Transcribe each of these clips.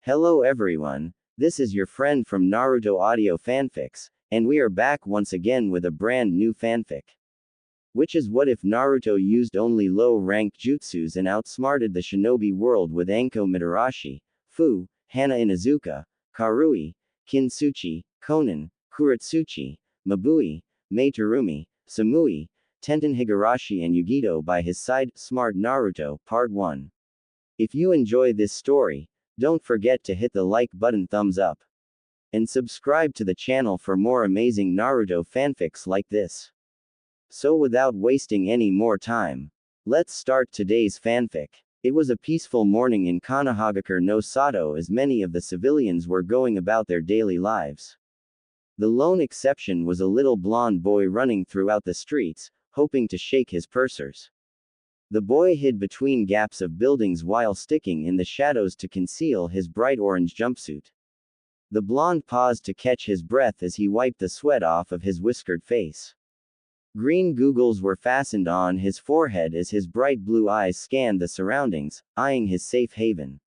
Hello everyone, this is your friend from Naruto Audio Fanfics, and we are back once again with a brand new fanfic. Which is what if Naruto used only low-ranked jutsus and outsmarted the shinobi world with Anko Mitarashi, Fu, Hana Inuzuka, Karui, Kintsuchi, Konan, Kuretsuchi, Mabui, Mei Terumi, Samui, Tenten Higurashi and Yugito by his side, Smart Naruto, Part 1. If you enjoy this story, don't forget to hit the like button, thumbs up, and subscribe to the channel for more amazing Naruto fanfics like this. So without wasting any more time, let's start today's fanfic. It was a peaceful morning in Konohagakure no Sato as many of the civilians were going about their daily lives. The lone exception was a little blonde boy running throughout the streets, hoping to shake his pursers. The boy hid between gaps of buildings while sticking in the shadows to conceal his bright orange jumpsuit. The blonde paused to catch his breath as he wiped the sweat off of his whiskered face. Green googles were fastened on his forehead as his bright blue eyes scanned the surroundings, eyeing his safe haven.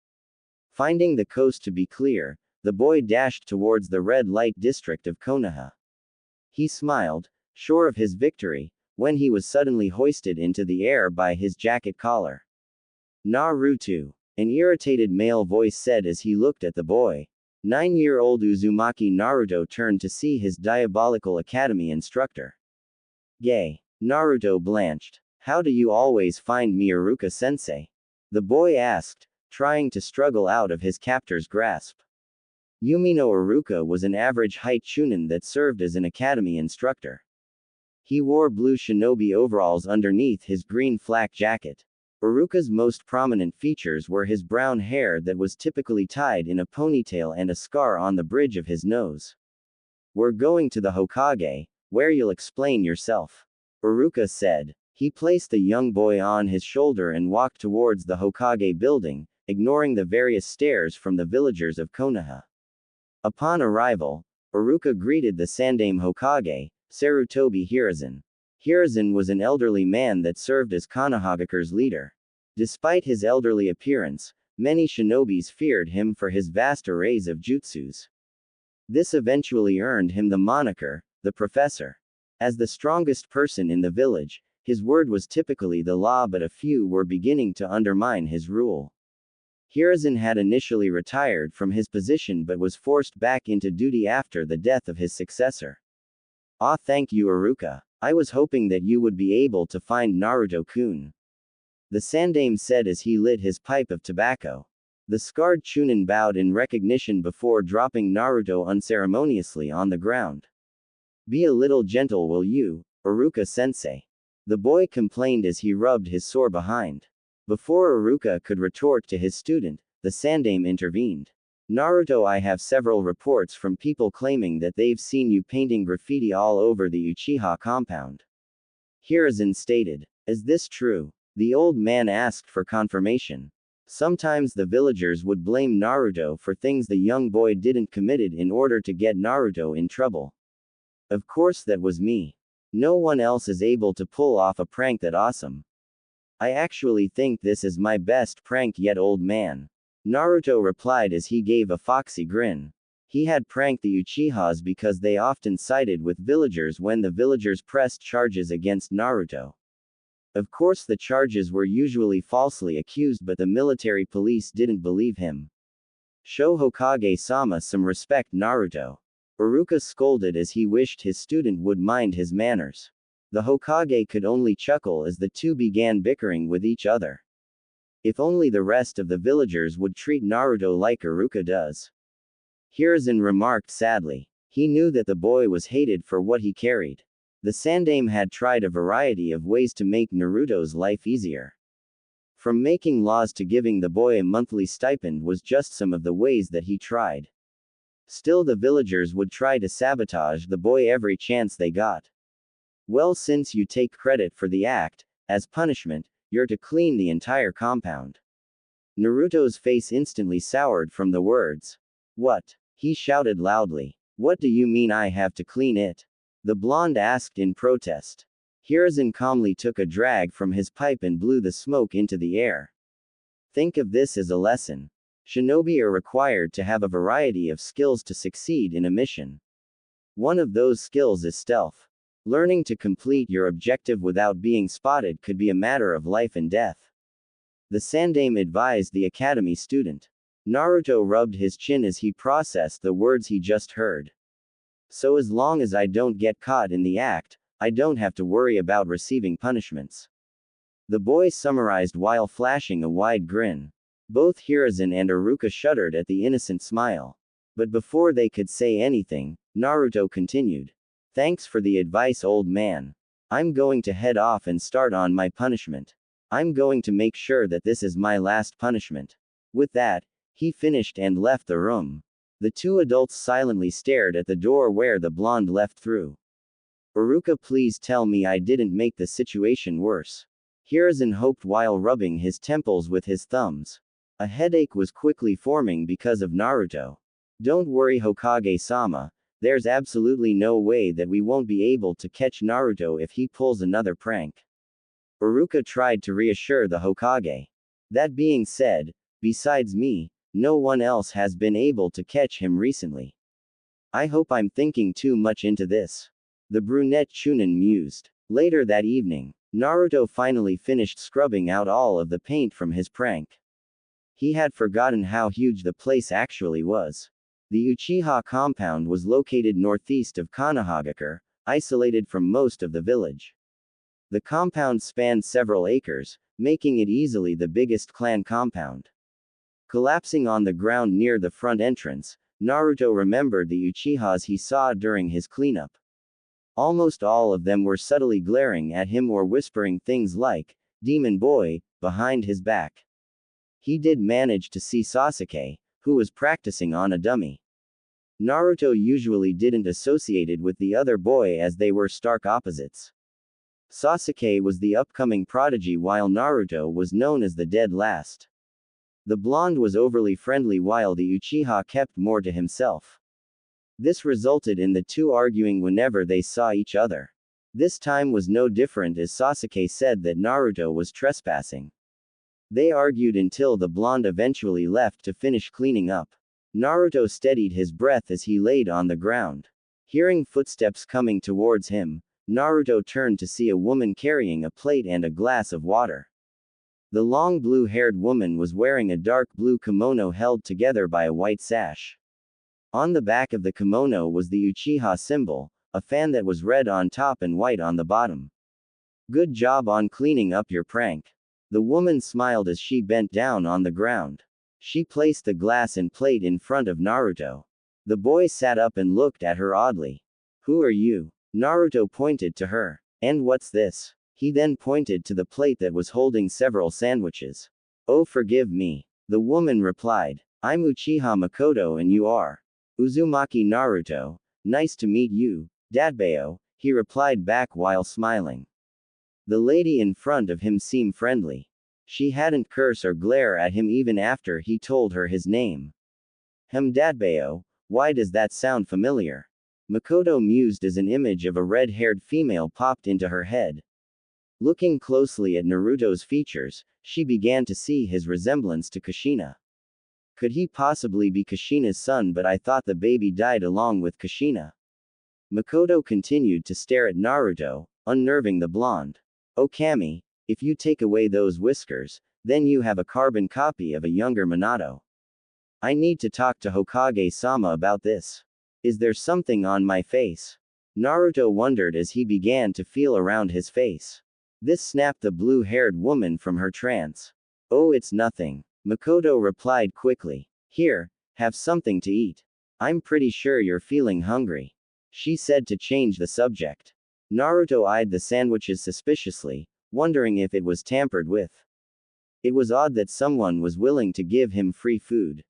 Finding the coast to be clear, the boy dashed towards the red light district of Konoha. He smiled, sure of his victory, when he was suddenly hoisted into the air by his jacket collar. Naruto, an irritated male voice said as he looked at the boy. 9-year-old Uzumaki Naruto turned to see his diabolical academy instructor. Gay. Naruto blanched. How do you always find me, Iruka-sensei? The boy asked, trying to struggle out of his captor's grasp. Yumino Iruka was an average-height chunin that served as an academy instructor. He wore blue shinobi overalls underneath his green flak jacket. Iruka's most prominent features were his brown hair that was typically tied in a ponytail and a scar on the bridge of his nose. We're going to the Hokage, where you'll explain yourself, Iruka said. He placed the young boy on his shoulder and walked towards the Hokage building, ignoring the various stares from the villagers of Konoha. Upon arrival, Iruka greeted the Sandaime Hokage, Sarutobi Hiruzen. Hiruzen was an elderly man that served as Konohagakure's leader. Despite his elderly appearance, many shinobis feared him for his vast arrays of jutsus. This eventually earned him the moniker, the Professor. As the strongest person in the village, his word was typically the law, but a few were beginning to undermine his rule. Hiruzen had initially retired from his position but was forced back into duty after the death of his successor. Ah, thank you, Iruka. I was hoping that you would be able to find Naruto-kun. The Sandaime said as he lit his pipe of tobacco. The scarred chunin bowed in recognition before dropping Naruto unceremoniously on the ground. Be a little gentle, will you, Iruka-sensei? The boy complained as he rubbed his sore behind. Before Iruka could retort to his student, the Sandaime intervened. Naruto, I have several reports from people claiming that they've seen you painting graffiti all over the Uchiha compound. Hiruzen stated. Is this true? The old man asked for confirmation. Sometimes the villagers would blame Naruto for things the young boy didn't committed in order to get Naruto in trouble. Of course that was me. No one else is able to pull off a prank that awesome. I actually think this is my best prank yet, old man. Naruto replied as he gave a foxy grin. He had pranked the Uchihas because they often sided with villagers when the villagers pressed charges against Naruto. Of course the charges were usually falsely accused, but the military police didn't believe him. Show Hokage-sama some respect, Naruto. Iruka scolded as he wished his student would mind his manners. The Hokage could only chuckle as the two began bickering with each other. If only the rest of the villagers would treat Naruto like Iruka does. Hiruzen remarked sadly. He knew that the boy was hated for what he carried. The Sandaime had tried a variety of ways to make Naruto's life easier. From making laws to giving the boy a monthly stipend was just some of the ways that he tried. Still, the villagers would try to sabotage the boy every chance they got. Well, since you take credit for the act, as punishment, you're to clean the entire compound. Naruto's face instantly soured from the words. What? He shouted loudly. What do you mean I have to clean it? The blonde asked in protest. Hiruzen calmly took a drag from his pipe and blew the smoke into the air. Think of this as a lesson. Shinobi are required to have a variety of skills to succeed in a mission. One of those skills is stealth. Learning to complete your objective without being spotted could be a matter of life and death. The Sandaime advised the academy student. Naruto rubbed his chin as he processed the words he just heard. So as long as I don't get caught in the act, I don't have to worry about receiving punishments. The boy summarized while flashing a wide grin. Both Hiruzen and Iruka shuddered at the innocent smile. But before they could say anything, Naruto continued. Thanks for the advice, old man. I'm going to head off and start on my punishment. I'm going to make sure that this is my last punishment. With that, he finished and left the room. The two adults silently stared at the door where the blonde left through. Iruka, please tell me I didn't make the situation worse. Hiruzen hoped while rubbing his temples with his thumbs. A headache was quickly forming because of Naruto. Don't worry, Hokage-sama, there's absolutely no way that we won't be able to catch Naruto if he pulls another prank. Iruka tried to reassure the Hokage. That being said, besides me, no one else has been able to catch him recently. I hope I'm thinking too much into this. The brunette Chunin mused. Later that evening, Naruto finally finished scrubbing out all of the paint from his prank. He had forgotten how huge the place actually was. The Uchiha compound was located northeast of Konohagakure, isolated from most of the village. The compound spanned several acres, making it easily the biggest clan compound. Collapsing on the ground near the front entrance, Naruto remembered the Uchihas he saw during his cleanup. Almost all of them were subtly glaring at him or whispering things like, "Demon boy," behind his back. He did manage to see Sasuke, who was practicing on a dummy. Naruto usually didn't associate it with the other boy as they were stark opposites. Sasuke was the upcoming prodigy while Naruto was known as the dead last. The blonde was overly friendly while the Uchiha kept more to himself. This resulted in the two arguing whenever they saw each other. This time was no different as Sasuke said that Naruto was trespassing. They argued until the blonde eventually left to finish cleaning up. Naruto steadied his breath as he laid on the ground. Hearing footsteps coming towards him, Naruto turned to see a woman carrying a plate and a glass of water. The long blue-haired woman was wearing a dark blue kimono held together by a white sash. On the back of the kimono was the Uchiha symbol, a fan that was red on top and white on the bottom. Good job on cleaning up your prank. The woman smiled as she bent down on the ground. She placed the glass and plate in front of Naruto. The boy sat up and looked at her oddly. Who are you? Naruto pointed to her. And what's this? He then pointed to the plate that was holding several sandwiches. Oh, forgive me. The woman replied. I'm Uchiha Makoto and you are? Uzumaki Naruto. Nice to meet you, Dadbeo, he replied back while smiling. The lady in front of him seemed friendly. She hadn't curse or glare at him even after he told her his name. Dadbeo, why does that sound familiar? Makoto mused as an image of a red-haired female popped into her head. Looking closely at Naruto's features, she began to see his resemblance to Kushina. Could he possibly be Kushina's son, but I thought the baby died along with Kushina. Makoto continued to stare at Naruto, unnerving the blonde. Oh Kami, if you take away those whiskers, then you have a carbon copy of a younger Minato. I need to talk to Hokage-sama about this. Is there something on my face? Naruto wondered as he began to feel around his face. This snapped the blue-haired woman from her trance. Oh, it's nothing. Makoto replied quickly. Here, have something to eat. I'm pretty sure you're feeling hungry. She said to change the subject. Naruto eyed the sandwiches suspiciously, wondering if it was tampered with. It was odd that someone was willing to give him free food.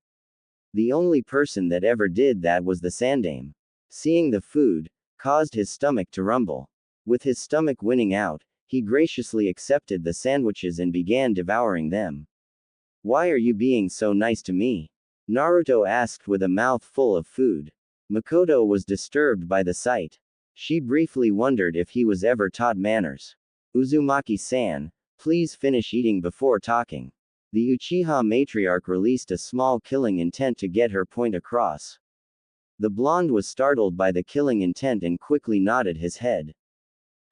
The only person that ever did that was the Sandaime. Seeing the food caused his stomach to rumble. With his stomach winning out, he graciously accepted the sandwiches and began devouring them. Why are you being so nice to me? Naruto asked with a mouth full of food. Makoto was disturbed by the sight. She briefly wondered if he was ever taught manners. Uzumaki-san, please finish eating before talking. The Uchiha matriarch released a small killing intent to get her point across. The blonde was startled by the killing intent and quickly nodded his head.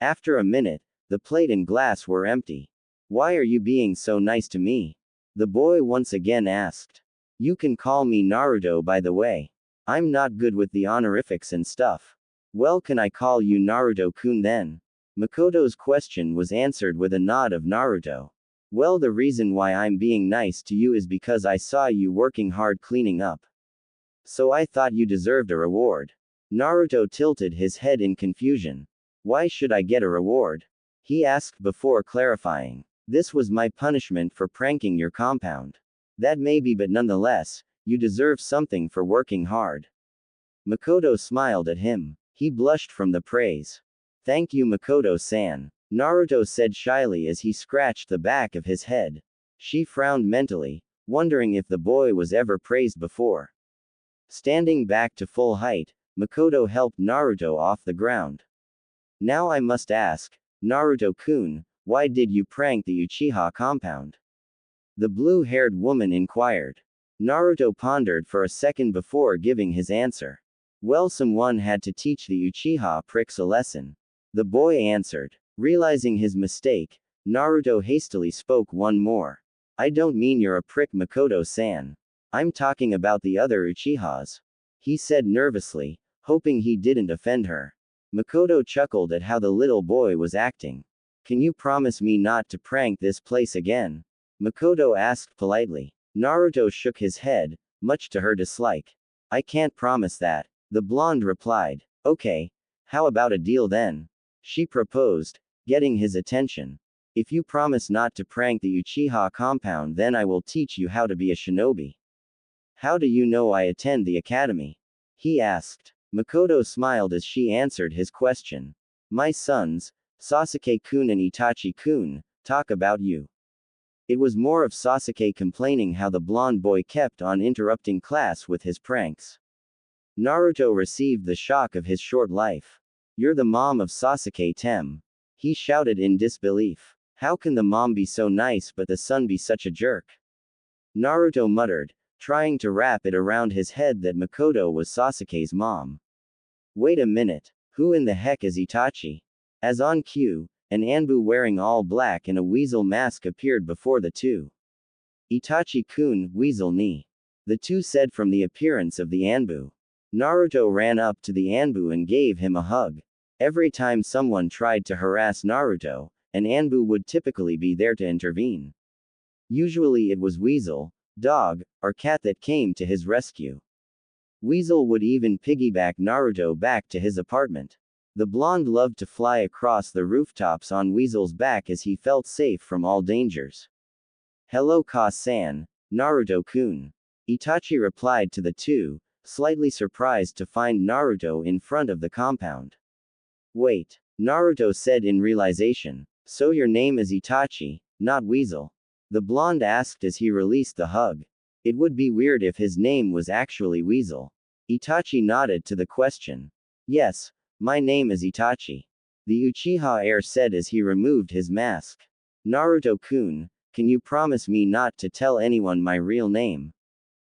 After a minute, the plate and glass were empty. Why are you being so nice to me? The boy once again asked. You can call me Naruto, by the way. I'm not good with the honorifics and stuff. Well, can I call you Naruto-kun then? Makoto's question was answered with a nod of Naruto. Well, the reason why I'm being nice to you is because I saw you working hard cleaning up. So I thought you deserved a reward. Naruto tilted his head in confusion. Why should I get a reward? He asked before clarifying. This was my punishment for pranking your compound. That may be, but nonetheless, you deserve something for working hard. Makoto smiled at him. He blushed from the praise. Thank you, Makoto-san, Naruto said shyly as he scratched the back of his head. She frowned mentally, wondering if the boy was ever praised before. Standing back to full height, Makoto helped Naruto off the ground. Now I must ask, Naruto-kun, why did you prank the Uchiha compound? The blue-haired woman inquired. Naruto pondered for a second before giving his answer. Well, someone had to teach the Uchiha pricks a lesson. The boy answered. Realizing his mistake, Naruto hastily spoke one more. I don't mean you're a prick, Makoto-san. I'm talking about the other Uchihas. He said nervously, hoping he didn't offend her. Makoto chuckled at how the little boy was acting. Can you promise me not to prank this place again? Makoto asked politely. Naruto shook his head, much to her dislike. I can't promise that, the blonde replied. Okay, how about a deal then? She proposed, getting his attention. If you promise not to prank the Uchiha compound, then I will teach you how to be a shinobi. How do you know I attend the academy? He asked. Makoto smiled as she answered his question. My sons, Sasuke-kun and Itachi-kun, talk about you. It was more of Sasuke complaining how the blonde boy kept on interrupting class with his pranks. Naruto received the shock of his short life. You're the mom of Sasuke-tem. He shouted in disbelief. How can the mom be so nice but the son be such a jerk? Naruto muttered, trying to wrap it around his head that Makoto was Sasuke's mom. Wait a minute, who in the heck is Itachi? As on cue, an Anbu wearing all black and a weasel mask appeared before the two. Itachi-kun, weasel ni. The two said from the appearance of the Anbu. Naruto ran up to the Anbu and gave him a hug. Every time someone tried to harass Naruto, an Anbu would typically be there to intervene. Usually it was Weasel, dog, or cat that came to his rescue. Weasel would even piggyback Naruto back to his apartment. The blonde loved to fly across the rooftops on Weasel's back as he felt safe from all dangers. Hello Ka-san, Naruto-kun. Itachi replied to the two, slightly surprised to find Naruto in front of the compound. Wait, Naruto said in realization. So your name is Itachi, not Weasel? The blonde asked as he released the hug. It would be weird if his name was actually Weasel. Itachi nodded to the question. Yes, my name is Itachi. The Uchiha heir said as he removed his mask. Naruto-kun, can you promise me not to tell anyone my real name?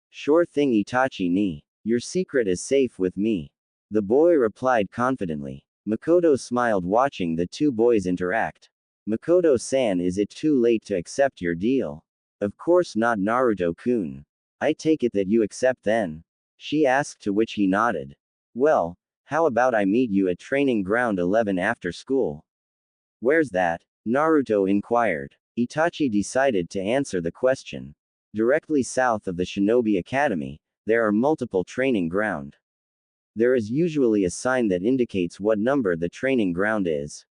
Sure thing, Itachi ni. Your secret is safe with me. The boy replied confidently. Makoto smiled watching the two boys interact. Makoto-san, is it too late to accept your deal? Of course not, Naruto-kun. I take it that you accept then? She asked, to which he nodded. Well, how about I meet you at Training Ground 11 after school? Where's that? Naruto inquired. Itachi decided to answer the question. Directly south of the Shinobi Academy, there are multiple training ground. There is usually a sign that indicates what number the training ground is.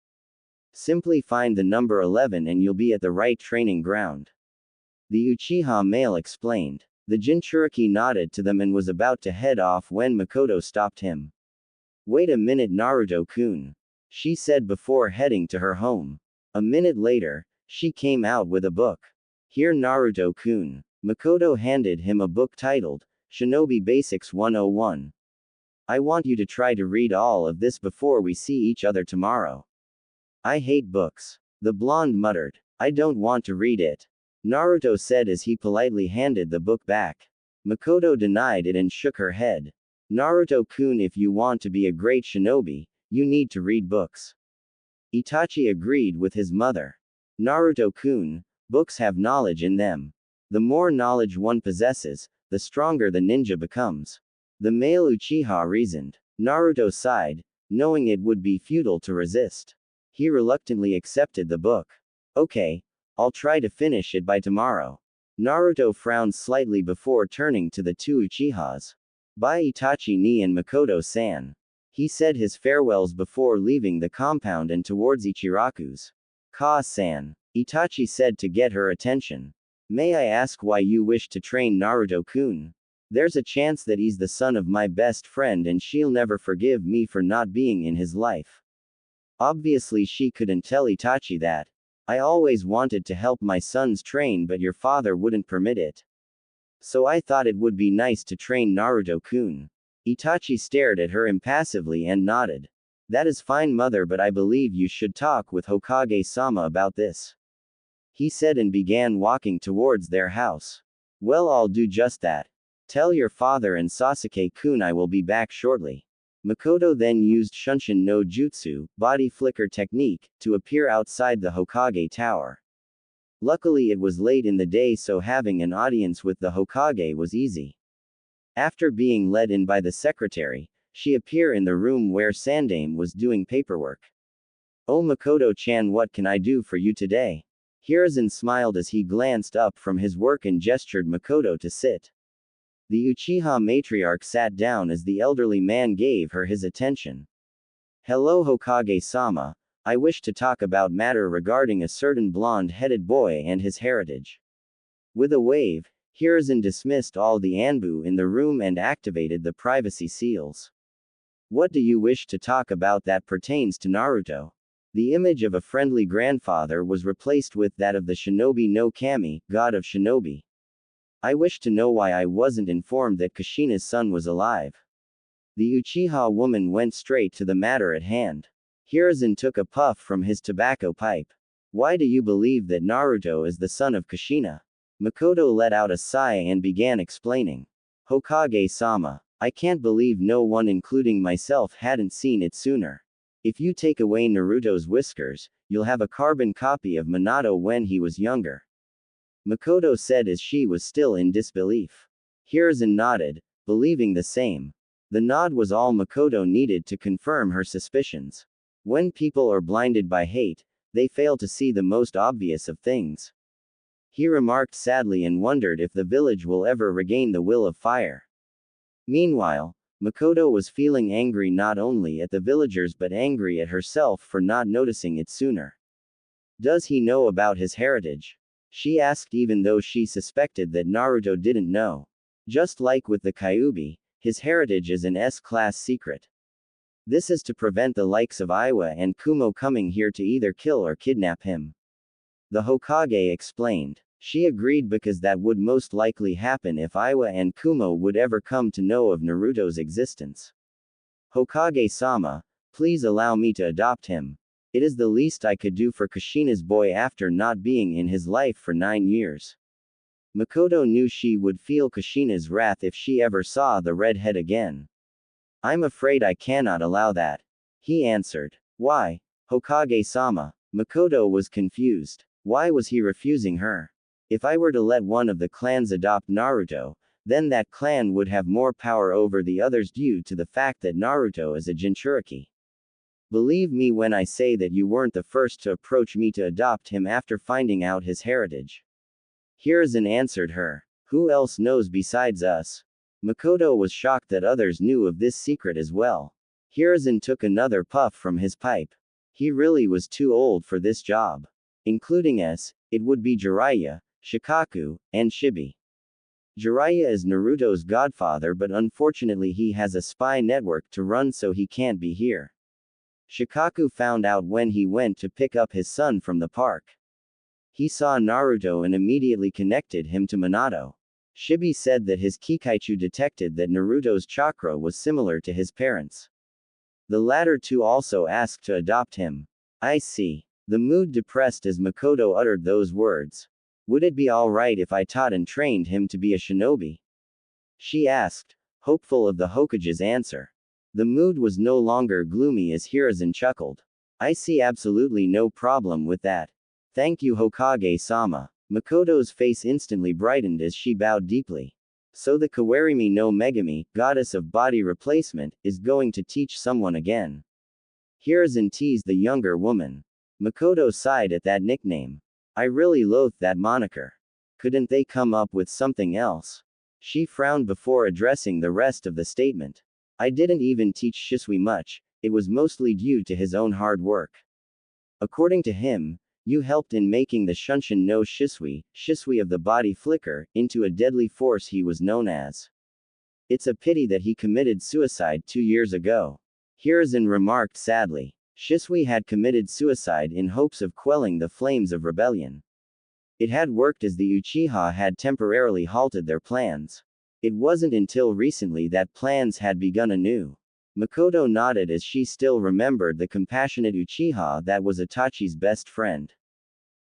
Simply find the number 11 and you'll be at the right training ground. The Uchiha male explained. The Jinchuriki nodded to them and was about to head off when Makoto stopped him. Wait a minute, Naruto-kun, she said before heading to her home. A minute later, she came out with a book. Here, Naruto-kun. Makoto handed him a book titled Shinobi Basics 101. I want you to try to read all of this before we see each other tomorrow. I hate books. The blonde muttered. I don't want to read it. Naruto said as he politely handed the book back. Makoto denied it and shook her head. Naruto-kun, if you want to be a great shinobi, you need to read books. Itachi agreed with his mother. Naruto-kun, books have knowledge in them. The more knowledge one possesses, the stronger the ninja becomes. The male Uchiha reasoned. Naruto sighed, knowing it would be futile to resist. He reluctantly accepted the book. Okay, I'll try to finish it by tomorrow. Naruto frowned slightly before turning to the two Uchihas. Bye Itachi-ni and Makoto-san. He said his farewells before leaving the compound and towards Ichiraku's. Ka-san. Itachi said to get her attention. May I ask why you wish to train Naruto-kun? There's a chance that he's the son of my best friend and she'll never forgive me for not being in his life. Obviously she couldn't tell Itachi that. I always wanted to help my sons train but your father wouldn't permit it. So I thought it would be nice to train Naruto-kun. Itachi stared at her impassively and nodded. That is fine mother, but I believe you should talk with Hokage-sama about this. He said and began walking towards their house. Well, I'll do just that. Tell your father and Sasuke-kun I will be back shortly. Makoto then used Shunshin no Jutsu, body flicker technique, to appear outside the Hokage tower. Luckily it was late in the day, so having an audience with the Hokage was easy. After being led in by the secretary, she appeared in the room where Sandame was doing paperwork. Oh Makoto-chan, what can I do for you today? Hiruzen smiled as he glanced up from his work and gestured Makoto to sit. The Uchiha matriarch sat down as the elderly man gave her his attention. Hello Hokage-sama, I wish to talk about matter regarding a certain blonde-headed boy and his heritage. With a wave, Hiruzen dismissed all the Anbu in the room and activated the privacy seals. What do you wish to talk about that pertains to Naruto? The image of a friendly grandfather was replaced with that of the Shinobi no Kami, god of shinobi. I wish to know why I wasn't informed that Kushina's son was alive. The Uchiha woman went straight to the matter at hand. Hiruzen took a puff from his tobacco pipe. Why do you believe that Naruto is the son of Kushina? Makoto let out a sigh and began explaining. Hokage-sama, I can't believe no one including myself hadn't seen it sooner. If you take away Naruto's whiskers, you'll have a carbon copy of Minato when he was younger. Makoto said as she was still in disbelief. Hiruzen nodded, believing the same. The nod was all Makoto needed to confirm her suspicions. When people are blinded by hate, they fail to see the most obvious of things. He remarked sadly and wondered if the village will ever regain the will of fire. Meanwhile, Makoto was feeling angry not only at the villagers but angry at herself for not noticing it sooner. Does he know about his heritage? She asked, even though she suspected that Naruto didn't know. Just like with the Kyuubi, his heritage is an S-class secret. This is to prevent the likes of Iwa and Kumo coming here to either kill or kidnap him. The Hokage explained. She agreed because that would most likely happen if Iwa and Kumo would ever come to know of Naruto's existence. Hokage-sama, please allow me to adopt him. It is the least I could do for Kushina's boy after not being in his life for 9 years. Makoto knew she would feel Kushina's wrath if she ever saw the redhead again. I'm afraid I cannot allow that. He answered. Why? Hokage-sama. Makoto was confused. Why was he refusing her? If I were to let one of the clans adopt Naruto, then that clan would have more power over the others due to the fact that Naruto is a Jinchuriki. Believe me when I say that you weren't the first to approach me to adopt him after finding out his heritage. Hiruzen answered her. Who else knows besides us? Makoto was shocked that others knew of this secret as well. Hiruzen took another puff from his pipe. He really was too old for this job. Including us, it would be Jiraiya, Shikaku, and Shibi. Jiraiya is Naruto's godfather, but unfortunately he has a spy network to run, so he can't be here. Shikaku found out when he went to pick up his son from the park. He saw Naruto and immediately connected him to Minato. Shibi said that his Kikaichu detected that Naruto's chakra was similar to his parents'. The latter two also asked to adopt him. I see. The mood depressed as Makoto uttered those words. Would it be alright if I taught and trained him to be a shinobi? She asked, hopeful of the Hokage's answer. The mood was no longer gloomy as Hiruzen chuckled. I see absolutely no problem with that. Thank you, Hokage-sama. Makoto's face instantly brightened as she bowed deeply. So the Kawarimi no Megami, goddess of body replacement, is going to teach someone again. Hiruzen teased the younger woman. Makoto sighed at that nickname. I really loathed that moniker. Couldn't they come up with something else? She frowned before addressing the rest of the statement. I didn't even teach Shisui much, it was mostly due to his own hard work. According to him, you helped in making the Shunshin no Shisui of the body flicker, into a deadly force he was known as. It's a pity that he committed suicide 2 years ago. Hiruzen remarked sadly. Shisui had committed suicide in hopes of quelling the flames of rebellion. It had worked as the Uchiha had temporarily halted their plans. It wasn't until recently that plans had begun anew. Makoto nodded as she still remembered the compassionate Uchiha that was Itachi's best friend.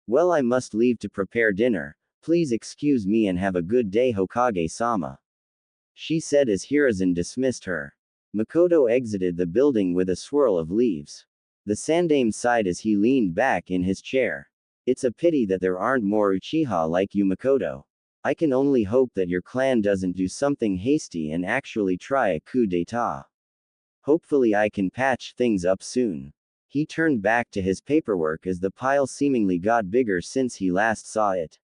Well, I must leave to prepare dinner. Please excuse me and have a good day, Hokage-sama. She said as Hiruzen dismissed her. Makoto exited the building with a swirl of leaves. The Sandaime sighed as he leaned back in his chair. It's a pity that there aren't more Uchiha like you, Makoto. I can only hope that your clan doesn't do something hasty and actually try a coup d'etat. Hopefully I can patch things up soon. He turned back to his paperwork as the pile seemingly got bigger since he last saw it.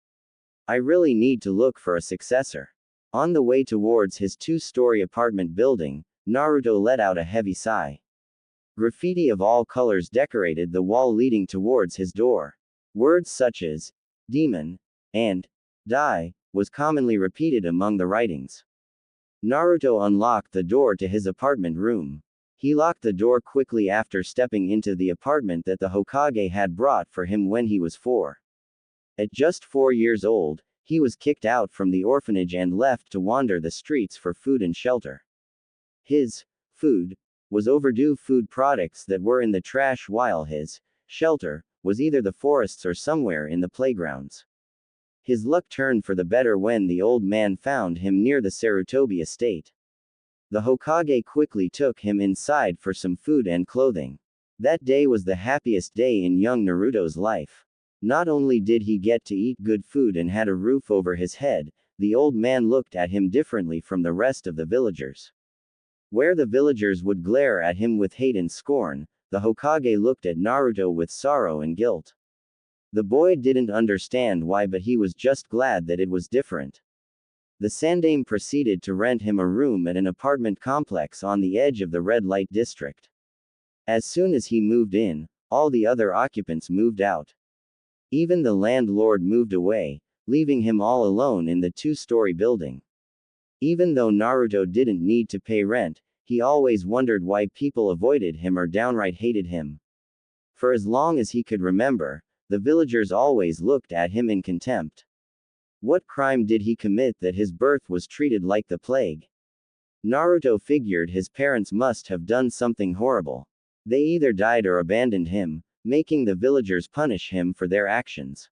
I really need to look for a successor. On the way towards his 2-story apartment building, Naruto let out a heavy sigh. Graffiti of all colors decorated the wall leading towards his door. Words such as demon and die was commonly repeated among the writings. Naruto unlocked the door to his apartment room. He locked the door quickly after stepping into the apartment that the Hokage had brought for him when he was 4. At just 4 years old, he was kicked out from the orphanage and left to wander the streets for food and shelter. His food was overdue food products that were in the trash, while his shelter was either the forests or somewhere in the playgrounds. His luck turned for the better when the old man found him near the Sarutobi estate. The Hokage quickly took him inside for some food and clothing. That day was the happiest day in young Naruto's life. Not only did he get to eat good food and had a roof over his head, the old man looked at him differently from the rest of the villagers. Where the villagers would glare at him with hate and scorn, the Hokage looked at Naruto with sorrow and guilt. The boy didn't understand why, but he was just glad that it was different. The Sandaime proceeded to rent him a room at an apartment complex on the edge of the red light district. As soon as he moved in, all the other occupants moved out. Even the landlord moved away, leaving him all alone in the 2-story building. Even though Naruto didn't need to pay rent, he always wondered why people avoided him or downright hated him. For as long as he could remember, the villagers always looked at him in contempt. What crime did he commit that his birth was treated like the plague? Naruto figured his parents must have done something horrible. They either died or abandoned him, making the villagers punish him for their actions.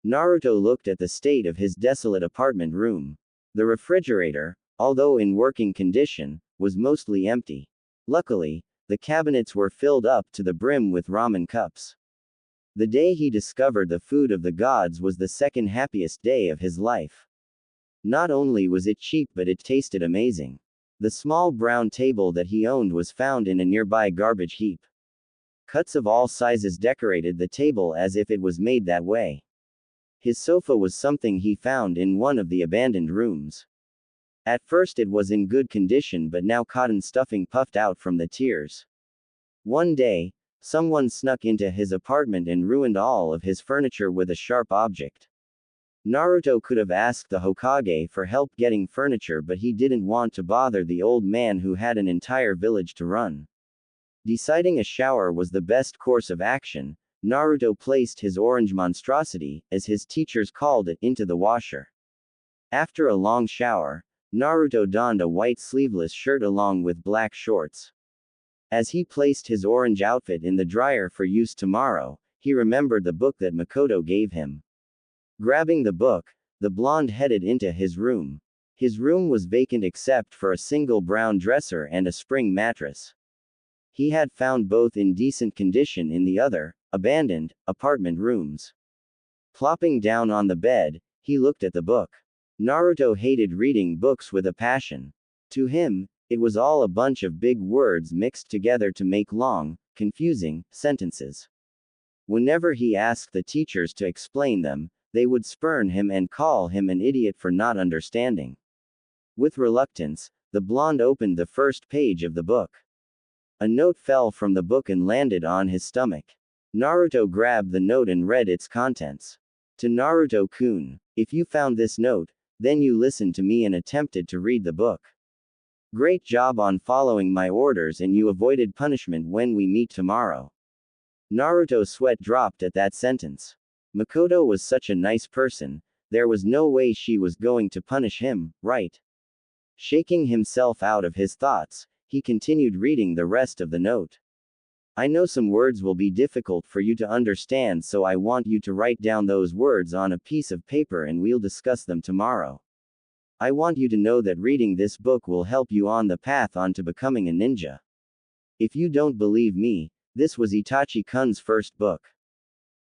Naruto looked at the state of his desolate apartment room. The refrigerator, although in working condition, was mostly empty. Luckily, the cabinets were filled up to the brim with ramen cups. The day he discovered the food of the gods was the second happiest day of his life. Not only was it cheap, but it tasted amazing. The small brown table that he owned was found in a nearby garbage heap. Cuts of all sizes decorated the table as if it was made that way. His sofa was something he found in one of the abandoned rooms. At first it was in good condition, but now cotton stuffing puffed out from the tiers. One day, someone snuck into his apartment and ruined all of his furniture with a sharp object. Naruto could have asked the Hokage for help getting furniture, but he didn't want to bother the old man who had an entire village to run. Deciding a shower was the best course of action, Naruto placed his orange monstrosity, as his teachers called it, into the washer. After a long shower, Naruto donned a white sleeveless shirt along with black shorts. As he placed his orange outfit in the dryer for use tomorrow, he remembered the book that Makoto gave him. Grabbing the book, the blonde headed into his room. His room was vacant except for a single brown dresser and a spring mattress. He had found both in decent condition in the other, abandoned, apartment rooms. Plopping down on the bed, he looked at the book. Naruto hated reading books with a passion. To him, it was all a bunch of big words mixed together to make long, confusing sentences. Whenever he asked the teachers to explain them, they would spurn him and call him an idiot for not understanding. With reluctance, the blonde opened the first page of the book. A note fell from the book and landed on his stomach. Naruto grabbed the note and read its contents. To Naruto-kun, if you found this note, then you listened to me and attempted to read the book. Great job on following my orders and you avoided punishment when we meet tomorrow. Naruto's sweat dropped at that sentence. Makoto was such a nice person, there was no way she was going to punish him, right? Shaking himself out of his thoughts, he continued reading the rest of the note. I know some words will be difficult for you to understand, so I want you to write down those words on a piece of paper and we'll discuss them tomorrow. I want you to know that reading this book will help you on the path onto becoming a ninja. If you don't believe me, this was Itachi-kun's first book.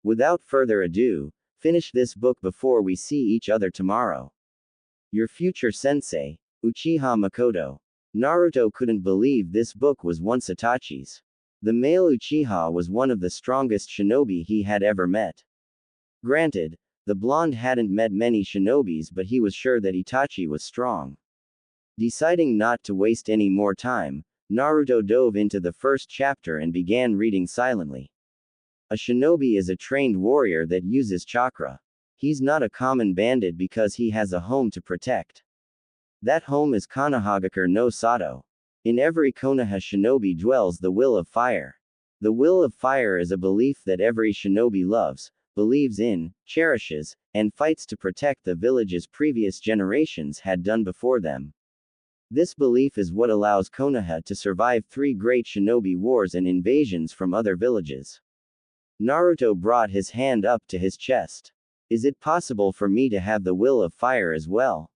Without further ado, finish this book before we see each other tomorrow. Your future sensei, Uchiha Makoto. Naruto couldn't believe this book was once Itachi's. The male Uchiha was one of the strongest shinobi he had ever met. Granted, the blonde hadn't met many shinobis, but he was sure that Itachi was strong. Deciding not to waste any more time, Naruto dove into the first chapter and began reading silently. A shinobi is a trained warrior that uses chakra. He's not a common bandit because he has a home to protect. That home is Konohagakure no Sato. In every Konoha shinobi dwells the will of fire. The will of fire is a belief that every shinobi loves, believes in, cherishes, and fights to protect the villages previous generations had done before them. This belief is what allows Konoha to survive 3 great shinobi wars and invasions from other villages. Naruto brought his hand up to his chest. Is it possible for me to have the will of fire as well?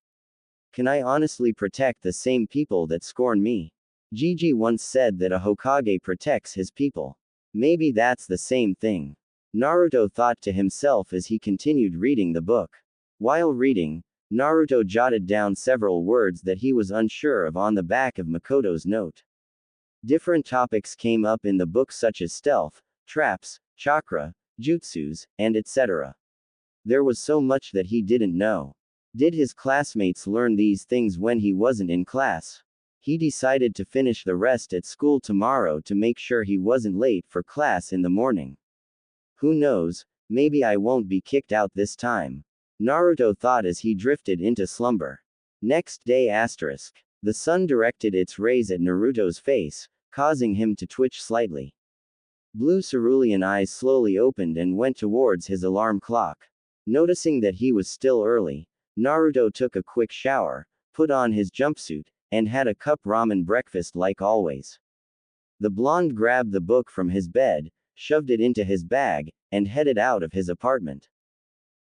Can I honestly protect the same people that scorn me? Gigi once said that a Hokage protects his people. Maybe that's the same thing. Naruto thought to himself as he continued reading the book. While reading, Naruto jotted down several words that he was unsure of on the back of Makoto's note. Different topics came up in the book such as stealth, traps, chakra, jutsus, and etc. There was so much that he didn't know. Did his classmates learn these things when he wasn't in class? He decided to finish the rest at school tomorrow to make sure he wasn't late for class in the morning. Who knows, maybe I won't be kicked out this time. Naruto thought as he drifted into slumber. Next day asterisk. The sun directed its rays at Naruto's face, causing him to twitch slightly. Blue cerulean eyes slowly opened and went towards his alarm clock. Noticing that he was still early, Naruto took a quick shower, put on his jumpsuit, and had a cup ramen breakfast like always. The blonde grabbed the book from his bed, shoved it into his bag, and headed out of his apartment.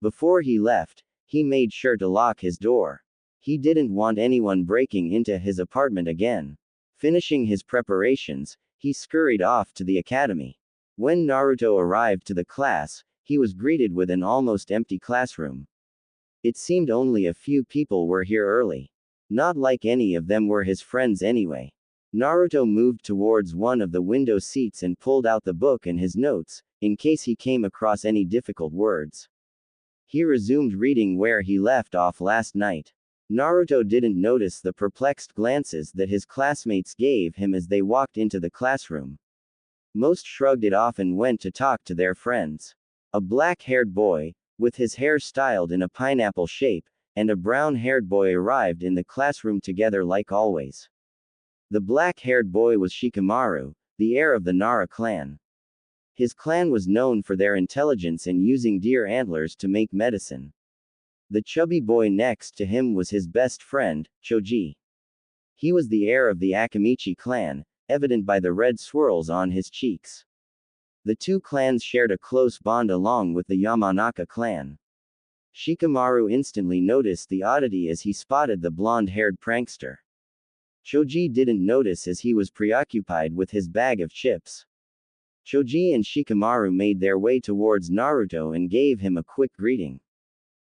Before he left, he made sure to lock his door. He didn't want anyone breaking into his apartment again. Finishing his preparations, he scurried off to the academy. When Naruto arrived to the class, he was greeted with an almost empty classroom. It seemed only a few people were here early. Not like any of them were his friends anyway. Naruto moved towards one of the window seats and pulled out the book and his notes, in case he came across any difficult words. He resumed reading where he left off last night. Naruto didn't notice the perplexed glances that his classmates gave him as they walked into the classroom. Most shrugged it off and went to talk to their friends. A black-haired boy, with his hair styled in a pineapple shape, and a brown-haired boy arrived in the classroom together like always. The black-haired boy was Shikamaru, the heir of the Nara clan. His clan was known for their intelligence in using deer antlers to make medicine. The chubby boy next to him was his best friend, Choji. He was the heir of the Akamichi clan, evident by the red swirls on his cheeks. The two clans shared a close bond along with the Yamanaka clan. Shikamaru instantly noticed the oddity as he spotted the blonde-haired prankster. Choji didn't notice as he was preoccupied with his bag of chips. Choji and Shikamaru made their way towards Naruto and gave him a quick greeting.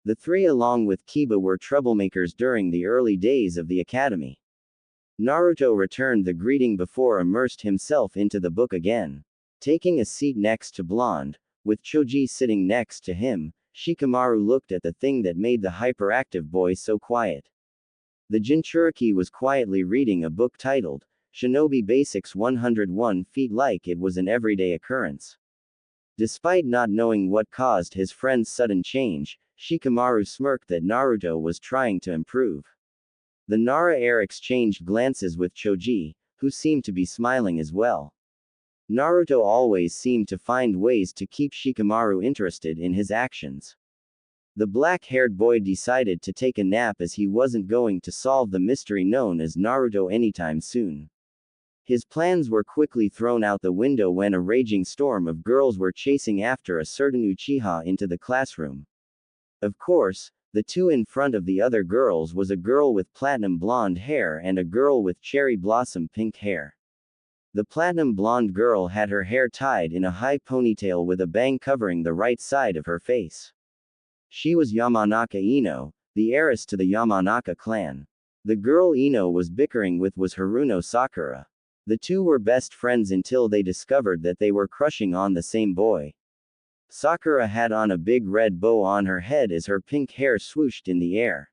The three along with Kiba were troublemakers during the early days of the academy. Naruto returned the greeting before immersed himself into the book again. Taking a seat next to Blonde, with Choji sitting next to him, Shikamaru looked at the thing that made the hyperactive boy so quiet. The Jinchuriki was quietly reading a book titled, Shinobi Basics 101 Feet, like it was an everyday occurrence. Despite not knowing what caused his friend's sudden change, Shikamaru smirked that Naruto was trying to improve. The Nara heir exchanged glances with Choji, who seemed to be smiling as well. Naruto always seemed to find ways to keep Shikamaru interested in his actions. The black-haired boy decided to take a nap as he wasn't going to solve the mystery known as Naruto anytime soon. His plans were quickly thrown out the window when a raging storm of girls were chasing after a certain Uchiha into the classroom. Of course, the two in front of the other girls was a girl with platinum blonde hair and a girl with cherry blossom pink hair. The platinum blonde girl had her hair tied in a high ponytail with a bang covering the right side of her face. She was Yamanaka Ino, the heiress to the Yamanaka clan. The girl Ino was bickering with was Haruno Sakura. The two were best friends until they discovered that they were crushing on the same boy. Sakura had on a big red bow on her head as her pink hair swooshed in the air.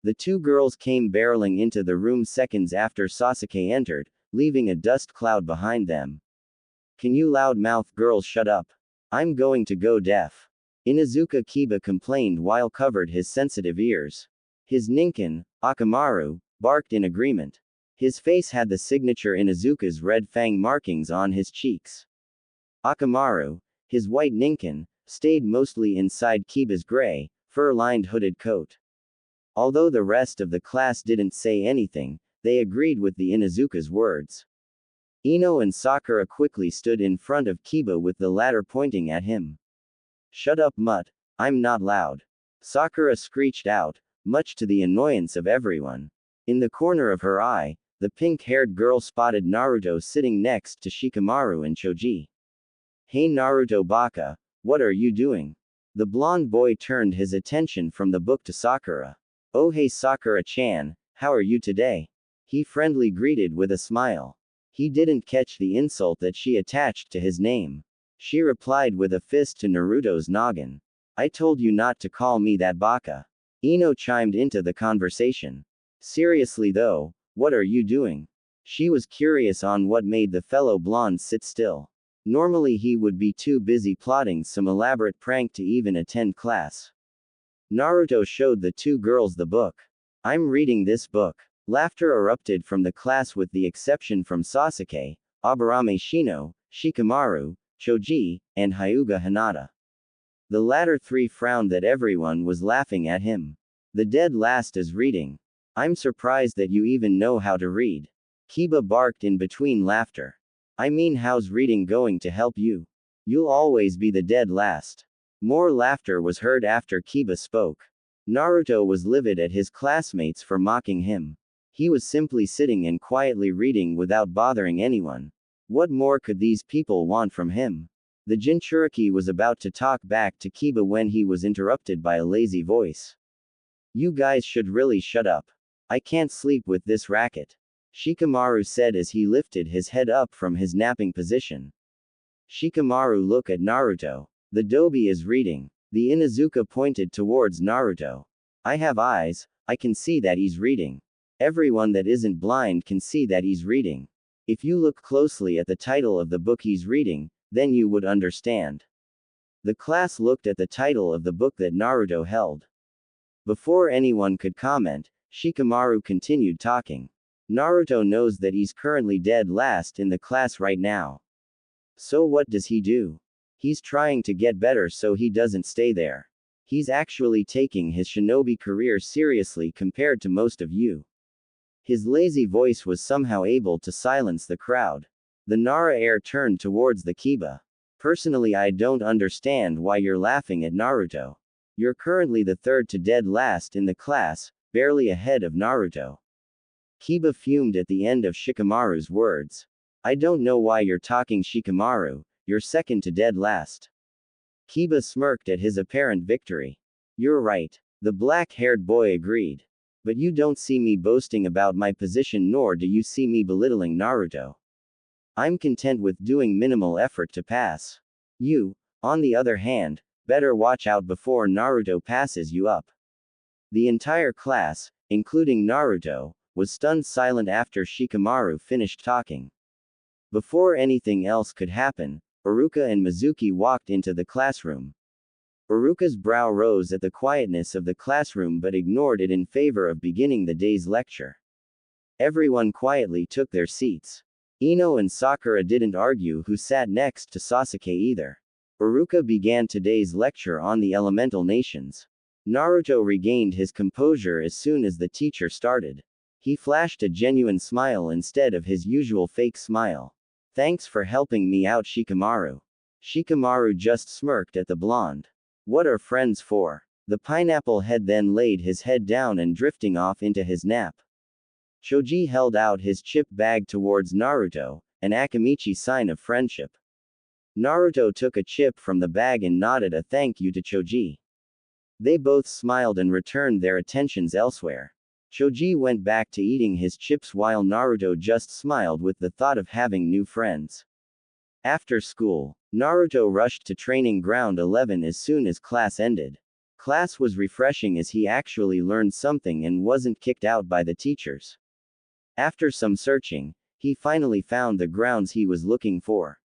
The two girls came barreling into the room seconds after Sasuke entered, leaving a dust cloud behind them. "Can you loudmouth girls shut up? I'm going to go deaf." Inuzuka Kiba complained while covered his sensitive ears. His ninkin, Akamaru, barked in agreement. His face had the signature Inuzuka's red fang markings on his cheeks. Akamaru, his white ninkin, stayed mostly inside Kiba's gray, fur-lined hooded coat. Although the rest of the class didn't say anything, they agreed with the Inuzuka's words. Ino and Sakura quickly stood in front of Kiba with the latter pointing at him. "Shut up, mutt. I'm not loud," Sakura screeched out, much to the annoyance of everyone. In the corner of her eye, the pink-haired girl spotted Naruto sitting next to Shikamaru and Choji. "Hey Naruto Baka, what are you doing?" The blonde boy turned his attention from the book to Sakura. "Oh hey Sakura-chan, how are you today?" He friendly greeted with a smile. He didn't catch the insult that she attached to his name. She replied with a fist to Naruto's noggin. "I told you not to call me that Baka." Ino chimed into the conversation. "Seriously though, what are you doing?" She was curious on what made the fellow blonde sit still. Normally he would be too busy plotting some elaborate prank to even attend class. Naruto showed the two girls the book. "I'm reading this book." Laughter erupted from the class with the exception from Sasuke, Aburame Shino, Shikamaru, Choji, and Hyuga Hinata. The latter three frowned that everyone was laughing at him. "The dead last is reading. I'm surprised that you even know how to read." Kiba barked in between laughter. "I mean, how's reading going to help you? You'll always be the dead last." More laughter was heard after Kiba spoke. Naruto was livid at his classmates for mocking him. He was simply sitting and quietly reading without bothering anyone. What more could these people want from him? The Jinchuriki was about to talk back to Kiba when he was interrupted by a lazy voice. "You guys should really shut up. I can't sleep with this racket," Shikamaru said as he lifted his head up from his napping position. Shikamaru looked at Naruto. "The Dobi is reading." The Inuzuka pointed towards Naruto. "I have eyes, I can see that he's reading. Everyone that isn't blind can see that he's reading. If you look closely at the title of the book he's reading, then you would understand." The class looked at the title of the book that Naruto held. Before anyone could comment, Shikamaru continued talking. "Naruto knows that he's currently dead last in the class right now. So what does he do? He's trying to get better so he doesn't stay there. He's actually taking his shinobi career seriously compared to most of you." His lazy voice was somehow able to silence the crowd. The Nara heir turned towards the Kiba. "Personally, I don't understand why you're laughing at Naruto. You're currently the third to dead last in the class, barely ahead of Naruto. Kiba fumed at the end of Shikamaru's words. I don't know why you're talking, Shikamaru, you're second to dead last. Kiba smirked at his apparent victory. You're right. The black-haired boy agreed. But you don't see me boasting about my position, nor do you see me belittling Naruto. I'm content with doing minimal effort to pass. You, on the other hand, better watch out before Naruto passes you up. The entire class, including Naruto, was stunned silent after Shikamaru finished talking. Before anything else could happen, Iruka and Mizuki walked into the classroom. Iruka's brow rose at the quietness of the classroom but ignored it in favor of beginning the day's lecture. Everyone quietly took their seats. Ino and Sakura didn't argue who sat next to Sasuke either. Iruka began today's lecture on the elemental nations. Naruto regained his composure as soon as the teacher started. He flashed a genuine smile instead of his usual fake smile. Thanks for helping me out, Shikamaru. Shikamaru just smirked at the blonde. What are friends for? The pineapple head then laid his head down and drifting off into his nap. Choji held out his chip bag towards Naruto, an Akamichi sign of friendship. Naruto took a chip from the bag and nodded a thank you to Choji. They both smiled and returned their attentions elsewhere. Choji went back to eating his chips while Naruto just smiled with the thought of having new friends. After school, Naruto rushed to training ground 11 as soon as class ended. Class was refreshing as he actually learned something and wasn't kicked out by the teachers. After some searching, he finally found the grounds he was looking for.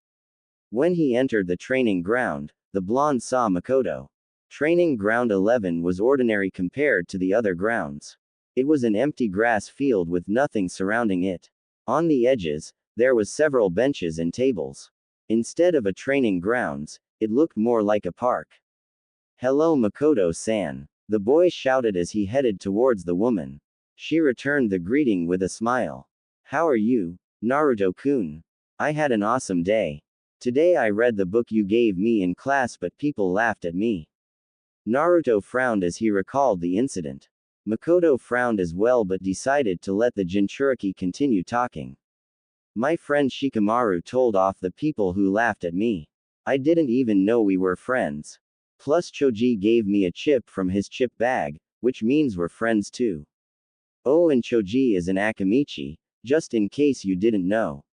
When he entered the training ground, the blonde saw Makoto. Training ground 11 was ordinary compared to the other grounds. It was an empty grass field with nothing surrounding it. On the edges, there was several benches and tables. Instead of a training grounds, it looked more like a park. Hello, Makoto-san, the boy shouted as he headed towards the woman. She returned the greeting with a smile. How are you, Naruto-kun? I had an awesome day. Today I read the book you gave me in class but people laughed at me. Naruto frowned as he recalled the incident. Makoto frowned as well but decided to let the Jinchuriki continue talking. My friend Shikamaru told off the people who laughed at me. I didn't even know we were friends. Plus Choji gave me a chip from his chip bag, which means we're friends too. Oh, and Choji is an Akamichi, just in case you didn't know.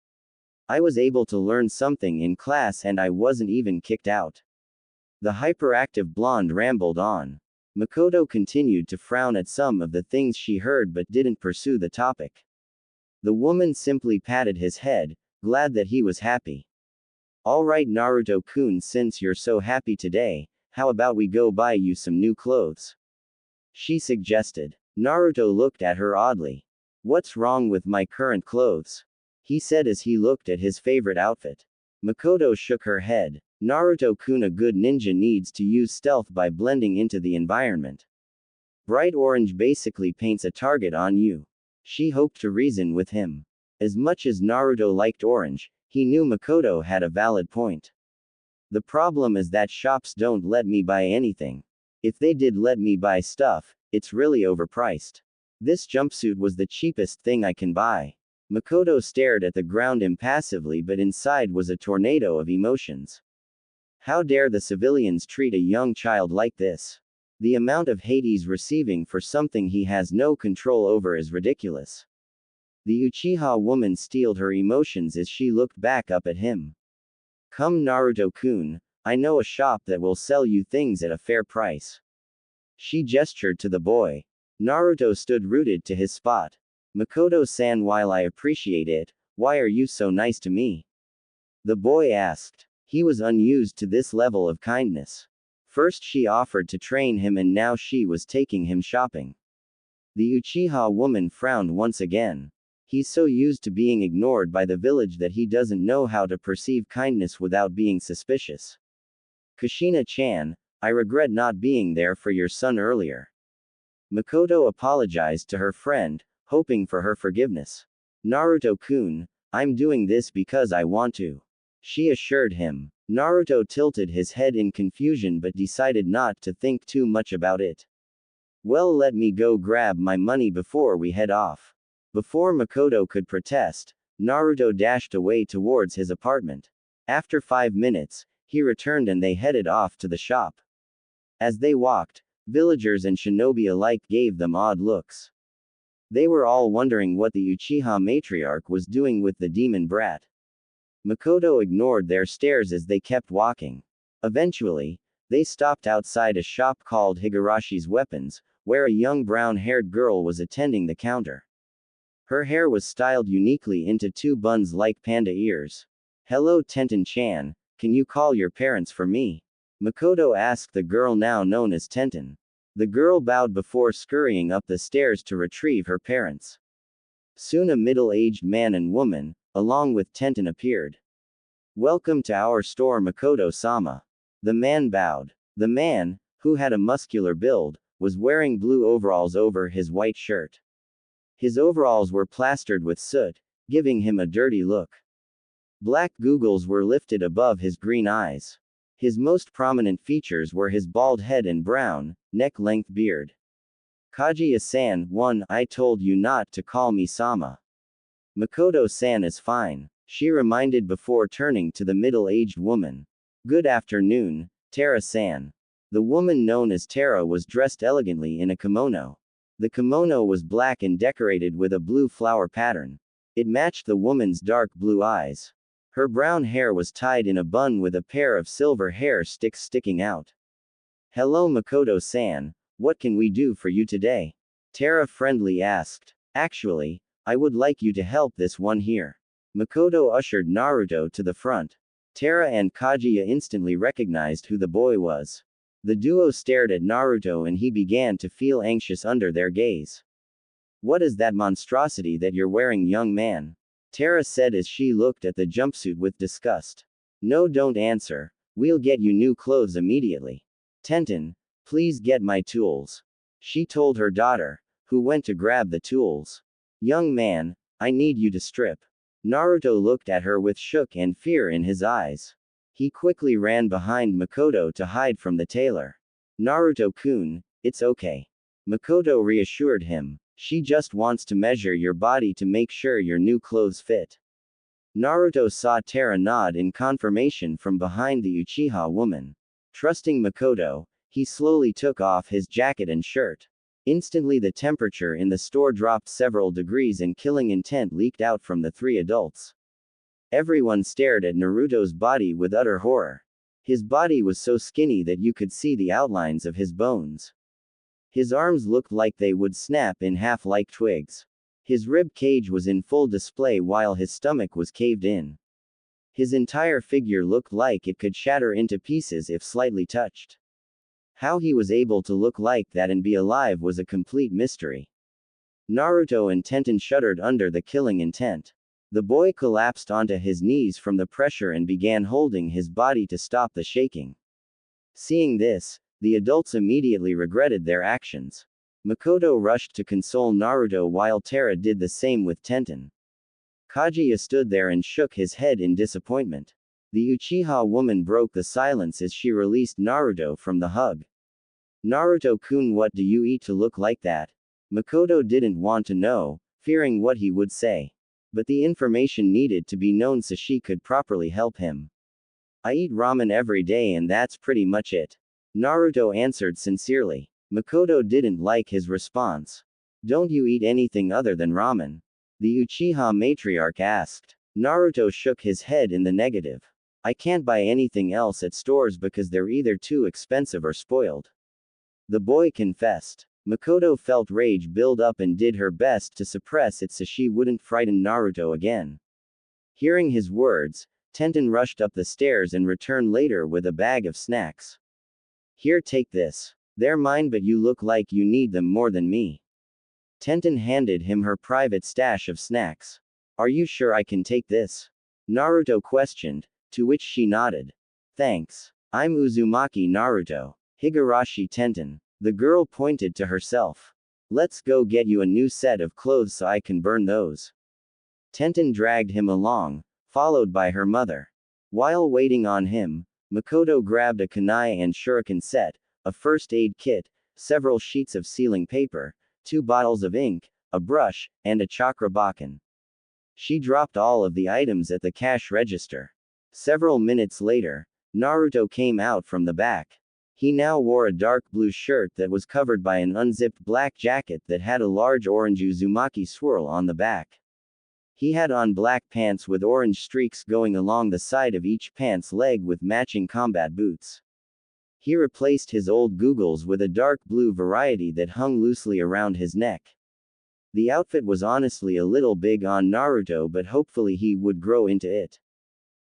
I was able to learn something in class and I wasn't even kicked out. The hyperactive blonde rambled on. Makoto continued to frown at some of the things she heard but didn't pursue the topic. The woman simply patted his head, glad that he was happy. Alright Naruto-kun, since you're so happy today, how about we go buy you some new clothes? She suggested. Naruto looked at her oddly. What's wrong with my current clothes? He said as he looked at his favorite outfit. Makoto shook her head. Naruto-kun, a good ninja needs to use stealth by blending into the environment. Bright orange basically paints a target on you. She hoped to reason with him. As much as Naruto liked orange, he knew Makoto had a valid point. The problem is that shops don't let me buy anything. If they did let me buy stuff, it's really overpriced. This jumpsuit was the cheapest thing I can buy. Makoto stared at the ground impassively, but inside was a tornado of emotions. How dare the civilians treat a young child like this? The amount of hate he's receiving for something he has no control over is ridiculous. The Uchiha woman steeled her emotions as she looked back up at him. Come Naruto-kun, I know a shop that will sell you things at a fair price. She gestured to the boy. Naruto stood rooted to his spot. Makoto-san, while I appreciate it, why are you so nice to me? The boy asked. He was unused to this level of kindness. First she offered to train him and now she was taking him shopping. The Uchiha woman frowned once again. He's so used to being ignored by the village that he doesn't know how to perceive kindness without being suspicious. Kushina-chan, I regret not being there for your son earlier. Makoto apologized to her friend, hoping for her forgiveness. Naruto-kun, I'm doing this because I want to. She assured him. Naruto tilted his head in confusion but decided not to think too much about it. Well, let me go grab my money before we head off. Before Makoto could protest, Naruto dashed away towards his apartment. After 5 minutes, he returned and they headed off to the shop. As they walked, villagers and shinobi alike gave them odd looks. They were all wondering what the Uchiha matriarch was doing with the demon brat. Makoto ignored their stares as they kept walking. Eventually, they stopped outside a shop called Higarashi's Weapons, where a young brown-haired girl was attending the counter. Her hair was styled uniquely into 2 buns like panda ears. Hello Tenten-chan, can you call your parents for me? Makoto asked the girl now known as Tenten. The girl bowed before scurrying up the stairs to retrieve her parents. Soon a middle-aged man and woman, along with Tenten appeared. Welcome to our store Makoto-sama. The man bowed. The man, who had a muscular build, was wearing blue overalls over his white shirt. His overalls were plastered with soot, giving him a dirty look. Black googles were lifted above his green eyes. His most prominent features were his bald head and brown, neck-length beard. Kaguya-san, I told you not to call me Sama. Makoto-san is fine, she reminded before turning to the middle-aged woman. Good afternoon, Tara-san. The woman known as Tara was dressed elegantly in a kimono. The kimono was black and decorated with a blue flower pattern. It matched the woman's dark blue eyes. Her brown hair was tied in a bun with a pair of silver hair sticks sticking out. Hello Makoto-san, what can we do for you today? Tara friendly asked. Actually, I would like you to help this one here. Makoto ushered Naruto to the front. Tara and Kaguya instantly recognized who the boy was. The duo stared at Naruto and he began to feel anxious under their gaze. What is that monstrosity that you're wearing, young man? Tara said as she looked at the jumpsuit with disgust. No, don't answer, we'll get you new clothes immediately. Tenten, please get my tools. She told her daughter, who went to grab the tools. Young man, I need you to strip. Naruto looked at her with shock and fear in his eyes. He quickly ran behind Makoto to hide from the tailor. Naruto-kun, it's okay. Makoto reassured him. She just wants to measure your body to make sure your new clothes fit. Naruto saw Tara nod in confirmation from behind the Uchiha woman. Trusting Makoto, he slowly took off his jacket and shirt. Instantly the temperature in the store dropped several degrees and killing intent leaked out from the 3 adults. Everyone stared at Naruto's body with utter horror. His body was so skinny that you could see the outlines of his bones. His arms looked like they would snap in half like twigs. His rib cage was in full display while his stomach was caved in. His entire figure looked like it could shatter into pieces if slightly touched. How he was able to look like that and be alive was a complete mystery. Naruto and Tenten shuddered under the killing intent. The boy collapsed onto his knees from the pressure and began holding his body to stop the shaking. Seeing this, the adults immediately regretted their actions. Makoto rushed to console Naruto while Tara did the same with Tenten. Kaguya stood there and shook his head in disappointment. The Uchiha woman broke the silence as she released Naruto from the hug. Naruto-kun, what do you eat to look like that? Makoto didn't want to know, fearing what he would say. But the information needed to be known so she could properly help him. I eat ramen every day and that's pretty much it. Naruto answered sincerely. Makoto didn't like his response. Don't you eat anything other than ramen? The Uchiha matriarch asked. Naruto shook his head in the negative. I can't buy anything else at stores because they're either too expensive or spoiled. The boy confessed. Makoto felt rage build up and did her best to suppress it so she wouldn't frighten Naruto again. Hearing his words, Tenten rushed up the stairs and returned later with a bag of snacks. Here, take this. They're mine, but you look like you need them more than me. Tenten handed him her private stash of snacks. Are you sure I can take this? Naruto questioned, to which she nodded. Thanks. I'm Uzumaki Naruto. Higurashi Tenten. The girl pointed to herself. Let's go get you a new set of clothes so I can burn those. Tenten dragged him along, followed by her mother. While waiting on him, Makoto grabbed a kunai and shuriken set, a first aid kit, several sheets of sealing paper, 2 bottles of ink, a brush, and a chakra bakken. She dropped all of the items at the cash register. Several minutes later, Naruto came out from the back. He now wore a dark blue shirt that was covered by an unzipped black jacket that had a large orange uzumaki swirl on the back. He had on black pants with orange streaks going along the side of each pant's leg with matching combat boots. He replaced his old googles with a dark blue variety that hung loosely around his neck. The outfit was honestly a little big on Naruto, but hopefully he would grow into it.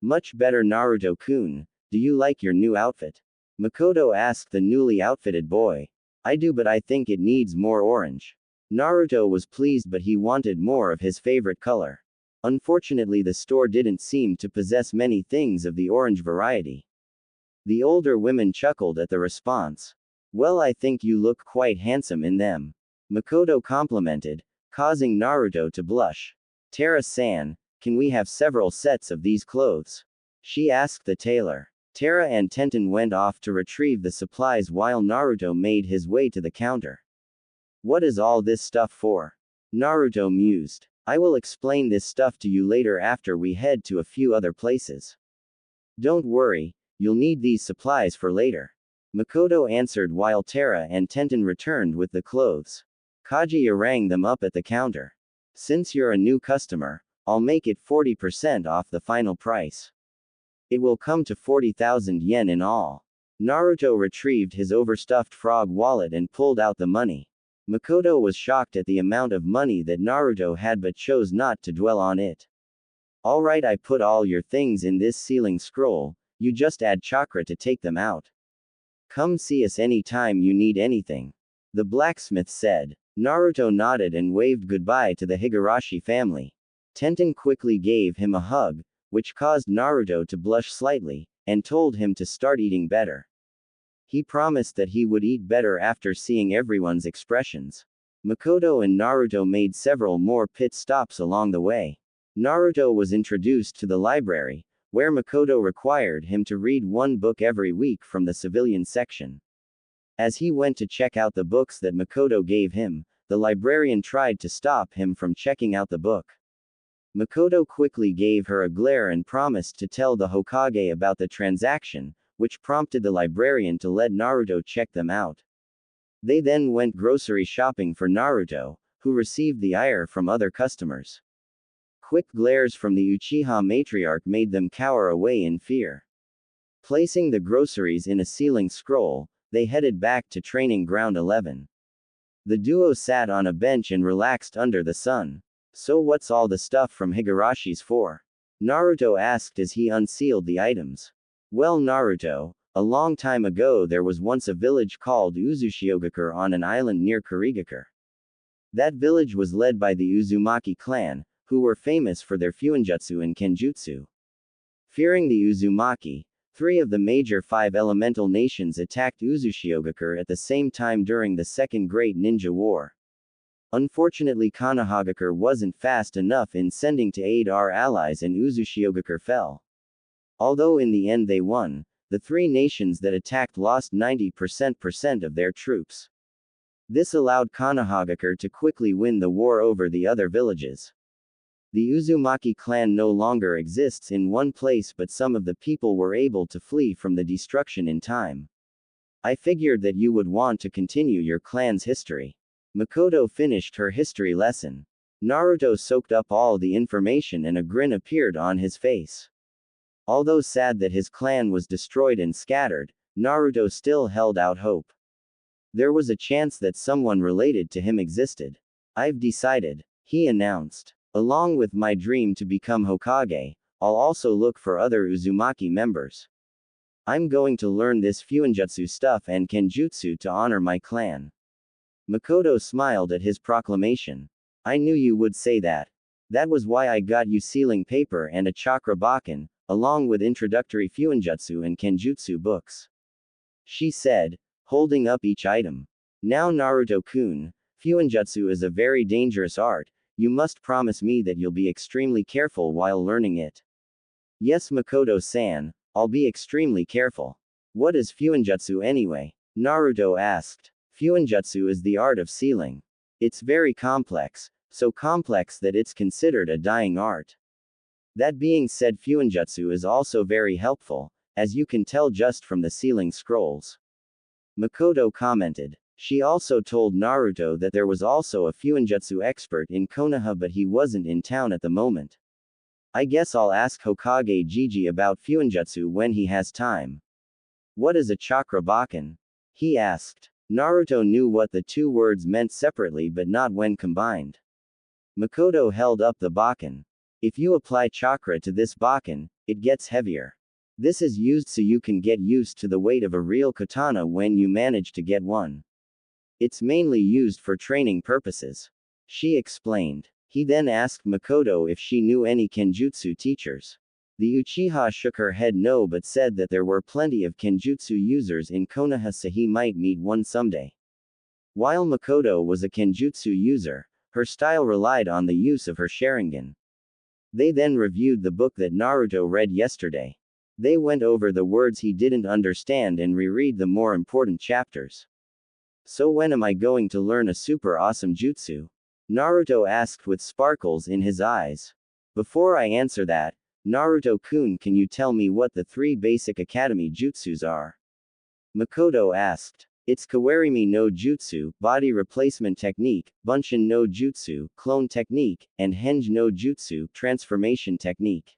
Much better, Naruto-kun. Do you like your new outfit? Makoto asked the newly outfitted boy. I do, but I think it needs more orange. Naruto was pleased, but he wanted more of his favorite color. Unfortunately, the store didn't seem to possess many things of the orange variety. The older women chuckled at the response. Well, I think you look quite handsome in them. Makoto complimented, causing Naruto to blush. Tara-san, can we have several sets of these clothes? She asked the tailor. Tara and Tenten went off to retrieve the supplies while Naruto made his way to the counter. What is all this stuff for? Naruto mused. I will explain this stuff to you later after we head to a few other places. Don't worry, you'll need these supplies for later. Makoto answered while Tara and Tenten returned with the clothes. Kaguya rang them up at the counter. Since you're a new customer, I'll make it 40% off the final price. It will come to 40,000 yen in all. Naruto retrieved his overstuffed frog wallet and pulled out the money. Makoto was shocked at the amount of money that Naruto had but chose not to dwell on it. Alright, I put all your things in this sealing scroll, you just add chakra to take them out. Come see us anytime you need anything. The blacksmith said. Naruto nodded and waved goodbye to the Higurashi family. Tenten quickly gave him a hug, which caused Naruto to blush slightly, and told him to start eating better. He promised that he would eat better after seeing everyone's expressions. Makoto and Naruto made several more pit stops along the way. Naruto was introduced to the library, where Makoto required him to read one book every week from the civilian section. As he went to check out the books that Makoto gave him, the librarian tried to stop him from checking out the book. Makoto quickly gave her a glare and promised to tell the Hokage about the transaction, which prompted the librarian to let Naruto check them out. They then went grocery shopping for Naruto, who received the ire from other customers. Quick glares from the Uchiha matriarch made them cower away in fear. Placing the groceries in a sealing scroll, they headed back to Training Ground 11. The duo sat on a bench and relaxed under the sun. So what's all the stuff from Higurashi's for? Naruto asked as he unsealed the items. Well, Naruto, a long time ago there was once a village called Uzushiogakure on an island near Kurigakure. That village was led by the Uzumaki clan, who were famous for their fuinjutsu and kenjutsu. Fearing the Uzumaki, 3 of the major 5 elemental nations attacked Uzushiogakure at the same time during the Second Great Ninja War. Unfortunately, Konohagakure wasn't fast enough in sending to aid our allies and Uzushiogakure fell. Although in the end they won, the 3 nations that attacked lost 90% of their troops. This allowed Konohagakure to quickly win the war over the other villages. The Uzumaki clan no longer exists in one place, but some of the people were able to flee from the destruction in time. I figured that you would want to continue your clan's history. Makoto finished her history lesson. Naruto soaked up all the information and a grin appeared on his face. Although sad that his clan was destroyed and scattered, Naruto still held out hope. There was a chance that someone related to him existed. I've decided, he announced. Along with my dream to become Hokage, I'll also look for other Uzumaki members. I'm going to learn this fuinjutsu stuff and kenjutsu to honor my clan. Makoto smiled at his proclamation. I knew you would say that. That was why I got you sealing paper and a chakra bakken, along with introductory fuinjutsu and kenjutsu books. She said, holding up each item. Now Naruto-kun, fuinjutsu is a very dangerous art. You must promise me that you'll be extremely careful while learning it. Yes, Makoto-san, I'll be extremely careful. What is Fuinjutsu anyway? Naruto asked. Fuinjutsu is the art of sealing. It's very complex, so complex that it's considered a dying art. That being said, Fuinjutsu is also very helpful, as you can tell just from the sealing scrolls. Makoto commented. She also told Naruto that there was also a Fuinjutsu expert in Konoha, but he wasn't in town at the moment. I guess I'll ask Hokage Gigi about Fuinjutsu when he has time. What is a chakra bakken? He asked. Naruto knew what the two words meant separately but not when combined. Makoto held up the bakken. If you apply chakra to this bakken, it gets heavier. This is used so you can get used to the weight of a real katana when you manage to get one. It's mainly used for training purposes. She explained. He then asked Makoto if she knew any kenjutsu teachers. The Uchiha shook her head no, but said that there were plenty of kenjutsu users in Konoha, so he might meet one someday. While Makoto was a kenjutsu user, her style relied on the use of her Sharingan. They then reviewed the book that Naruto read yesterday. They went over the words he didn't understand and reread the more important chapters. So when am I going to learn a super awesome jutsu? Naruto asked with sparkles in his eyes. Before I answer that, Naruto-kun, can you tell me what the 3 basic academy jutsus are? Makoto asked. It's Kawarimi no Jutsu, body replacement technique, Bunshin no Jutsu, clone technique, and Henge no Jutsu, transformation technique.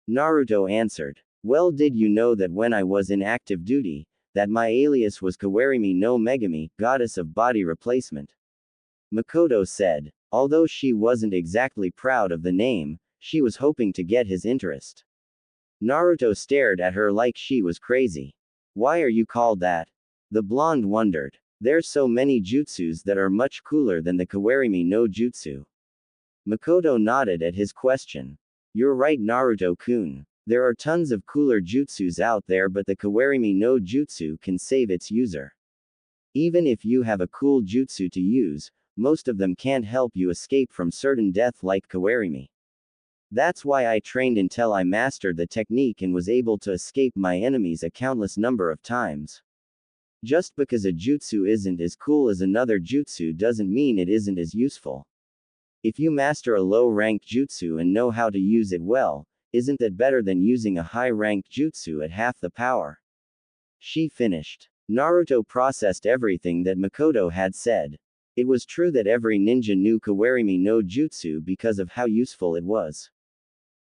Naruto answered. Well, did you know that when I was in active duty, that my alias was Kawarimi no Megami, goddess of body replacement? Makoto said. Although she wasn't exactly proud of the name, she was hoping to get his interest. Naruto stared at her like she was crazy. Why are you called that? The blonde wondered. There's so many jutsus that are much cooler than the Kawarimi no Jutsu. Makoto nodded at his question. You're right, Naruto-kun. There are tons of cooler jutsus out there, but the Kawarimi no Jutsu can save its user. Even if you have a cool jutsu to use, most of them can't help you escape from certain death like Kawarimi. That's why I trained until I mastered the technique and was able to escape my enemies a countless number of times. Just because a jutsu isn't as cool as another jutsu doesn't mean it isn't as useful. If you master a low-ranked jutsu and know how to use it well, isn't that better than using a high-ranked jutsu at half the power? She finished. Naruto processed everything that Makoto had said. It was true that every ninja knew Kawarimi no Jutsu because of how useful it was.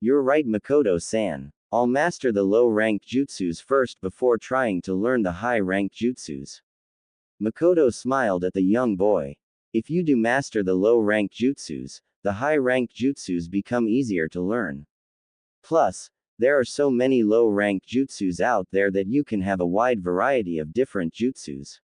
You're right, Makoto-san. I'll master the low-ranked jutsus first before trying to learn the high-ranked jutsus. Makoto smiled at the young boy. If you do master the low-ranked jutsus, the high-ranked jutsus become easier to learn. Plus, there are so many low-ranked jutsus out there that you can have a wide variety of different jutsus.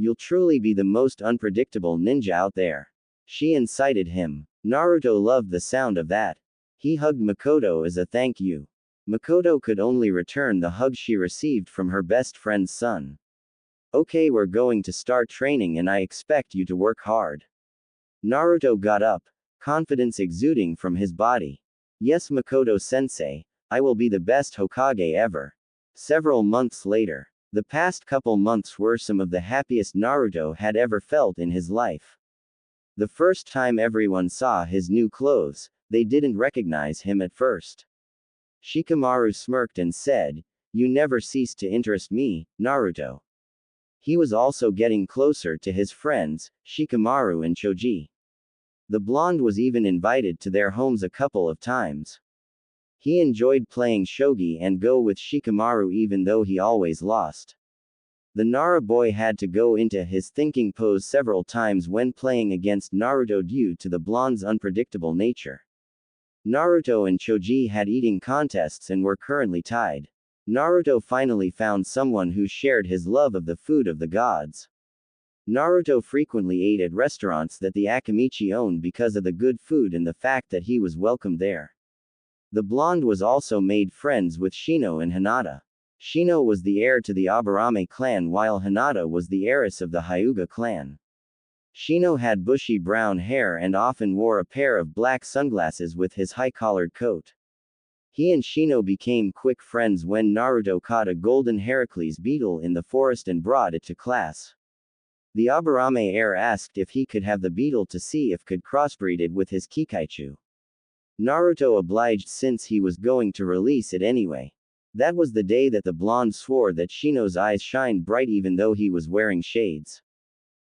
You'll truly be the most unpredictable ninja out there. She incited him. Naruto loved the sound of that. He hugged Makoto as a thank you. Makoto could only return the hug she received from her best friend's son. Okay, we're going to start training and I expect you to work hard. Naruto got up, confidence exuding from his body. Yes, Makoto-sensei, I will be the best Hokage ever. Several months later. The past couple months were some of the happiest Naruto had ever felt in his life. The first time everyone saw his new clothes, they didn't recognize him at first. Shikamaru smirked and said, "You never cease to interest me, Naruto." He was also getting closer to his friends, Shikamaru and Choji. The blonde was even invited to their homes a couple of times. He enjoyed playing shogi and go with Shikamaru even though he always lost. The Nara boy had to go into his thinking pose several times when playing against Naruto due to the blonde's unpredictable nature. Naruto and Choji had eating contests and were currently tied. Naruto finally found someone who shared his love of the food of the gods. Naruto frequently ate at restaurants that the Akamichi owned because of the good food and the fact that he was welcomed there. The blonde was also made friends with Shino and Hinata. Shino was the heir to the Aburame clan while Hinata was the heiress of the Hyuga clan. Shino had bushy brown hair and often wore a pair of black sunglasses with his high-collared coat. He and Shino became quick friends when Naruto caught a golden Heracles beetle in the forest and brought it to class. The Aburame heir asked if he could have the beetle to see if could crossbreed it with his Kikaichu. Naruto obliged since he was going to release it anyway. That was the day that the blonde swore that Shino's eyes shined bright even though he was wearing shades.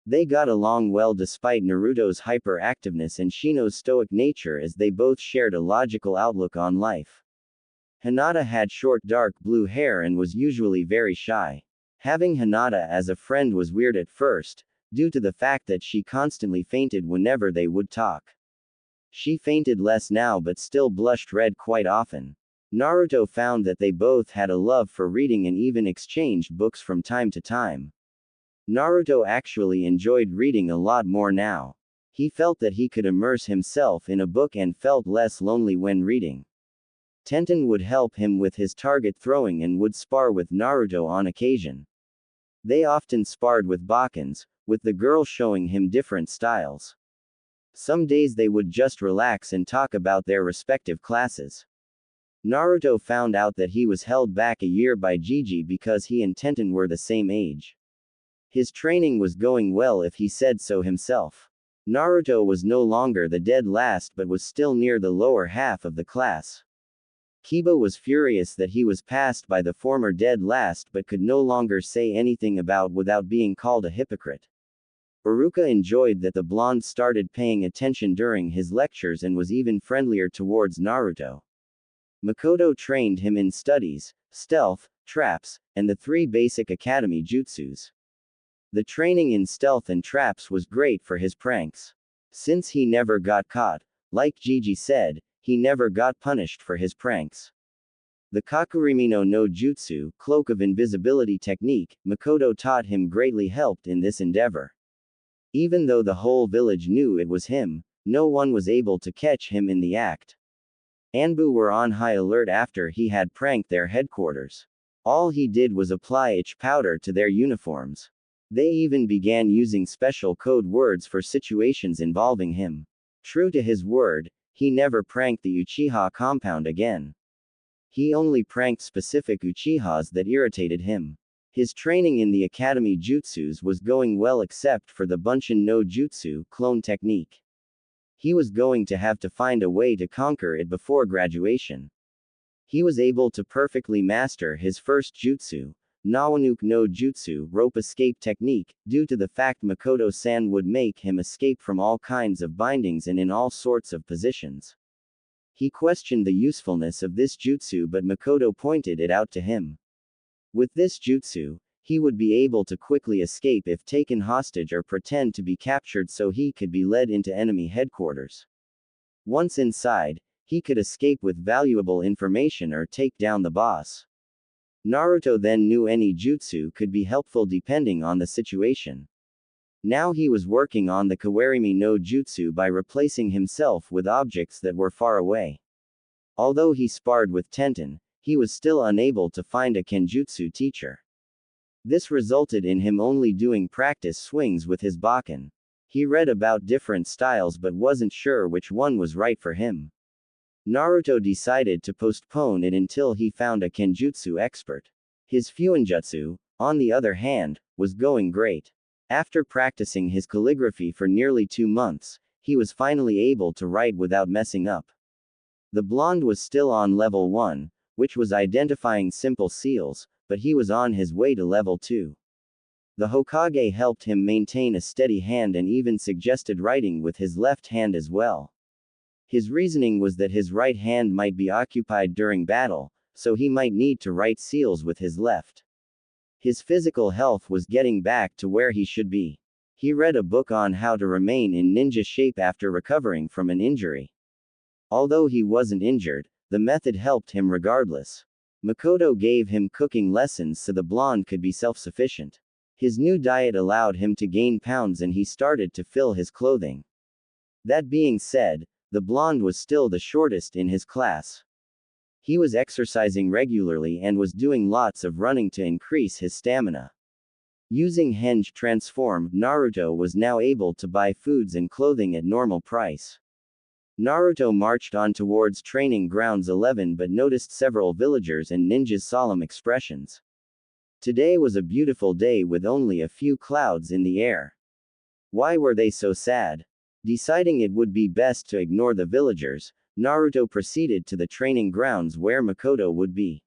They got along well despite Naruto's hyperactiveness and Shino's stoic nature, as they both shared a logical outlook on life. Hinata had short dark blue hair and was usually very shy. Having Hinata as a friend was weird at first, due to the fact that she constantly fainted whenever they would talk. She fainted less now but still blushed red quite often. Naruto found that they both had a love for reading and even exchanged books from time to time. Naruto actually enjoyed reading a lot more now. He felt that he could immerse himself in a book and felt less lonely when reading. Tenten would help him with his target throwing and would spar with Naruto on occasion. They often sparred with Bakans, with the girl showing him different styles. Some days they would just relax and talk about their respective classes. Naruto found out that he was held back a year by Gigi because he and Tenten were the same age. His training was going well if he said so himself. Naruto was no longer the dead last but was still near the lower half of the class. Kiba was furious that he was passed by the former dead last but could no longer say anything about without being called a hypocrite. Iruka enjoyed that the blonde started paying attention during his lectures and was even friendlier towards Naruto. Makoto trained him in studies, stealth, traps, and the 3 basic academy jutsus. The training in stealth and traps was great for his pranks. Since he never got caught, like Gigi said, he never got punished for his pranks. The Kakurimino no Jutsu, cloak of invisibility technique, Makoto taught him greatly helped in this endeavor. Even though the whole village knew it was him, no one was able to catch him in the act. Anbu were on high alert after he had pranked their headquarters. All he did was apply itch powder to their uniforms. They even began using special code words for situations involving him. True to his word, he never pranked the Uchiha compound again. He only pranked specific Uchihas that irritated him. His training in the academy jutsus was going well except for the Bunshin no Jutsu clone technique. He was going to have to find a way to conquer it before graduation. He was able to perfectly master his first jutsu, Nawanuke no Jutsu rope escape technique, due to the fact Makoto-san would make him escape from all kinds of bindings and in all sorts of positions. He questioned the usefulness of this jutsu but Makoto pointed it out to him. With this jutsu, he would be able to quickly escape if taken hostage or pretend to be captured so he could be led into enemy headquarters. Once inside, he could escape with valuable information or take down the boss. Naruto then knew any jutsu could be helpful depending on the situation. Now he was working on the Kawarimi no Jutsu by replacing himself with objects that were far away. Although he sparred with Tenten, he was still unable to find a kenjutsu teacher. This resulted in him only doing practice swings with his Bakken. He read about different styles but wasn't sure which one was right for him. Naruto decided to postpone it until he found a kenjutsu expert. His Fuinjutsu, on the other hand, was going great. After practicing his calligraphy for nearly 2 months, he was finally able to write without messing up. The blonde was still on level 1, which was identifying simple seals, but he was on his way to level 2. The Hokage helped him maintain a steady hand and even suggested writing with his left hand as well. His reasoning was that his right hand might be occupied during battle, so he might need to write seals with his left. His physical health was getting back to where he should be. He read a book on how to remain in ninja shape after recovering from an injury. Although he wasn't injured, the method helped him regardless. Makoto gave him cooking lessons so the blonde could be self-sufficient. His new diet allowed him to gain pounds and he started to fill his clothing. That being said, the blonde was still the shortest in his class. He was exercising regularly and was doing lots of running to increase his stamina. Using Henge Transform, Naruto was now able to buy foods and clothing at normal price. Naruto marched on towards training grounds 11 but noticed several villagers and ninjas' solemn expressions. Today was a beautiful day with only a few clouds in the air. Why were they so sad? Deciding it would be best to ignore the villagers, Naruto proceeded to the training grounds where Makoto would be.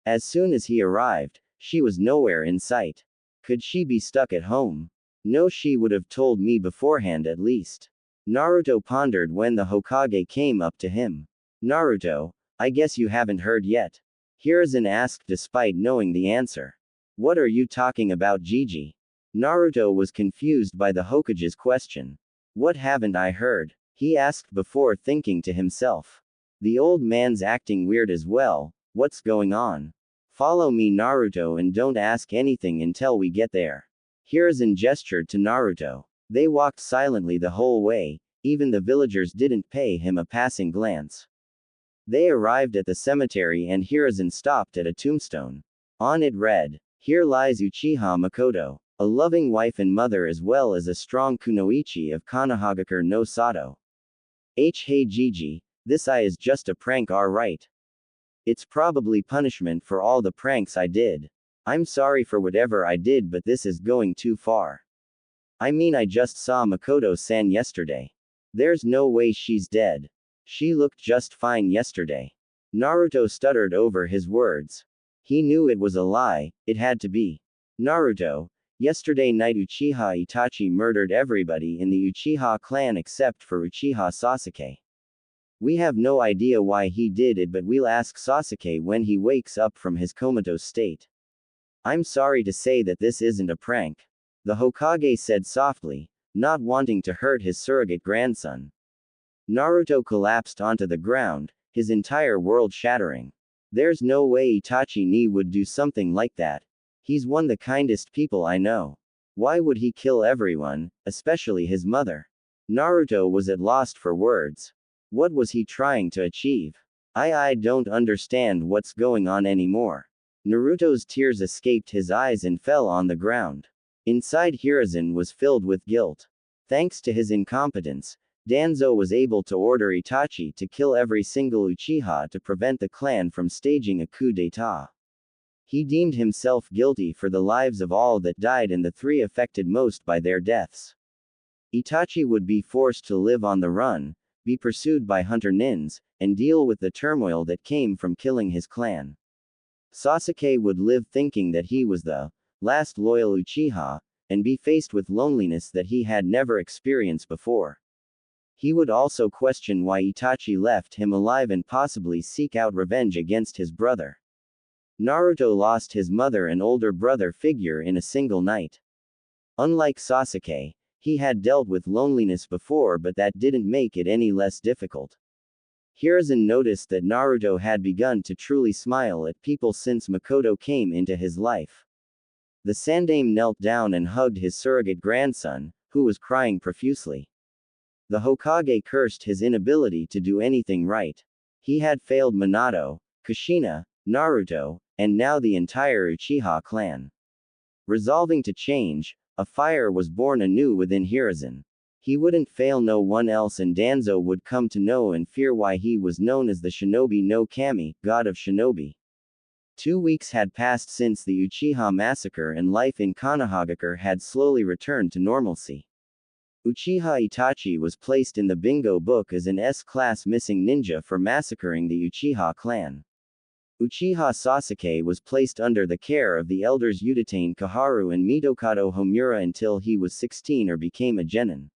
As soon as he arrived, she was nowhere in sight. Could she be stuck at home? No, she would have told me beforehand at least. Naruto pondered when the Hokage came up to him. Naruto, I guess you haven't heard yet. Hiruzen asked despite knowing the answer. What are you talking about, Gigi? Naruto was confused by the Hokage's question. What haven't I heard? He asked before thinking to himself. The old man's acting weird as well, what's going on? Follow me, Naruto, and don't ask anything until we get there. Hiruzen gestured to Naruto. They walked silently the whole way, even the villagers didn't pay him a passing glance. They arrived at the cemetery and Hiruzen stopped at a tombstone. On it read, "Here lies Uchiha Makoto, a loving wife and mother as well as a strong kunoichi of Konohagakure no Sato." Hey Gigi, this is just a prank, right? It's probably punishment for all the pranks I did. I'm sorry for whatever I did, but this is going too far. I mean, I just saw Makoto-san yesterday. There's no way she's dead. She looked just fine yesterday. Naruto stuttered over his words. He knew it was a lie, it had to be. Naruto, yesterday night Uchiha Itachi murdered everybody in the Uchiha clan except for Uchiha Sasuke. We have no idea why he did it, but we'll ask Sasuke when he wakes up from his comatose state. I'm sorry to say that this isn't a prank. The Hokage said softly, not wanting to hurt his surrogate grandson. Naruto collapsed onto the ground, his entire world shattering. There's no way Itachi would do something like that. He's one of the kindest people I know. Why would he kill everyone, especially his mother? Naruto was at loss for words. What was he trying to achieve? I don't understand what's going on anymore. Naruto's tears escaped his eyes and fell on the ground. Inside, Hiruzen was filled with guilt. Thanks to his incompetence, Danzo was able to order Itachi to kill every single Uchiha to prevent the clan from staging a coup d'état. He deemed himself guilty for the lives of all that died and the three affected most by their deaths. Itachi would be forced to live on the run, be pursued by hunter nins, and deal with the turmoil that came from killing his clan. Sasuke would live thinking that he was the last loyal Uchiha, and be faced with loneliness that he had never experienced before. He would also question why Itachi left him alive and possibly seek out revenge against his brother. Naruto lost his mother and older brother figure in a single night. Unlike Sasuke, he had dealt with loneliness before, but that didn't make it any less difficult. Hiruzen noticed that Naruto had begun to truly smile at people since Makoto came into his life. The Sandaime knelt down and hugged his surrogate grandson, who was crying profusely. The Hokage cursed his inability to do anything right. He had failed Minato, Kushina, Naruto, and now the entire Uchiha clan. Resolving to change, a fire was born anew within Hiruzen. He wouldn't fail no one else, and Danzo would come to know and fear why he was known as the Shinobi no Kami, god of Shinobi. 2 weeks had passed since the Uchiha massacre and life in Konohagakure had slowly returned to normalcy. Uchiha Itachi was placed in the bingo book as an S-class missing ninja for massacring the Uchiha clan. Uchiha Sasuke was placed under the care of the elders Udatane Kaharu and Mitokado Homura until he was 16 or became a genin.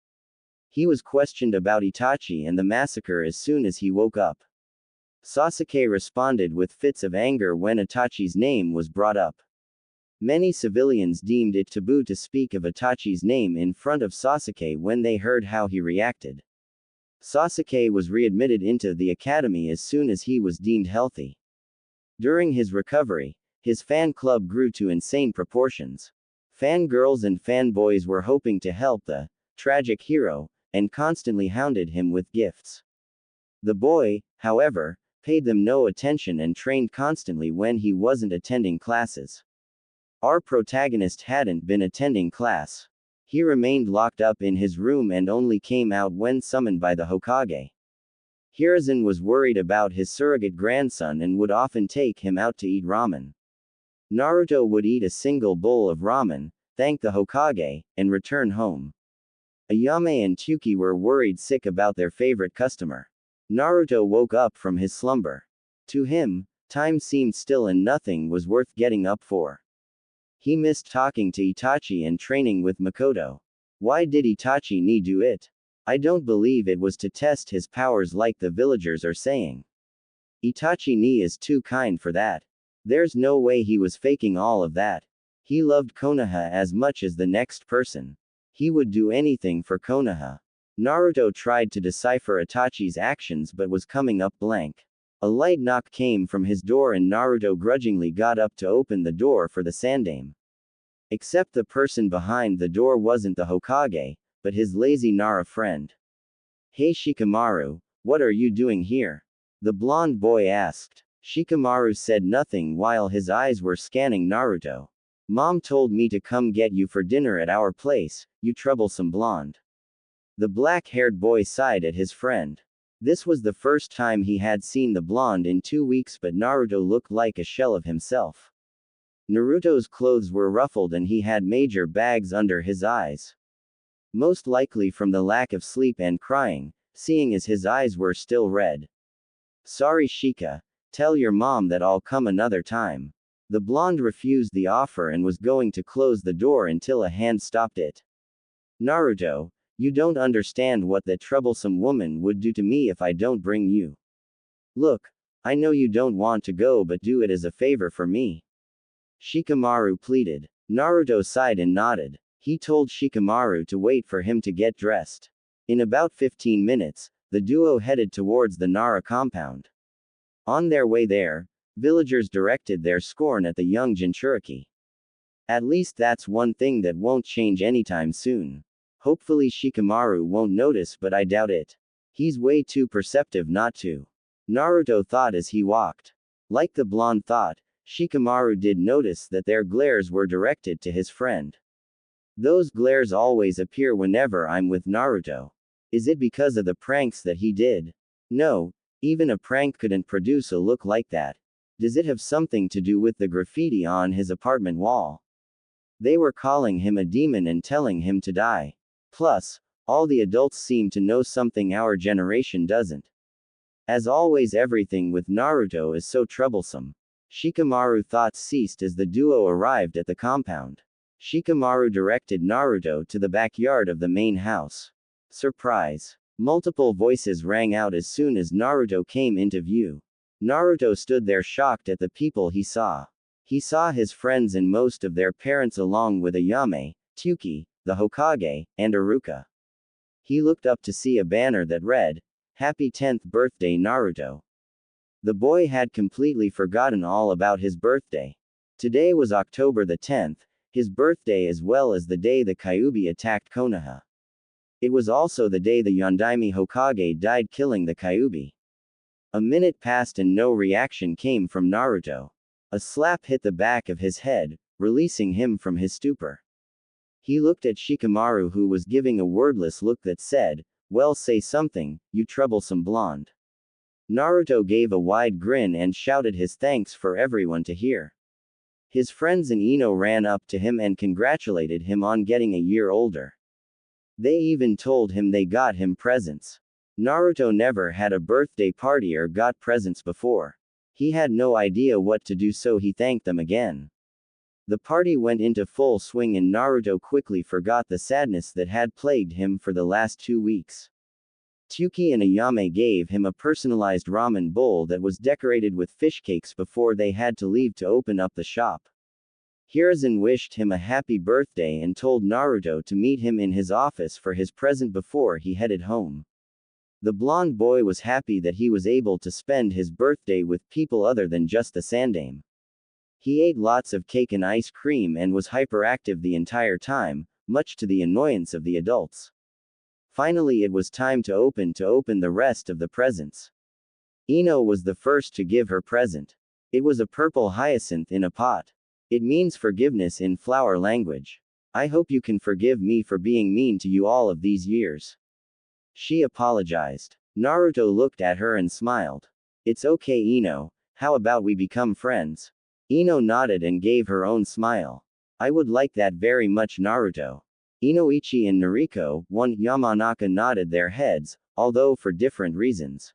He was questioned about Itachi and the massacre as soon as he woke up. Sasuke responded with fits of anger when Itachi's name was brought up. Many civilians deemed it taboo to speak of Itachi's name in front of Sasuke when they heard how he reacted. Sasuke was readmitted into the academy as soon as he was deemed healthy. During his recovery, his fan club grew to insane proportions. Fangirls and fanboys were hoping to help the tragic hero, and constantly hounded him with gifts. The boy, however, paid them no attention and trained constantly when he wasn't attending classes. Our protagonist hadn't been attending class. He remained locked up in his room and only came out when summoned by the Hokage. Hiruzen was worried about his surrogate grandson and would often take him out to eat ramen. Naruto would eat a single bowl of ramen, thank the Hokage, and return home. Ayame and Tsuki were worried sick about their favorite customer. Naruto woke up from his slumber. To him, time seemed still and nothing was worth getting up for. He missed talking to Itachi and training with Makoto. Why did Itachi need do it? I don't believe it was to test his powers like the villagers are saying. Itachi ni is too kind for that. There's no way he was faking all of that. He loved Konoha as much as the next person. He would do anything for Konoha. Naruto tried to decipher Itachi's actions but was coming up blank. A light knock came from his door and Naruto grudgingly got up to open the door for the Sandaime. Except the person behind the door wasn't the Hokage, but his lazy Nara friend. Hey Shikamaru, what are you doing here? The blonde boy asked. Shikamaru said nothing while his eyes were scanning Naruto. Mom told me to come get you for dinner at our place, you troublesome blonde. The black-haired boy sighed at his friend. This was the first time he had seen the blonde in 2 weeks, but Naruto looked like a shell of himself. Naruto's clothes were ruffled and he had major bags under his eyes. Most likely from the lack of sleep and crying, seeing as his eyes were still red. Sorry Shika, tell your mom that I'll come another time. The blonde refused the offer and was going to close the door until a hand stopped it. Naruto, you don't understand what that troublesome woman would do to me if I don't bring you. Look, I know you don't want to go but do it as a favor for me. Shikamaru pleaded. Naruto sighed and nodded. He told Shikamaru to wait for him to get dressed. In about 15 minutes, the duo headed towards the Nara compound. On their way there, villagers directed their scorn at the young Jinchuriki. At least that's one thing that won't change anytime soon. Hopefully Shikamaru won't notice, but I doubt it. He's way too perceptive not to. Naruto thought as he walked. Like the blonde thought, Shikamaru did notice that their glares were directed to his friend. Those glares always appear whenever I'm with Naruto. Is it because of the pranks that he did? No, even a prank couldn't produce a look like that. Does it have something to do with the graffiti on his apartment wall? They were calling him a demon and telling him to die. Plus, all the adults seem to know something our generation doesn't. As always, everything with Naruto is so troublesome. Shikamaru's thoughts ceased as the duo arrived at the compound. Shikamaru directed Naruto to the backyard of the main house. Surprise! Multiple voices rang out as soon as Naruto came into view. Naruto stood there shocked at the people he saw. He saw his friends and most of their parents along with Ayame, Tsuki, the Hokage, and Iruka. He looked up to see a banner that read, "Happy 10th birthday Naruto." The boy had completely forgotten all about his birthday. Today was October the 10th, his birthday as well as the day the Kyuubi attacked Konoha. It was also the day the Yondaime Hokage died, killing the Kyuubi. A minute passed and no reaction came from Naruto. A slap hit the back of his head, releasing him from his stupor. He looked at Shikamaru, who was giving a wordless look that said, "Well, say something, you troublesome blonde." Naruto gave a wide grin and shouted his thanks for everyone to hear. His friends and Ino ran up to him and congratulated him on getting a year older. They even told him they got him presents. Naruto never had a birthday party or got presents before. He had no idea what to do, so he thanked them again. The party went into full swing and Naruto quickly forgot the sadness that had plagued him for the last 2 weeks. Tsuki and Ayame gave him a personalized ramen bowl that was decorated with fish cakes before they had to leave to open up the shop. Hiruzen wished him a happy birthday and told Naruto to meet him in his office for his present before he headed home. The blonde boy was happy that he was able to spend his birthday with people other than just the Sandaime. He ate lots of cake and ice cream and was hyperactive the entire time, much to the annoyance of the adults. Finally, it was time to open the rest of the presents. Ino was the first to give her present. It was a purple hyacinth in a pot. It means forgiveness in flower language. I hope you can forgive me for being mean to you all of these years. She apologized. Naruto looked at her and smiled. It's okay, Ino. How about we become friends? Ino nodded and gave her own smile. I would like that very much, Naruto. Inoichi and Noriko, one Yamanaka nodded their heads, although for different reasons.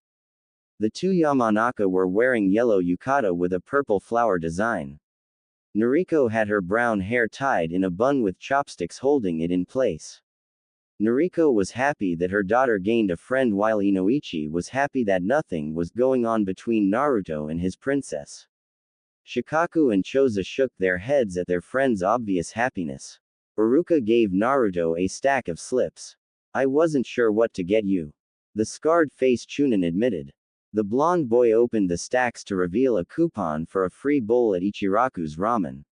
The two Yamanaka were wearing yellow yukata with a purple flower design. Noriko had her brown hair tied in a bun with chopsticks holding it in place. Noriko was happy that her daughter gained a friend, while Inoichi was happy that nothing was going on between Naruto and his princess. Shikaku and Choza shook their heads at their friend's obvious happiness. Iruka gave Naruto a stack of slips. I wasn't sure what to get you. The scarred-faced Chunin admitted. The blonde boy opened the stacks to reveal a coupon for a free bowl at Ichiraku's ramen.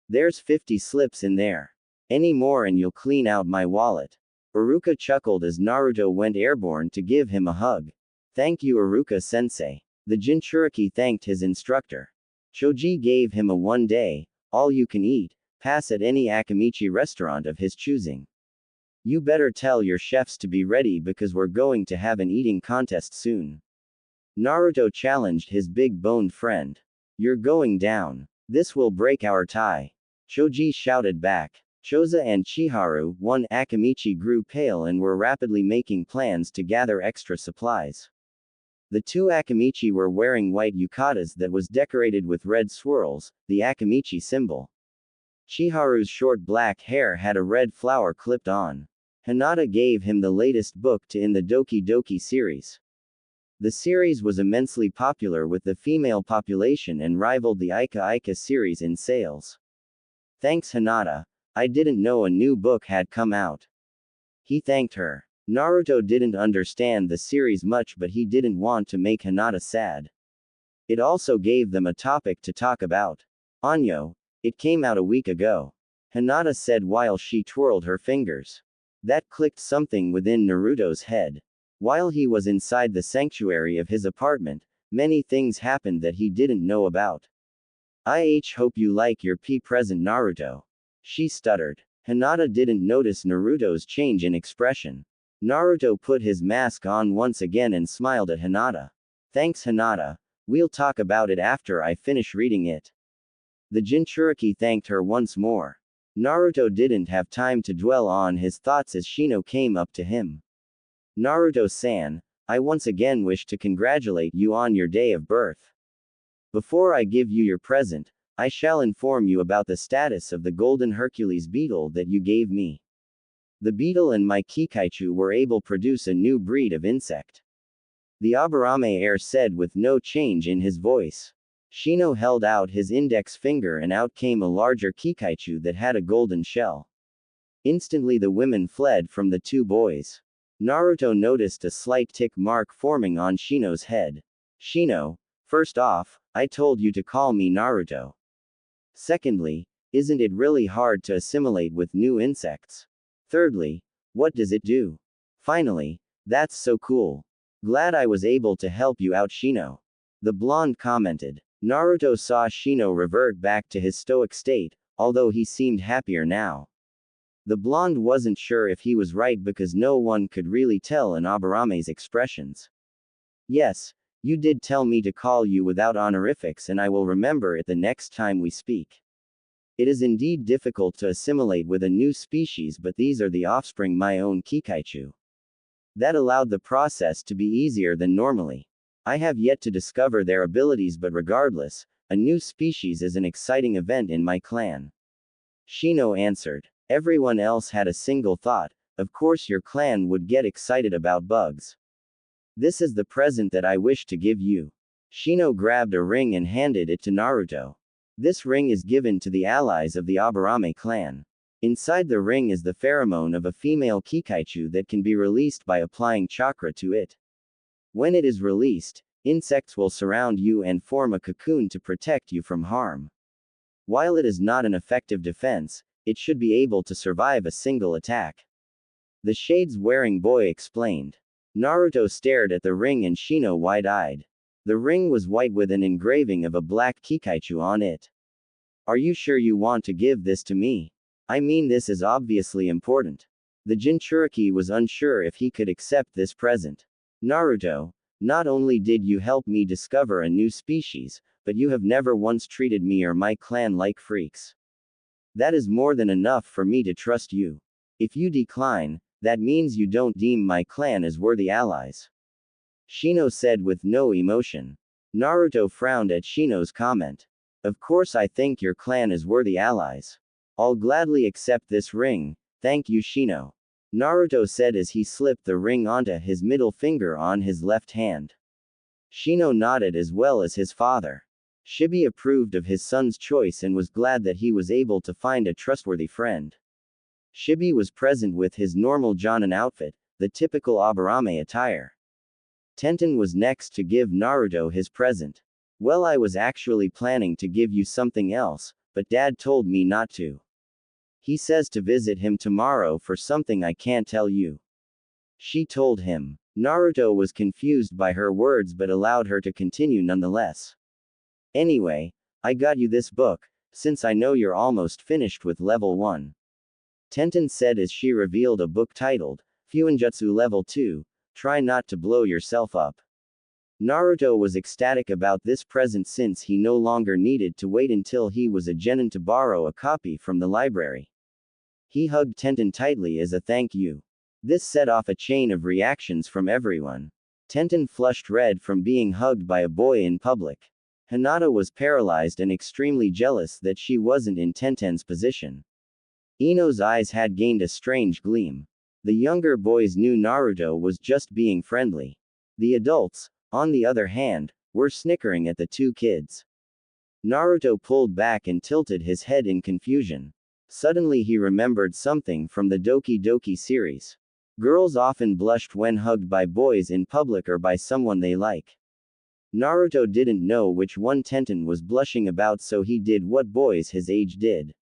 There's 50 slips in there. Any more and you'll clean out my wallet. Iruka chuckled as Naruto went airborne to give him a hug. Thank you, Iruka-sensei. The Jinchuriki thanked his instructor. Choji gave him a one-day, all-you-can-eat, pass at any Akamichi restaurant of his choosing. You better tell your chefs to be ready because we're going to have an eating contest soon. Naruto challenged his big-boned friend. You're going down. This will break our tie. Choji shouted back. Choza and Chiharu, one Akamichi, grew pale and were rapidly making plans to gather extra supplies. The two Akamichi were wearing white yukatas that was decorated with red swirls, the Akamichi symbol. Chiharu's short black hair had a red flower clipped on. Hinata gave him the latest book in the Doki Doki series. The series was immensely popular with the female population and rivaled the Aika Aika series in sales. Thanks, Hinata. I didn't know a new book had come out. He thanked her. Naruto didn't understand the series much, but he didn't want to make Hinata sad. It also gave them a topic to talk about. Anyo, it came out a week ago. Hinata said while she twirled her fingers. That clicked something within Naruto's head. While he was inside the sanctuary of his apartment, many things happened that he didn't know about. I hope you like your present, Naruto. She stuttered. Hinata didn't notice Naruto's change in expression. Naruto put his mask on once again and smiled at Hinata. Thanks, Hinata. We'll talk about it after I finish reading it. The Jinchuriki thanked her once more. Naruto didn't have time to dwell on his thoughts as Shino came up to him. Naruto-san, I once again wish to congratulate you on your day of birth. Before I give you your present, I shall inform you about the status of the Golden Hercules beetle that you gave me. The beetle and my Kikaichu were able to produce a new breed of insect. The Aburame heir said with no change in his voice. Shino held out his index finger and out came a larger Kikaichu that had a golden shell. Instantly the women fled from the two boys. Naruto noticed a slight tick mark forming on Shino's head. Shino, first off, I told you to call me Naruto. Secondly, isn't it really hard to assimilate with new insects? Thirdly, what does it do? Finally, that's so cool. Glad I was able to help you out, Shino. The blonde commented. Naruto saw Shino revert back to his stoic state, although he seemed happier now. The blonde wasn't sure if he was right because no one could really tell in Aburame's expressions. Yes, you did tell me to call you without honorifics and I will remember it the next time we speak. It is indeed difficult to assimilate with a new species, but these are the offspring my own Kikaichu. That allowed the process to be easier than normally. I have yet to discover their abilities, but regardless, a new species is an exciting event in my clan. Shino answered. Everyone else had a single thought, of course your clan would get excited about bugs. This is the present that I wish to give you. Shino grabbed a ring and handed it to Naruto. This ring is given to the allies of the Aburame clan. Inside the ring is the pheromone of a female Kikaichu that can be released by applying chakra to it. When it is released, insects will surround you and form a cocoon to protect you from harm. While it is not an effective defense, it should be able to survive a single attack. The shades-wearing boy explained. Naruto stared at the ring and Shino wide-eyed. The ring was white with an engraving of a black Kikaichu on it. Are you sure you want to give this to me? I mean, this is obviously important. The Jinchuriki was unsure if he could accept this present. Naruto, not only did you help me discover a new species, but you have never once treated me or my clan like freaks. That is more than enough for me to trust you. If you decline, that means you don't deem my clan as worthy allies. Shino said with no emotion. Naruto frowned at Shino's comment. Of course I think your clan is worthy allies. I'll gladly accept this ring, thank you Shino. Naruto said as he slipped the ring onto his middle finger on his left hand. Shino nodded as well as his father. Shibi approved of his son's choice and was glad that he was able to find a trustworthy friend. Shibi was present with his normal Jonin outfit, the typical Aburame attire. Tenten was next to give Naruto his present. Well, I was actually planning to give you something else, but Dad told me not to. He says to visit him tomorrow for something I can't tell you. She told him. Naruto was confused by her words but allowed her to continue nonetheless. Anyway, I got you this book, since I know you're almost finished with level 1. Tenten said as she revealed a book titled, Fuinjutsu Level 2, Try Not to Blow Yourself Up. Naruto was ecstatic about this present since he no longer needed to wait until he was a genin to borrow a copy from the library. He hugged Tenten tightly as a thank you. This set off a chain of reactions from everyone. Tenten flushed red from being hugged by a boy in public. Hinata was paralyzed and extremely jealous that she wasn't in Tenten's position. Ino's eyes had gained a strange gleam. The younger boys knew Naruto was just being friendly. The adults, on the other hand, were snickering at the two kids. Naruto pulled back and tilted his head in confusion. Suddenly he remembered something from the Doki Doki series. Girls often blushed when hugged by boys in public or by someone they like. Naruto didn't know which one Tenten was blushing about, so he did what boys his age did.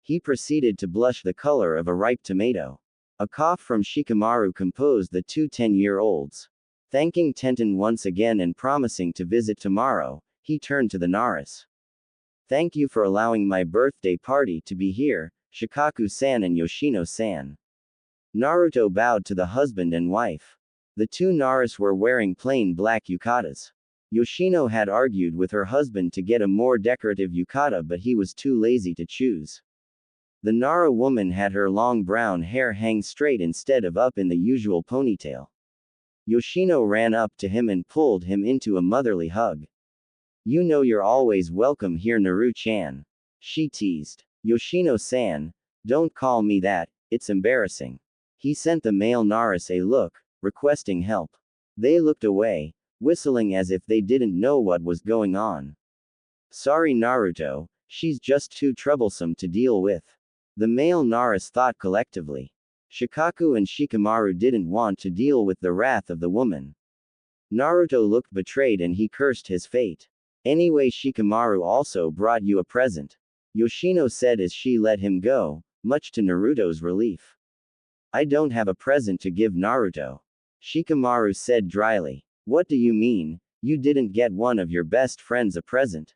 He proceeded to blush the color of a ripe tomato. A cough from Shikamaru composed the two 10-year-olds. Thanking Tenten once again and promising to visit tomorrow, he turned to the Naras. Thank you for allowing my birthday party to be here, Shikaku-san and Yoshino-san. Naruto bowed to the husband and wife. The two Naras were wearing plain black yukatas. Yoshino had argued with her husband to get a more decorative yukata, but he was too lazy to choose. The Nara woman had her long brown hair hang straight instead of up in the usual ponytail. Yoshino ran up to him and pulled him into a motherly hug. You know you're always welcome here, Naru-chan. She teased. Yoshino-san, don't call me that, it's embarrassing. He sent the male Naras a look, requesting help. They looked away, whistling as if they didn't know what was going on. Sorry Naruto, she's just too troublesome to deal with. The male Naras thought collectively. Shikaku and Shikamaru didn't want to deal with the wrath of the woman. Naruto looked betrayed and he cursed his fate. Anyway, Shikamaru also brought you a present. Yoshino said as she let him go, much to Naruto's relief. I don't have a present to give Naruto. Shikamaru said dryly. What do you mean, you didn't get one of your best friends a present?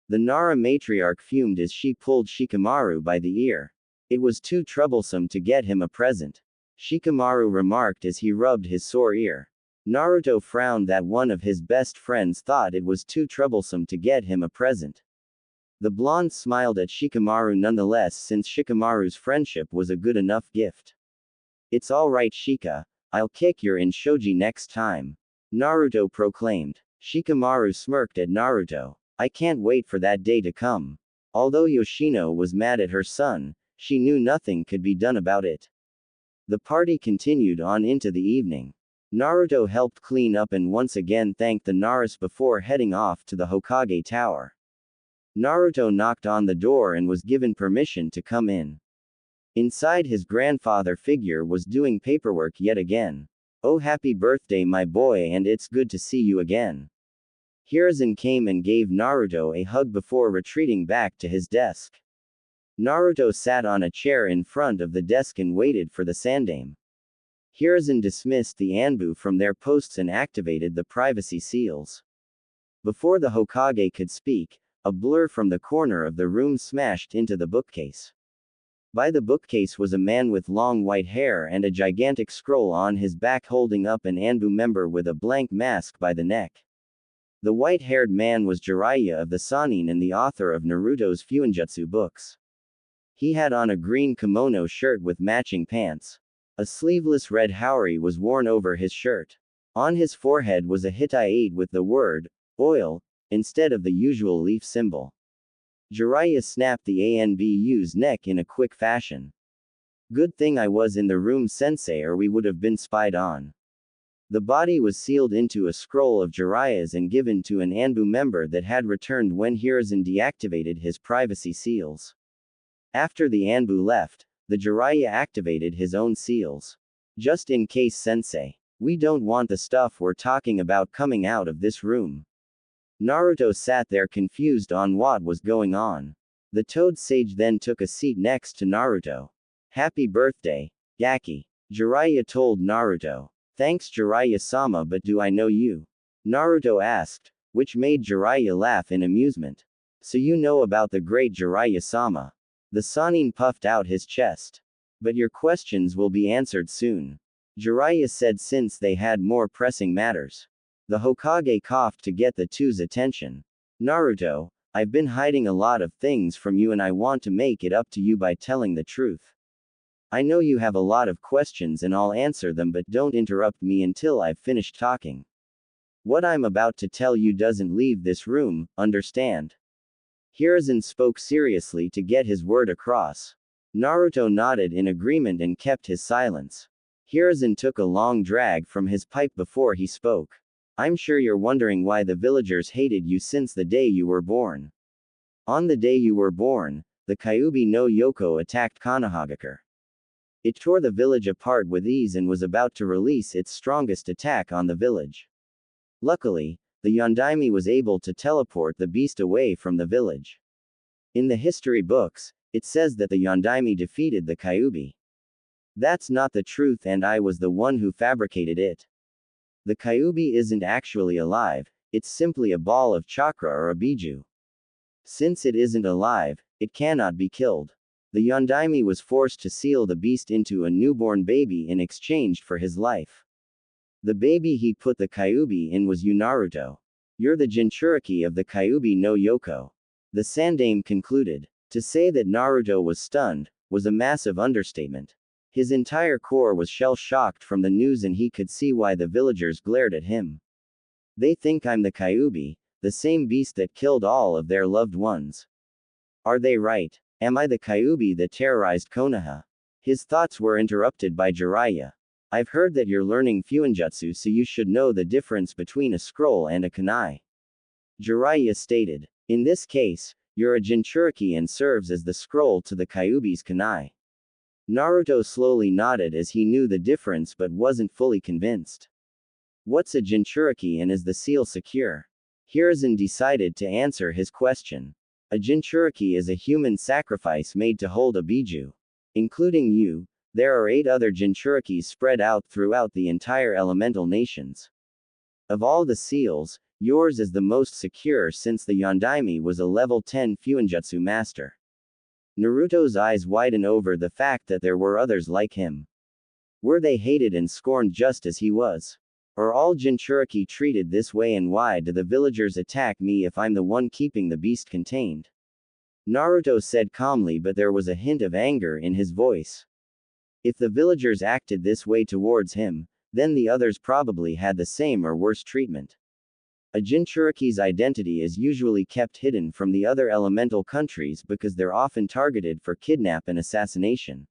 The Nara matriarch fumed as she pulled Shikamaru by the ear. It was too troublesome to get him a present. Shikamaru remarked as he rubbed his sore ear. Naruto frowned that one of his best friends thought it was too troublesome to get him a present. The blonde smiled at Shikamaru nonetheless, since Shikamaru's friendship was a good enough gift. It's alright Shika, I'll kick your in shoji next time. Naruto proclaimed. Shikamaru smirked at Naruto. I can't wait for that day to come. Although Yoshino was mad at her son, she knew nothing could be done about it. The party continued on into the evening. Naruto helped clean up and once again thanked the Naras before heading off to the Hokage Tower. Naruto knocked on the door and was given permission to come in. Inside, his grandfather figure was doing paperwork yet again. Oh, happy birthday my boy, and it's good to see you again. Hiruzen came and gave Naruto a hug before retreating back to his desk. Naruto sat on a chair in front of the desk and waited for the Sandaime. Hiruzen dismissed the Anbu from their posts and activated the privacy seals. Before the Hokage could speak, a blur from the corner of the room smashed into the bookcase. By the bookcase was a man with long white hair and a gigantic scroll on his back holding up an Anbu member with a blank mask by the neck. The white-haired man was Jiraiya of the Sannin and the author of Naruto's Fuinjutsu books. He had on a green kimono shirt with matching pants. A sleeveless red haori was worn over his shirt. On his forehead was a Hittite with the word, oil, instead of the usual leaf symbol. Jiraiya snapped the Anbu's neck in a quick fashion. Good thing I was in the room, sensei, or we would have been spied on. The body was sealed into a scroll of Jiraiya's and given to an Anbu member that had returned when Hiruzen deactivated his privacy seals. After the Anbu left, the Jiraiya activated his own seals. Just in case, sensei. We don't want the stuff we're talking about coming out of this room. Naruto sat there confused on what was going on. The Toad Sage then took a seat next to Naruto. Happy birthday, Gaki. Jiraiya told Naruto. Thanks, Jiraiya-sama, but do I know you? Naruto asked, which made Jiraiya laugh in amusement. So you know about the great Jiraiya-sama. The Sannin puffed out his chest. But your questions will be answered soon. Jiraiya said since they had more pressing matters. The Hokage coughed to get the two's attention. Naruto, I've been hiding a lot of things from you and I want to make it up to you by telling the truth. I know you have a lot of questions and I'll answer them, but don't interrupt me until I've finished talking. What I'm about to tell you doesn't leave this room, understand? Hiruzen spoke seriously to get his word across. Naruto nodded in agreement and kept his silence. Hiruzen took a long drag from his pipe before he spoke. I'm sure you're wondering why the villagers hated you since the day you were born. On the day you were born, the Kyuubi no Yoko attacked Konohagakure. It tore the village apart with ease and was about to release its strongest attack on the village. Luckily, the Yondaime was able to teleport the beast away from the village. In the history books, it says that the Yondaime defeated the Kyuubi. That's not the truth and I was the one who fabricated it. The Kyuubi isn't actually alive, it's simply a ball of chakra or a biju. Since it isn't alive, it cannot be killed. The Yondaime was forced to seal the beast into a newborn baby in exchange for his life. The baby he put the Kyuubi in was you, Naruto. You're the Jinchuriki of the Kyuubi no Yoko. The Sandaime concluded. To say that Naruto was stunned was a massive understatement. His entire core was shell-shocked from the news and he could see why the villagers glared at him. They think I'm the Kyuubi, the same beast that killed all of their loved ones. Are they right? Am I the Kyuubi that terrorized Konoha? His thoughts were interrupted by Jiraiya. I've heard that you're learning Fuinjutsu, so you should know the difference between a scroll and a kunai. Jiraiya stated. In this case, you're a Jinchuriki and serves as the scroll to the Kyuubi's kunai. Naruto slowly nodded as he knew the difference but wasn't fully convinced. What's a Jinchuriki and is the seal secure? Hiruzen decided to answer his question. A Jinchuriki is a human sacrifice made to hold a biju. Including you, there are 8 other Jinchurikis spread out throughout the entire elemental nations. Of all the seals, yours is the most secure since the Yondaime was a level 10 Fuinjutsu master. Naruto's eyes widen over the fact that there were others like him. Were they hated and scorned just as he was? Are all Jinchuriki treated this way, and why do the villagers attack me if I'm the one keeping the beast contained? Naruto said calmly, but there was a hint of anger in his voice. If the villagers acted this way towards him, then the others probably had the same or worse treatment. A Jinchuriki's identity is usually kept hidden from the other elemental countries because they're often targeted for kidnap and assassination.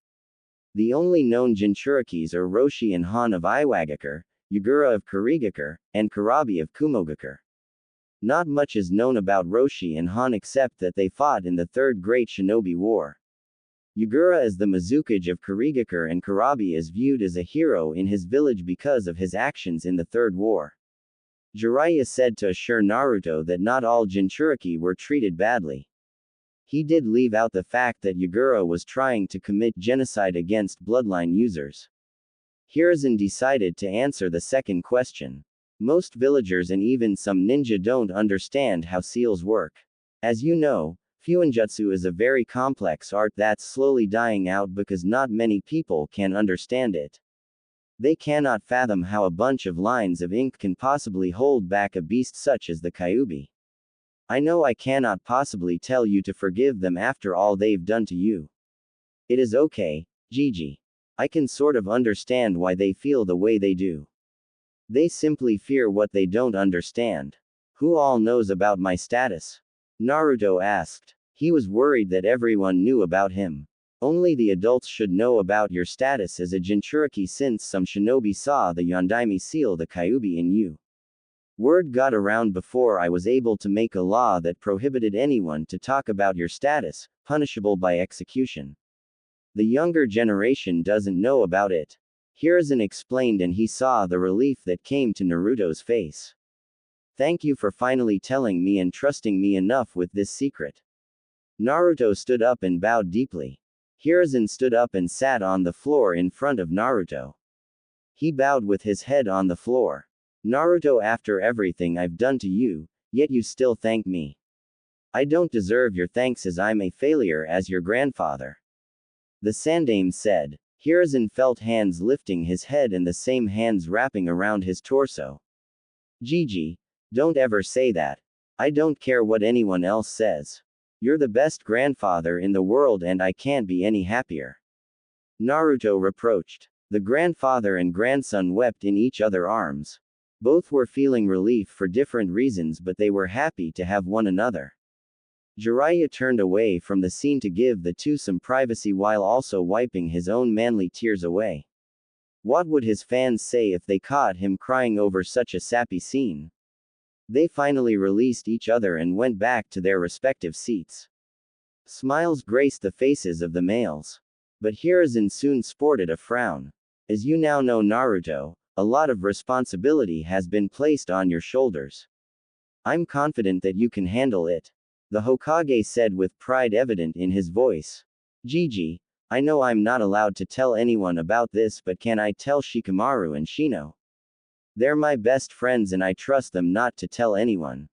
The only known Jinchurikis are Roshi and Han of Iwagakure, Yagura of Kurigakure, and Kurabi of Kumogakure. Not much is known about Roshi and Han except that they fought in the Third Great Shinobi War. Yagura is the Mizukage of Kurigakure and Kurabi is viewed as a hero in his village because of his actions in the Third War. Jiraiya said to assure Naruto that not all Jinchuriki were treated badly. He did leave out the fact that Yagura was trying to commit genocide against bloodline users. Hiruzen decided to answer the second question. Most villagers and even some ninja don't understand how seals work. As you know, Fuinjutsu is a very complex art that's slowly dying out because not many people can understand it. They cannot fathom how a bunch of lines of ink can possibly hold back a beast such as the Kyuubi. I know I cannot possibly tell you to forgive them after all they've done to you. It is okay, Gigi. I can sort of understand why they feel the way they do. They simply fear what they don't understand. Who all knows about my status? Naruto asked. He was worried that everyone knew about him. Only the adults should know about your status as a Jinchuriki since some shinobi saw the Yondaime seal the Kyuubi in you. Word got around before I was able to make a law that prohibited anyone to talk about your status, punishable by execution. The younger generation doesn't know about it. Hiruzen explained and he saw the relief that came to Naruto's face. Thank you for finally telling me and trusting me enough with this secret. Naruto stood up and bowed deeply. Hiruzen stood up and sat on the floor in front of Naruto. He bowed with his head on the floor. Naruto, after everything I've done to you, yet you still thank me. I don't deserve your thanks as I'm a failure as your grandfather. The Sandaime said. Hiruzen felt hands lifting his head and the same hands wrapping around his torso. Gigi, don't ever say that. I don't care what anyone else says. You're the best grandfather in the world and I can't be any happier. Naruto reproached. The grandfather and grandson wept in each other's arms. Both were feeling relief for different reasons, but they were happy to have one another. Jiraiya turned away from the scene to give the two some privacy while also wiping his own manly tears away. What would his fans say if they caught him crying over such a sappy scene? They finally released each other and went back to their respective seats. Smiles graced the faces of the males. But Hiruzen soon sported a frown. As you now know, Naruto, a lot of responsibility has been placed on your shoulders. I'm confident that you can handle it. The Hokage said with pride evident in his voice. Gigi, I know I'm not allowed to tell anyone about this, but can I tell Shikamaru and Shino? They're my best friends and I trust them not to tell anyone.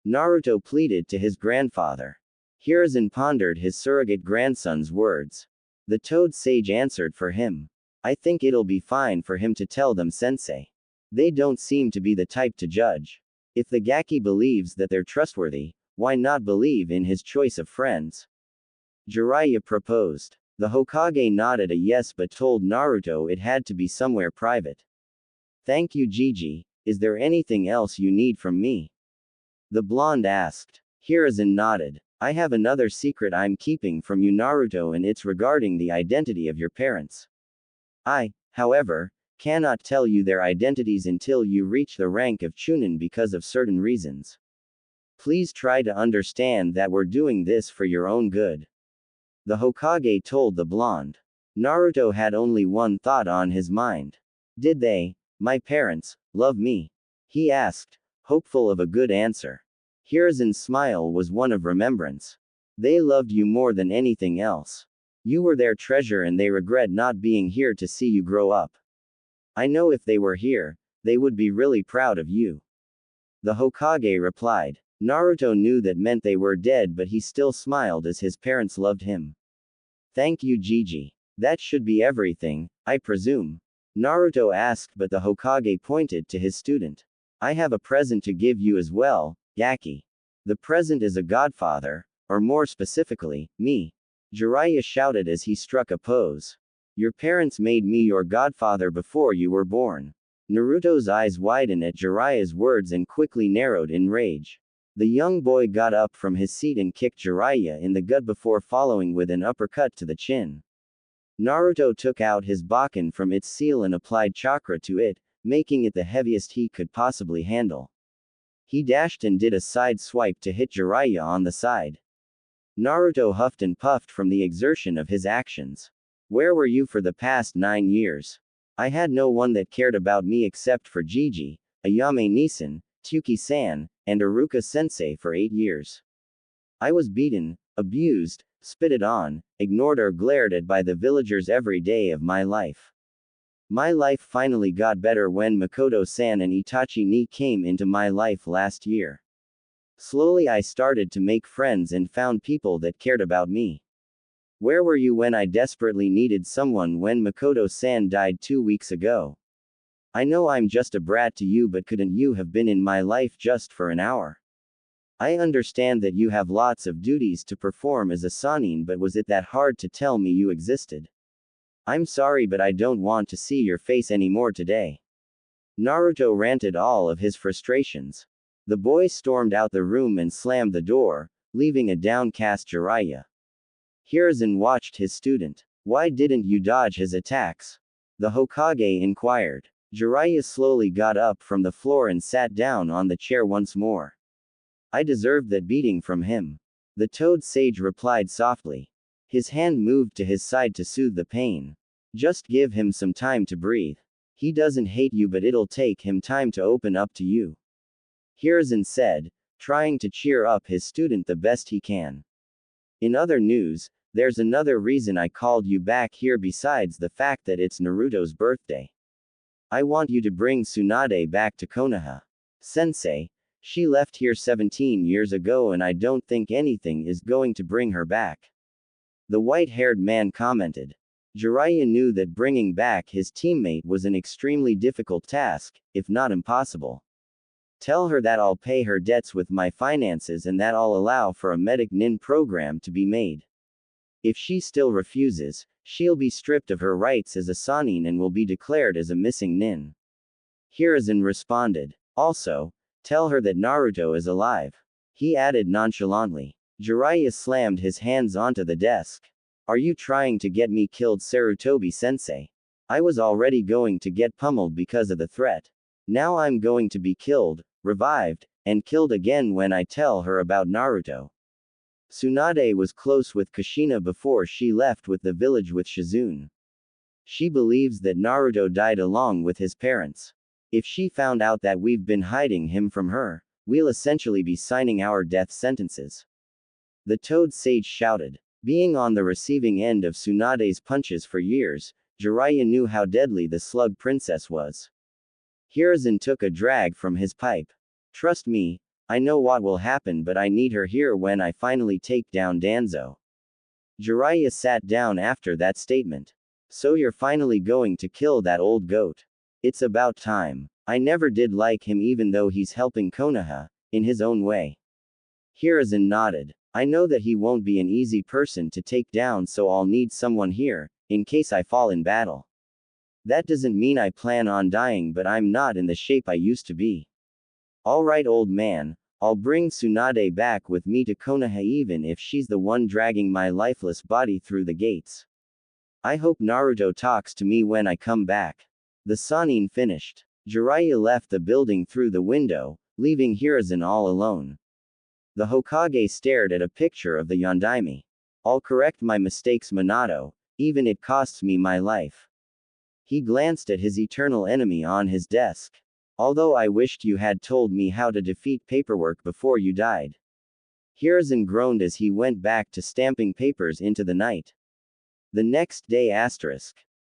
Naruto pleaded to his grandfather. Hiruzen pondered his surrogate grandson's words. The Toad Sage answered for him. I think it'll be fine for him to tell them, sensei. They don't seem to be the type to judge. If the Gaki believes that they're trustworthy, why not believe in his choice of friends? Jiraiya proposed. The Hokage nodded a yes but told Naruto it had to be somewhere private. Thank you, Gigi. Is there anything else you need from me? The blonde asked. Hiruzen nodded. I have another secret I'm keeping from you, Naruto, and it's regarding the identity of your parents. I, however, cannot tell you their identities until you reach the rank of Chunin because of certain reasons. Please try to understand that we're doing this for your own good. The Hokage told the blonde. Naruto had only one thought on his mind. Did they, my parents, love me? He asked, hopeful of a good answer. Hiruzen's smile was one of remembrance. They loved you more than anything else. You were their treasure and they regret not being here to see you grow up. I know if they were here, they would be really proud of you. The Hokage replied. Naruto knew that meant they were dead, but he still smiled as his parents loved him. Thank you, Gigi. That should be everything, I presume. Naruto asked, but the Hokage pointed to his student. I have a present to give you as well, Gaki. The present is a godfather, or more specifically, me. Jiraiya shouted as he struck a pose. Your parents made me your godfather before you were born. Naruto's eyes widened at Jiraiya's words and quickly narrowed in rage. The young boy got up from his seat and kicked Jiraiya in the gut before following with an uppercut to the chin. Naruto took out his Bakken from its seal and applied chakra to it, making it the heaviest he could possibly handle. He dashed and did a side swipe to hit Jiraiya on the side. Naruto huffed and puffed from the exertion of his actions. Where were you for the past 9 years? I had no one that cared about me except for Gigi, Ayame-Nisan, Tuki-san, and Iruka-sensei for 8 years. I was beaten, abused, spitted on, ignored or glared at by the villagers every day of my life. My life finally got better when Makoto-san and Itachi-ni came into my life last year. Slowly I started to make friends and found people that cared about me. Where were you when I desperately needed someone when Makoto-san died 2 weeks ago? I know I'm just a brat to you, but couldn't you have been in my life just for an hour? I understand that you have lots of duties to perform as a Sannin, but was it that hard to tell me you existed? I'm sorry, but I don't want to see your face anymore today. Naruto ranted all of his frustrations. The boy stormed out the room and slammed the door, leaving a downcast Jiraiya. Hiruzen watched his student. Why didn't you dodge his attacks? The Hokage inquired. Jiraiya slowly got up from the floor and sat down on the chair once more. I deserved that beating from him. The Toad Sage replied softly. His hand moved to his side to soothe the pain. Just give him some time to breathe. He doesn't hate you, but it'll take him time to open up to you. Hiruzen said, trying to cheer up his student the best he can. In other news, there's another reason I called you back here besides the fact that it's Naruto's birthday. I want you to bring Tsunade back to Konoha. Sensei, she left here 17 years ago and I don't think anything is going to bring her back. The white-haired man commented. Jiraiya knew that bringing back his teammate was an extremely difficult task, if not impossible. Tell her that I'll pay her debts with my finances and that I'll allow for a medic nin program to be made. If she still refuses, she'll be stripped of her rights as a Sannin and will be declared as a missing nin. Hiruzen responded. Also, tell her that Naruto is alive. He added nonchalantly. Jiraiya slammed his hands onto the desk. Are you trying to get me killed, Sarutobi-sensei? I was already going to get pummeled because of the threat. Now I'm going to be killed, revived, and killed again when I tell her about Naruto. Tsunade was close with Kushina before she left with the village with Shizune. She believes that Naruto died along with his parents. If she found out that we've been hiding him from her, we'll essentially be signing our death sentences. The Toad Sage shouted. Being on the receiving end of Tsunade's punches for years, Jiraiya knew how deadly the Slug Princess was. Hiruzen took a drag from his pipe. Trust me, I know what will happen, but I need her here when I finally take down Danzo. Jiraiya sat down after that statement. So you're finally going to kill that old goat. It's about time. I never did like him even though he's helping Konoha, in his own way. Hiruzen nodded. I know that he won't be an easy person to take down, so I'll need someone here, in case I fall in battle. That doesn't mean I plan on dying, but I'm not in the shape I used to be. Alright, old man, I'll bring Tsunade back with me to Konoha even if she's the one dragging my lifeless body through the gates. I hope Naruto talks to me when I come back. The Sannin finished. Jiraiya left the building through the window, leaving Hiruzen all alone. The Hokage stared at a picture of the Yondaime. I'll correct my mistakes, Minato, even it costs me my life. He glanced at his eternal enemy on his desk. Although I wished you had told me how to defeat paperwork before you died. Hiruzen groaned as he went back to stamping papers into the night. The next day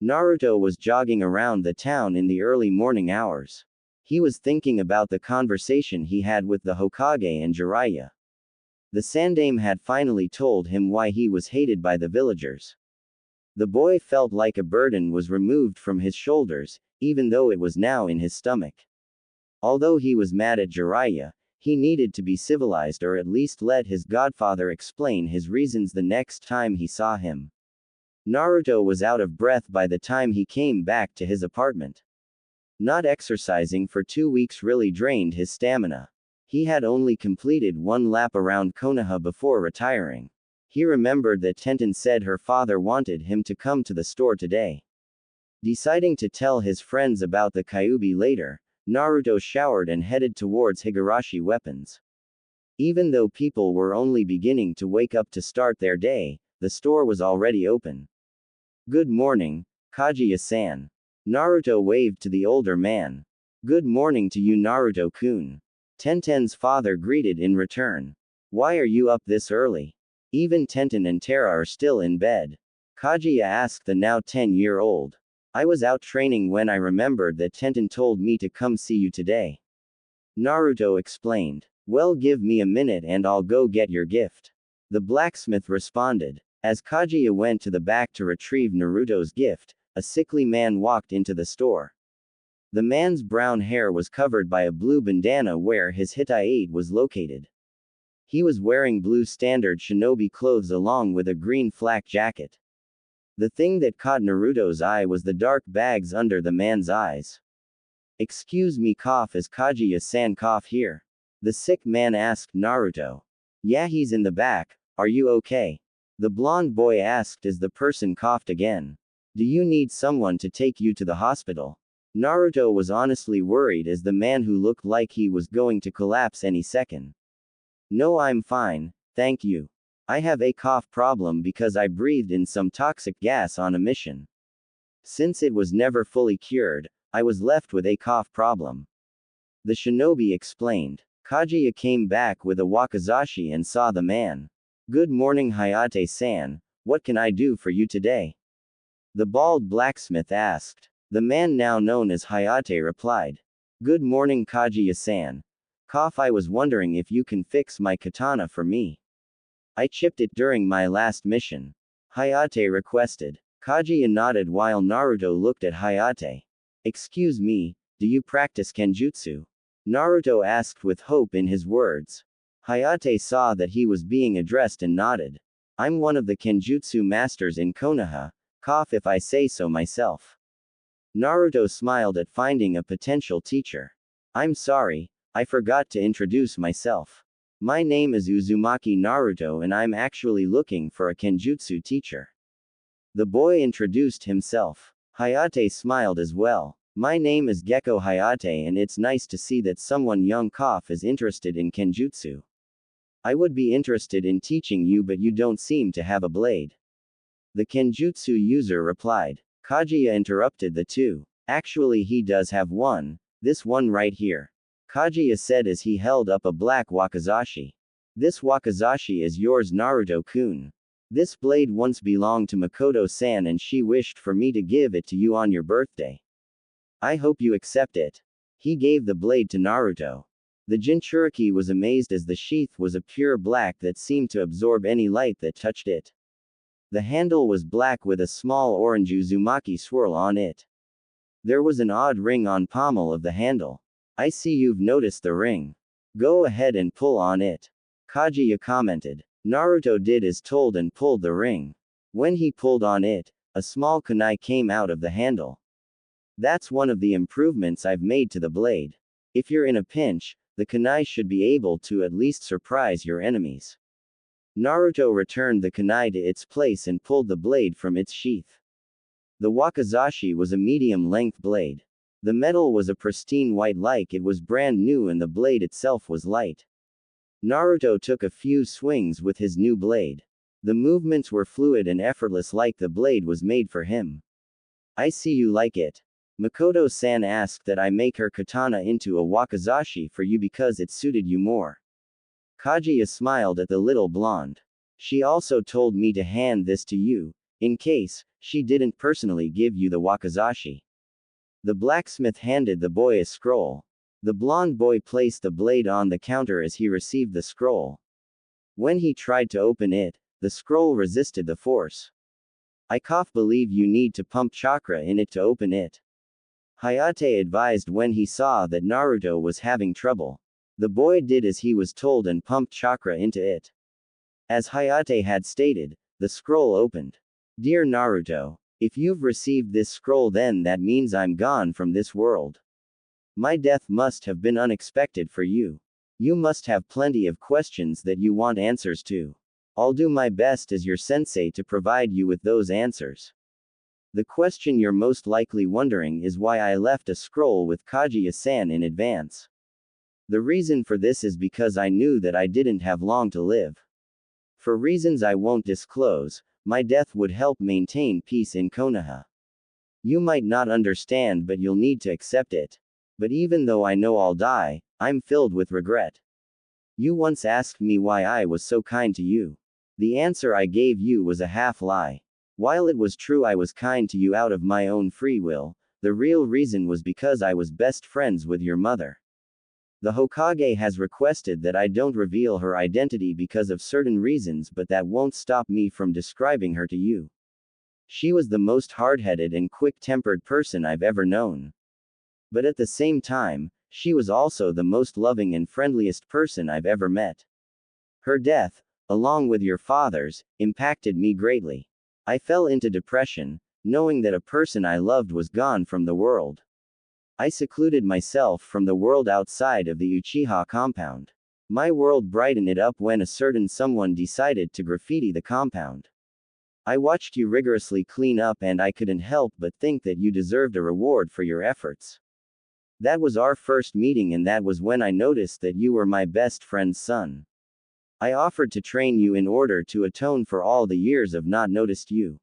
Naruto was jogging around the town in the early morning hours. He was thinking about the conversation he had with the Hokage and Jiraiya. The Sandaime had finally told him why he was hated by the villagers. The boy felt like a burden was removed from his shoulders, even though it was now in his stomach. Although he was mad at Jiraiya, he needed to be civilized or at least let his godfather explain his reasons the next time he saw him. Naruto was out of breath by the time he came back to his apartment. Not exercising for 2 weeks really drained his stamina. He had only completed one lap around Konoha before retiring. He remembered that Tenten said her father wanted him to come to the store today. Deciding to tell his friends about the Kyuubi later, Naruto showered and headed towards Higurashi Weapons. Even though people were only beginning to wake up to start their day, the store was already open. Good morning, Kaguya-san. Naruto waved to the older man. Good morning to you, Naruto-kun. Tenten's father greeted in return. Why are you up this early? Even Tenten and Terra are still in bed. Kaguya asked the now 10-year-old. I was out training when I remembered that Tenten told me to come see you today. Naruto explained. Well, give me a minute and I'll go get your gift. The blacksmith responded. As Kaguya went to the back to retrieve Naruto's gift, a sickly man walked into the store. The man's brown hair was covered by a blue bandana where his Hittite was located. He was wearing blue standard shinobi clothes along with a green flak jacket. The thing that caught Naruto's eye was the dark bags under the man's eyes. Excuse me, is Kaguya-san here? The sick man asked Naruto. Yeah, he's in the back. Are you okay? The blonde boy asked as the person coughed again. Do you need someone to take you to the hospital? Naruto was honestly worried as the man who looked like he was going to collapse any second. No, I'm fine, thank you. I have a cough problem because I breathed in some toxic gas on a mission. Since it was never fully cured, I was left with a cough problem. The shinobi explained. Kaguya came back with a wakizashi and saw the man. Good morning, Hayate-san, what can I do for you today? The bald blacksmith asked. The man now known as Hayate replied. Good morning, Kaguya-san. I was wondering if you can fix my katana for me. I chipped it during my last mission. Hayate requested. Kaguya nodded while Naruto looked at Hayate. Excuse me, do you practice kenjutsu? Naruto asked with hope in his words. Hayate saw that he was being addressed and nodded. I'm one of the kenjutsu masters in Konoha, if I say so myself. Naruto smiled at finding a potential teacher. I'm sorry, I forgot to introduce myself. My name is Uzumaki Naruto and I'm actually looking for a kenjutsu teacher. The boy introduced himself. Hayate smiled as well. My name is Gecko Hayate and it's nice to see that someone young is interested in kenjutsu. I would be interested in teaching you but you don't seem to have a blade. The kenjutsu user replied. Kaguya interrupted the two. Actually he does have one, this one right here. Kaguya said as he held up a black wakizashi. This wakizashi is yours, Naruto-kun. This blade once belonged to Makoto-san and she wished for me to give it to you on your birthday. I hope you accept it. He gave the blade to Naruto. The Jinchuriki was amazed as the sheath was a pure black that seemed to absorb any light that touched it. The handle was black with a small orange Uzumaki swirl on it. There was an odd ring on pommel of the handle. I see you've noticed the ring. Go ahead and pull on it. Kaguya commented. Naruto did as told and pulled the ring. When he pulled on it, a small kunai came out of the handle. That's one of the improvements I've made to the blade. If you're in a pinch, the kunai should be able to at least surprise your enemies. Naruto returned the kunai to its place and pulled the blade from its sheath. The wakizashi was a medium-length blade. The metal was a pristine white like it was brand new and the blade itself was light. Naruto took a few swings with his new blade. The movements were fluid and effortless like the blade was made for him. I see you like it. Makoto-san asked that I make her katana into a wakizashi for you because it suited you more. Kaguya smiled at the little blonde. She also told me to hand this to you, in case she didn't personally give you the wakizashi. The blacksmith handed the boy a scroll. The blonde boy placed the blade on the counter as he received the scroll. When he tried to open it, the scroll resisted the force. I believe you need to pump chakra in it to open it. Hayate advised when he saw that Naruto was having trouble. The boy did as he was told and pumped chakra into it. As Hayate had stated, the scroll opened. Dear Naruto, if you've received this scroll then that means I'm gone from this world. My death must have been unexpected for you. You must have plenty of questions that you want answers to. I'll do my best as your sensei to provide you with those answers. The question you're most likely wondering is why I left a scroll with Kaguya-san in advance. The reason for this is because I knew that I didn't have long to live. For reasons I won't disclose, my death would help maintain peace in Konoha. You might not understand but you'll need to accept it. But even though I know I'll die, I'm filled with regret. You once asked me why I was so kind to you. The answer I gave you was a half lie. While it was true I was kind to you out of my own free will, the real reason was because I was best friends with your mother. The Hokage has requested that I don't reveal her identity because of certain reasons, but that won't stop me from describing her to you. She was the most hard-headed and quick-tempered person I've ever known. But at the same time, she was also the most loving and friendliest person I've ever met. Her death, along with your father's, impacted me greatly. I fell into depression, knowing that a person I loved was gone from the world. I secluded myself from the world outside of the Uchiha compound. My world brightened it up when a certain someone decided to graffiti the compound. I watched you rigorously clean up and I couldn't help but think that you deserved a reward for your efforts. That was our first meeting and that was when I noticed that you were my best friend's son. I offered to train you in order to atone for all the years of not noticed you.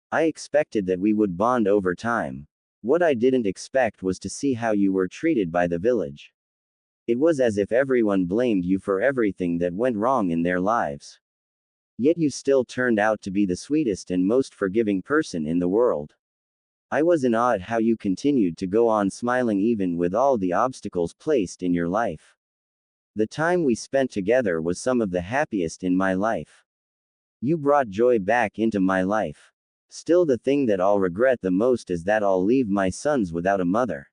I expected that we would bond over time. What I didn't expect was to see how you were treated by the village. It was as if everyone blamed you for everything that went wrong in their lives. Yet you still turned out to be the sweetest and most forgiving person in the world. I was in awe at how you continued to go on smiling even with all the obstacles placed in your life. The time we spent together was some of the happiest in my life. You brought joy back into my life. Still, the thing that I'll regret the most is that I'll leave my sons without a mother.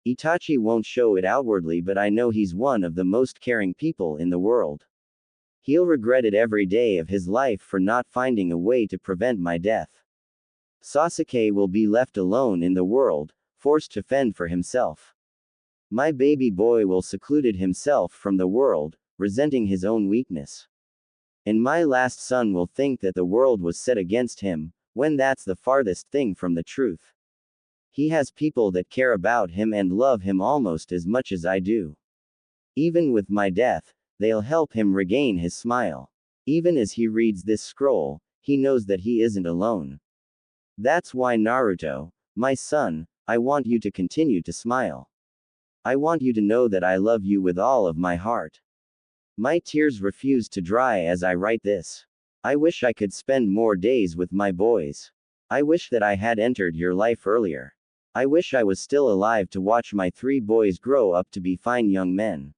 Itachi won't show it outwardly, but I know he's one of the most caring people in the world. He'll regret it every day of his life for not finding a way to prevent my death. Sasuke will be left alone in the world, forced to fend for himself. My baby boy will secluded himself from the world, resenting his own weakness. And my last son will think that the world was set against him, when that's the farthest thing from the truth. He has people that care about him and love him almost as much as I do. Even with my death, they'll help him regain his smile. Even as he reads this scroll, he knows that he isn't alone. That's why, Naruto, my son, I want you to continue to smile. I want you to know that I love you with all of my heart. My tears refuse to dry as I write this. I wish I could spend more days with my boys. I wish that I had entered your life earlier. I wish I was still alive to watch my 3 boys grow up to be fine young men.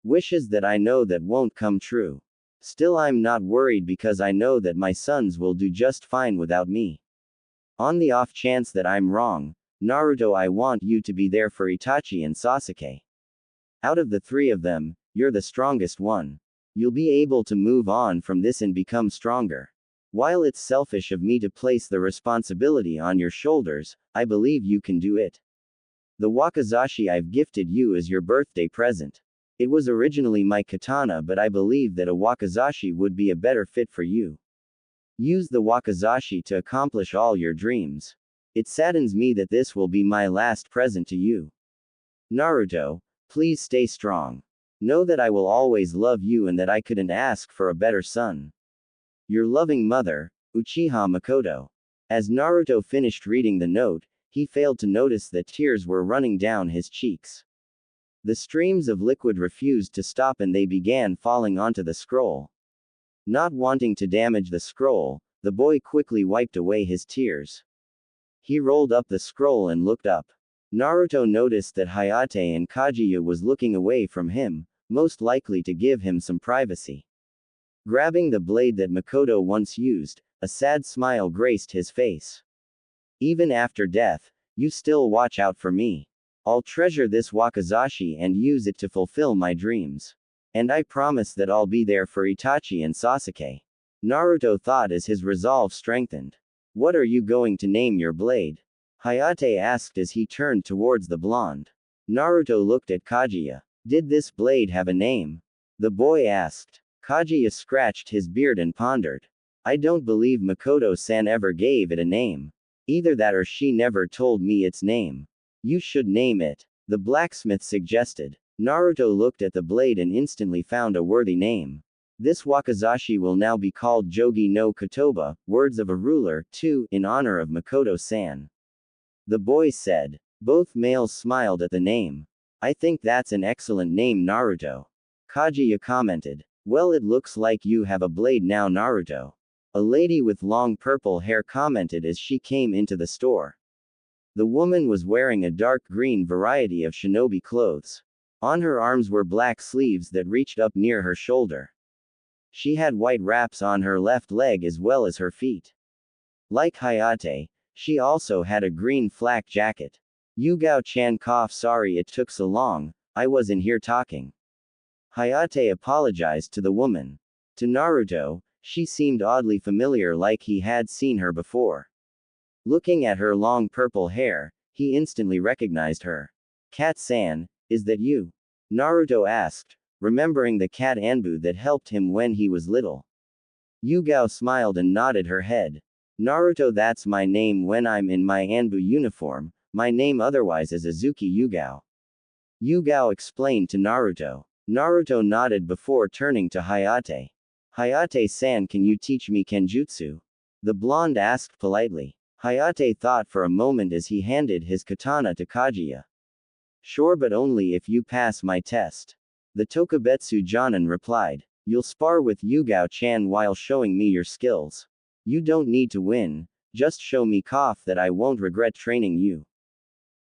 Wishes that I know that won't come true. Still, I'm not worried because I know that my sons will do just fine without me. On the off chance that I'm wrong, Naruto, I want you to be there for Itachi and Sasuke. Out of the 3 of them, you're the strongest one. You'll be able to move on from this and become stronger. While it's selfish of me to place the responsibility on your shoulders, I believe you can do it. The wakizashi I've gifted you as your birthday present. It was originally my katana, but I believe that a wakizashi would be a better fit for you. Use the wakizashi to accomplish all your dreams. It saddens me that this will be my last present to you. Naruto, please stay strong. Know that I will always love you and that I couldn't ask for a better son. Your loving mother, Uchiha Makoto. As Naruto finished reading the note, he failed to notice that tears were running down his cheeks. The streams of liquid refused to stop and they began falling onto the scroll. Not wanting to damage the scroll, the boy quickly wiped away his tears. He rolled up the scroll and looked up. Naruto noticed that Hayate and Kaguya was looking away from him, most likely to give him some privacy. Grabbing the blade that Makoto once used, a sad smile graced his face. Even after death, you still watch out for me. I'll treasure this wakizashi and use it to fulfill my dreams. And I promise that I'll be there for Itachi and Sasuke. Naruto thought as his resolve strengthened. What are you going to name your blade? Hayate asked as he turned towards the blonde. Naruto looked at Kaguya. Did this blade have a name? The boy asked. Kaguya scratched his beard and pondered. I don't believe Makoto-san ever gave it a name. Either that or she never told me its name. You should name it, the blacksmith suggested. Naruto looked at the blade and instantly found a worthy name. This wakizashi will now be called Jogi no Kotoba, words of a ruler, too, in honor of Makoto-san. The boy said. Both males smiled at the name. I think that's an excellent name, Naruto. Kaguya commented. Well, it looks like you have a blade now, Naruto. A lady with long purple hair commented as she came into the store. The woman was wearing a dark green variety of shinobi clothes. On her arms were black sleeves that reached up near her shoulder. She had white wraps on her left leg as well as her feet. Like Hayate, she also had a green flak jacket. Yugao-chan coughed. Sorry it took so long, I was in here talking. Hayate apologized to the woman. To Naruto, she seemed oddly familiar, like he had seen her before. Looking at her long purple hair, he instantly recognized her. Cat-san, is that you? Naruto asked, remembering the cat Anbu that helped him when he was little. Yugao smiled and nodded her head. Naruto, that's my name when I'm in my Anbu uniform, my name otherwise is Azuki Yugao. Yugao explained to Naruto. Naruto nodded before turning to Hayate. Hayate-san, can you teach me kenjutsu? The blonde asked politely. Hayate thought for a moment as he handed his katana to Kaguya. Sure, but only if you pass my test. The Tokubetsu Jonin replied. You'll spar with Yugao-chan while showing me your skills. You don't need to win, just show me that I won't regret training you.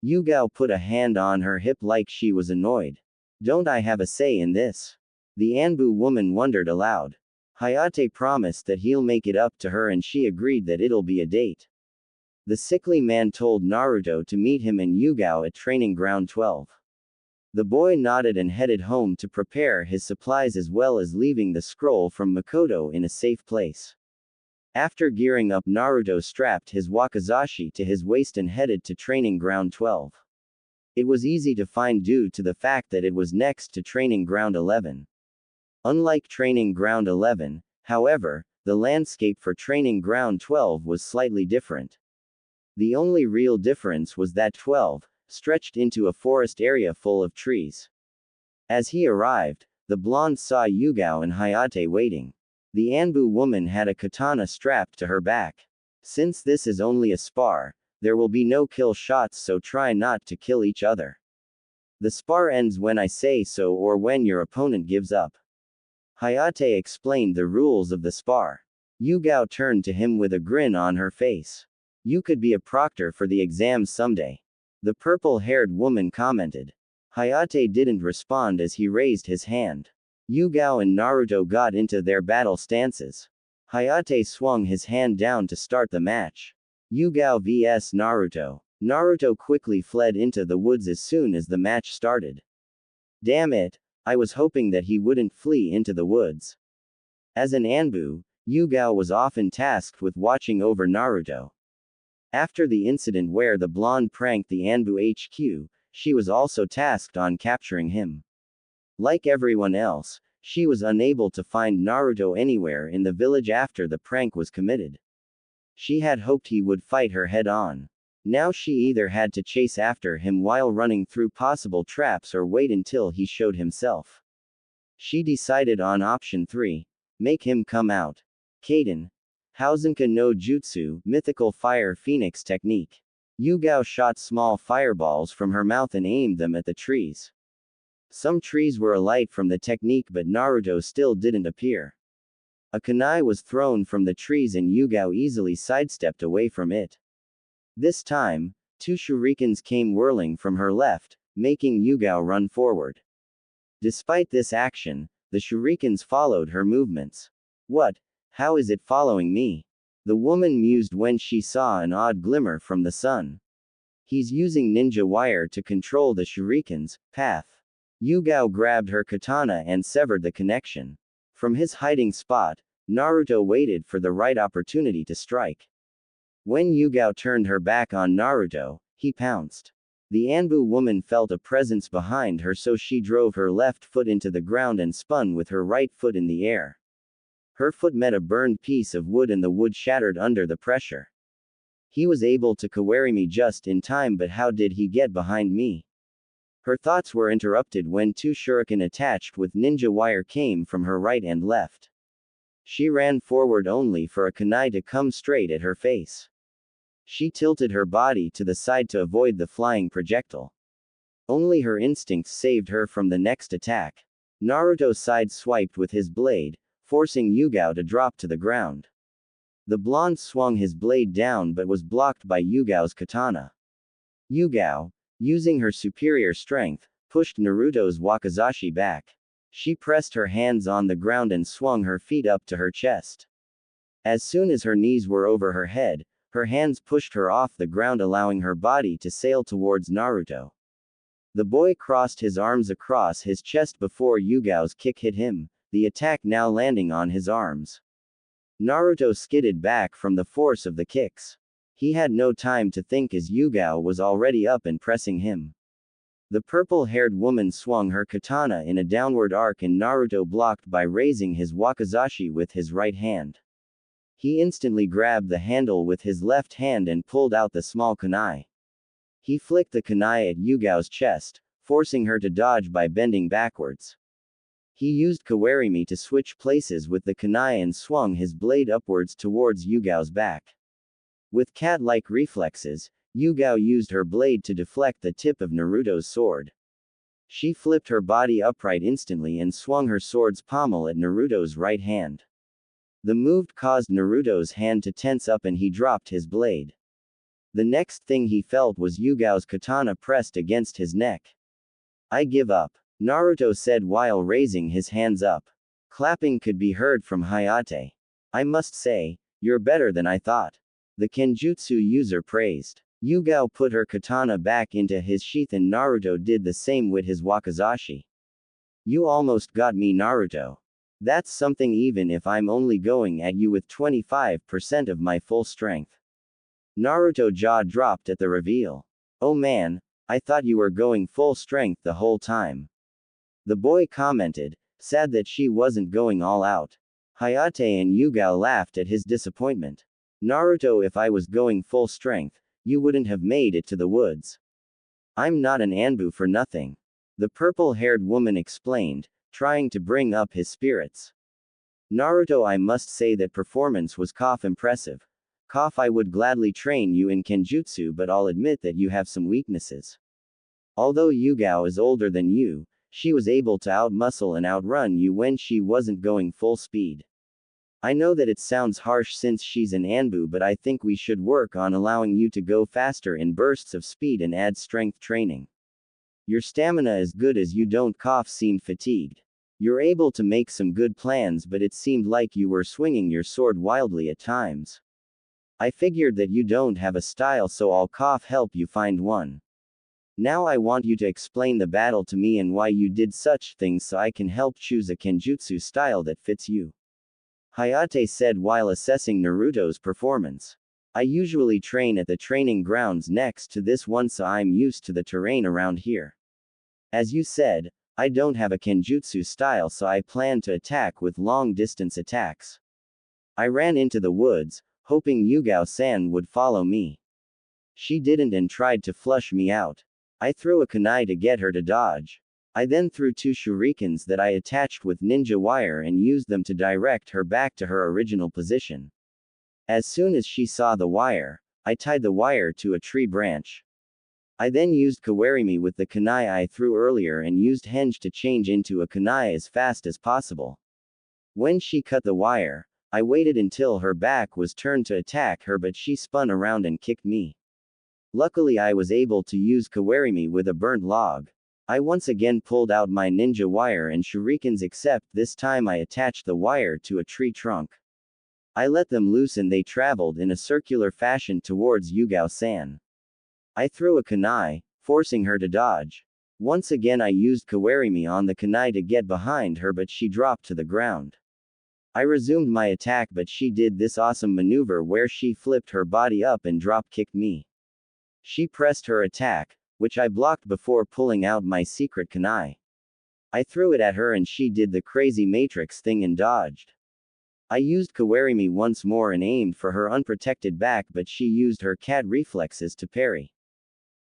Yugao put a hand on her hip like she was annoyed. Don't I have a say in this? The Anbu woman wondered aloud. Hayate promised that he'll make it up to her and she agreed that it'll be a date. The sickly man told Naruto to meet him and Yugao at training ground 12. The boy nodded and headed home to prepare his supplies as well as leaving the scroll from Makoto in a safe place. After gearing up, Naruto strapped his wakizashi to his waist and headed to training ground 12. It was easy to find due to the fact that it was next to training ground 11. Unlike training ground 11, however, the landscape for training ground 12 was slightly different. The only real difference was that 12 stretched into a forest area full of trees. As he arrived, the blonde saw Yugao and Hayate waiting. The Anbu woman had a katana strapped to her back. Since this is only a spar, there will be no kill shots, so try not to kill each other. The spar ends when I say so or when your opponent gives up. Hayate explained the rules of the spar. Yugao turned to him with a grin on her face. You could be a proctor for the exams someday. The purple-haired woman commented. Hayate didn't respond as he raised his hand. Yugao and Naruto got into their battle stances. Hayate swung his hand down to start the match. Yugao vs Naruto. Naruto quickly fled into the woods as soon as the match started. Damn it, I was hoping that he wouldn't flee into the woods. As an Anbu, Yugao was often tasked with watching over Naruto. After the incident where the blonde pranked the Anbu HQ, she was also tasked on capturing him. Like everyone else, she was unable to find Naruto anywhere in the village after the prank was committed. She had hoped he would fight her head-on. Now she either had to chase after him while running through possible traps or wait until he showed himself. She decided on option 3. Make him come out. Kaden. Hausenka no Jutsu, mythical fire phoenix technique. Yugao shot small fireballs from her mouth and aimed them at the trees. Some trees were alight from the technique, but Naruto still didn't appear. A kunai was thrown from the trees and Yugao easily sidestepped away from it. This time, 2 shurikens came whirling from her left, making Yugao run forward. Despite this action, the shurikens followed her movements. What? How is it following me? The woman mused when she saw an odd glimmer from the sun. He's using ninja wire to control the shuriken's path. Yugao grabbed her katana and severed the connection. From his hiding spot, Naruto waited for the right opportunity to strike. When Yugao turned her back on Naruto, he pounced. The Anbu woman felt a presence behind her, so she drove her left foot into the ground and spun with her right foot in the air. Her foot met a burned piece of wood and the wood shattered under the pressure. He was able to carry me just in time, but how did he get behind me? Her thoughts were interrupted when 2 shuriken attached with ninja wire came from her right and left. She ran forward only for a kunai to come straight at her face. She tilted her body to the side to avoid the flying projectile. Only her instincts saved her from the next attack. Naruto side-swiped with his blade, forcing Yugao to drop to the ground. The blonde swung his blade down but was blocked by Yugao's katana. Yugao, using her superior strength, pushed Naruto's wakizashi back. She pressed her hands on the ground and swung her feet up to her chest. As soon as her knees were over her head, her hands pushed her off the ground, allowing her body to sail towards Naruto. The boy crossed his arms across his chest before Yugao's kick hit him, the attack now landing on his arms. Naruto skidded back from the force of the kicks. He had no time to think as Yugao was already up and pressing him. The purple-haired woman swung her katana in a downward arc and Naruto blocked by raising his wakizashi with his right hand. He instantly grabbed the handle with his left hand and pulled out the small kunai. He flicked the kunai at Yugao's chest, forcing her to dodge by bending backwards. He used kawarimi to switch places with the kunai and swung his blade upwards towards Yugao's back. With cat-like reflexes, Yugao used her blade to deflect the tip of Naruto's sword. She flipped her body upright instantly and swung her sword's pommel at Naruto's right hand. The move caused Naruto's hand to tense up and he dropped his blade. The next thing he felt was Yugao's katana pressed against his neck. "I give up," Naruto said while raising his hands up. Clapping could be heard from Hayate. "I must say, you're better than I thought," the Kenjutsu user praised. Yugao put her katana back into his sheath and Naruto did the same with his wakizashi. "You almost got me, Naruto. That's something even if I'm only going at you with 25% of my full strength." Naruto's jaw dropped at the reveal. "Oh man, I thought you were going full strength the whole time." The boy commented, sad that she wasn't going all out. Hayate and Yugao laughed at his disappointment. "Naruto, if I was going full strength, you wouldn't have made it to the woods. I'm not an Anbu for nothing," the purple-haired woman explained, trying to bring up his spirits. "Naruto, I must say that performance was impressive. I would gladly train you in Kenjutsu, but I'll admit that you have some weaknesses. Although Yugao is older than you, she was able to outmuscle and outrun you when she wasn't going full speed. I know that it sounds harsh since she's an Anbu, but I think we should work on allowing you to go faster in bursts of speed and add strength training. Your stamina is good as you don't seem fatigued. You're able to make some good plans, but it seemed like you were swinging your sword wildly at times. I figured that you don't have a style, so I'll help you find one. Now I want you to explain the battle to me and why you did such things so I can help choose a Kenjutsu style that fits you," Hayate said while assessing Naruto's performance. "I usually train at the training grounds next to this one, so I'm used to the terrain around here. As you said, I don't have a Kenjutsu style, so I plan to attack with long-distance attacks. I ran into the woods, hoping Yugao-san would follow me. She didn't and tried to flush me out. I threw a kunai to get her to dodge. I then threw 2 shurikens that I attached with ninja wire and used them to direct her back to her original position. As soon as she saw the wire, I tied the wire to a tree branch. I then used kawarimi with the kunai I threw earlier and used henge to change into a kunai as fast as possible. When she cut the wire, I waited until her back was turned to attack her, but she spun around and kicked me. Luckily I was able to use kawarimi with a burnt log. I once again pulled out my ninja wire and shurikens, except this time I attached the wire to a tree trunk. I let them loose and they traveled in a circular fashion towards Yugao-san. I threw a kunai, forcing her to dodge. Once again I used kawarimi on the kunai to get behind her, but she dropped to the ground. I resumed my attack, but she did this awesome maneuver where she flipped her body up and drop-kicked me. She pressed her attack, which I blocked before pulling out my secret kunai. I threw it at her and she did the crazy matrix thing and dodged. I used kawarimi once more and aimed for her unprotected back, but she used her cat reflexes to parry.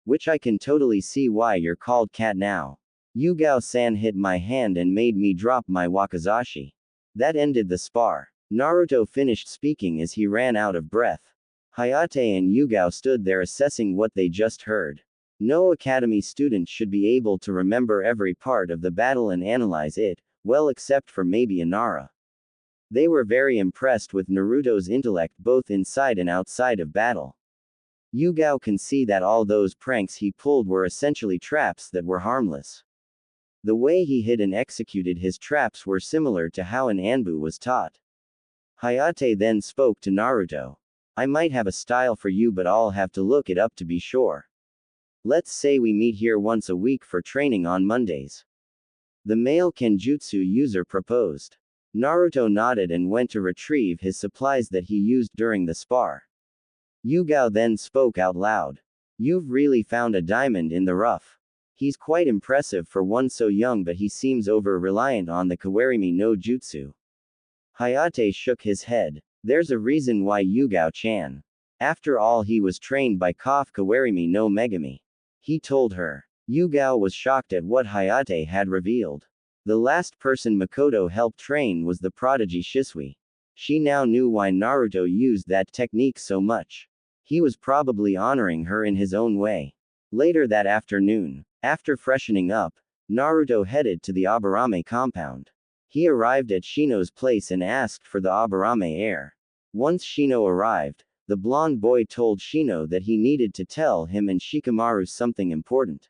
Which I can totally see why you're called cat now. Yugao-san hit my hand and made me drop my wakizashi. That ended the spar. Naruto finished speaking as he ran out of breath. Hayate and Yugao stood there assessing what they just heard. No academy student should be able to remember every part of the battle and analyze it, well, except for maybe Inara. They were very impressed with Naruto's intellect both inside and outside of battle. Yugao can see that all those pranks he pulled were essentially traps that were harmless. The way he hid and executed his traps were similar to how an Anbu was taught. Hayate then spoke to Naruto. I might have a style for you, but I'll have to look it up to be sure. Let's say we meet here once a week for training on Mondays. The male Kenjutsu user proposed. Naruto nodded and went to retrieve his supplies that he used during the spar. Yugao then spoke out loud. You've really found a diamond in the rough. He's quite impressive for one so young, but he seems over-reliant on the Kawarimi no Jutsu. Hayate shook his head. There's a reason why Yugao-chan. After all, he was trained by Kawarimi no Megami. He told her. Yugao was shocked at what Hayate had revealed. The last person Makoto helped train was the prodigy Shisui. She now knew why Naruto used that technique so much. He was probably honoring her in his own way. Later that afternoon, after freshening up, Naruto headed to the Aburame compound. He arrived at Shino's place and asked for the Aburame heir. Once Shino arrived, the blonde boy told Shino that he needed to tell him and Shikamaru something important.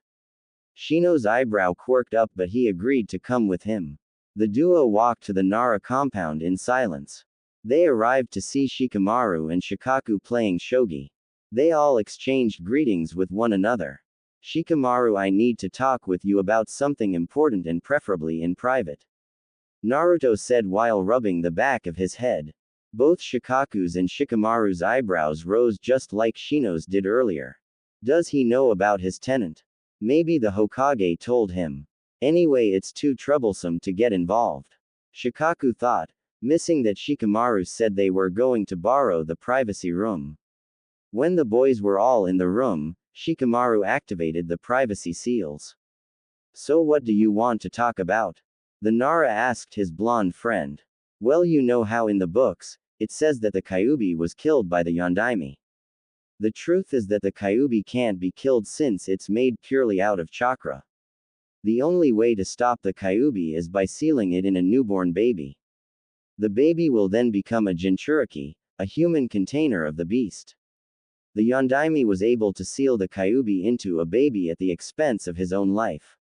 Shino's eyebrow quirked up, but he agreed to come with him. The duo walked to the Nara compound in silence. They arrived to see Shikamaru and Shikaku playing shogi. They all exchanged greetings with one another. Shikamaru, I need to talk with you about something important and preferably in private. Naruto said while rubbing the back of his head. Both Shikaku's and Shikamaru's eyebrows rose just like Shino's did earlier. Does he know about his tenant? Maybe the Hokage told him. Anyway, it's too troublesome to get involved. Shikaku thought, missing that Shikamaru said they were going to borrow the privacy room. When the boys were all in the room, Shikamaru activated the privacy seals. So what do you want to talk about? The Nara asked his blonde friend. Well, you know how in the books, it says that the Kyuubi was killed by the Yondaime. The truth is that the Kyuubi can't be killed since it's made purely out of chakra. The only way to stop the Kyuubi is by sealing it in a newborn baby. The baby will then become a Jinchuriki, a human container of the beast. The Yondaime was able to seal the Kyuubi into a baby at the expense of his own life.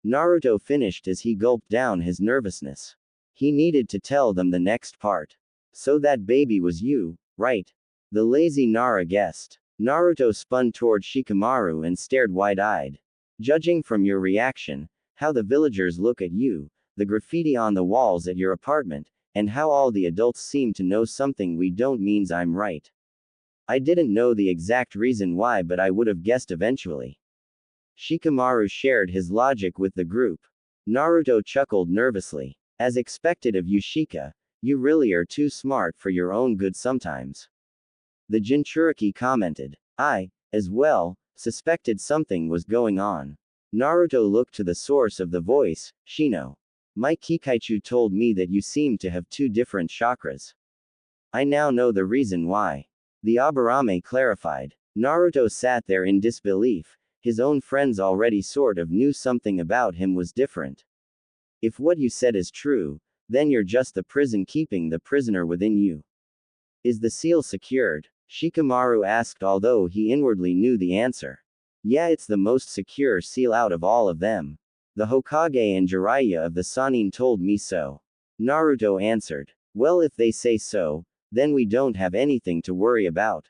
Naruto finished as he gulped down his nervousness. He needed to tell them the next part. So that baby was you, right? The lazy Nara guessed. Naruto spun toward Shikamaru and stared wide-eyed. Judging from your reaction, how the villagers look at you, the graffiti on the walls at your apartment, and how all the adults seem to know something we don't means I'm right. I didn't know the exact reason why, but I would have guessed eventually. Shikamaru shared his logic with the group. Naruto chuckled nervously. As expected of you, Shika, you really are too smart for your own good sometimes. The Jinchuriki commented. I, as well, suspected something was going on. Naruto looked to the source of the voice, Shino. My Kikaichu told me that you seem to have two different chakras. I now know the reason why. The Aburame clarified. Naruto sat there in disbelief. His own friends already sort of knew something about him was different. If what you said is true, then you're just the prison keeping the prisoner within you. Is the seal secured? Shikamaru asked, although he inwardly knew the answer. Yeah, it's the most secure seal out of all of them. The Hokage and Jiraiya of the Sannin told me so. Naruto answered. Well, if they say so, then we don't have anything to worry about.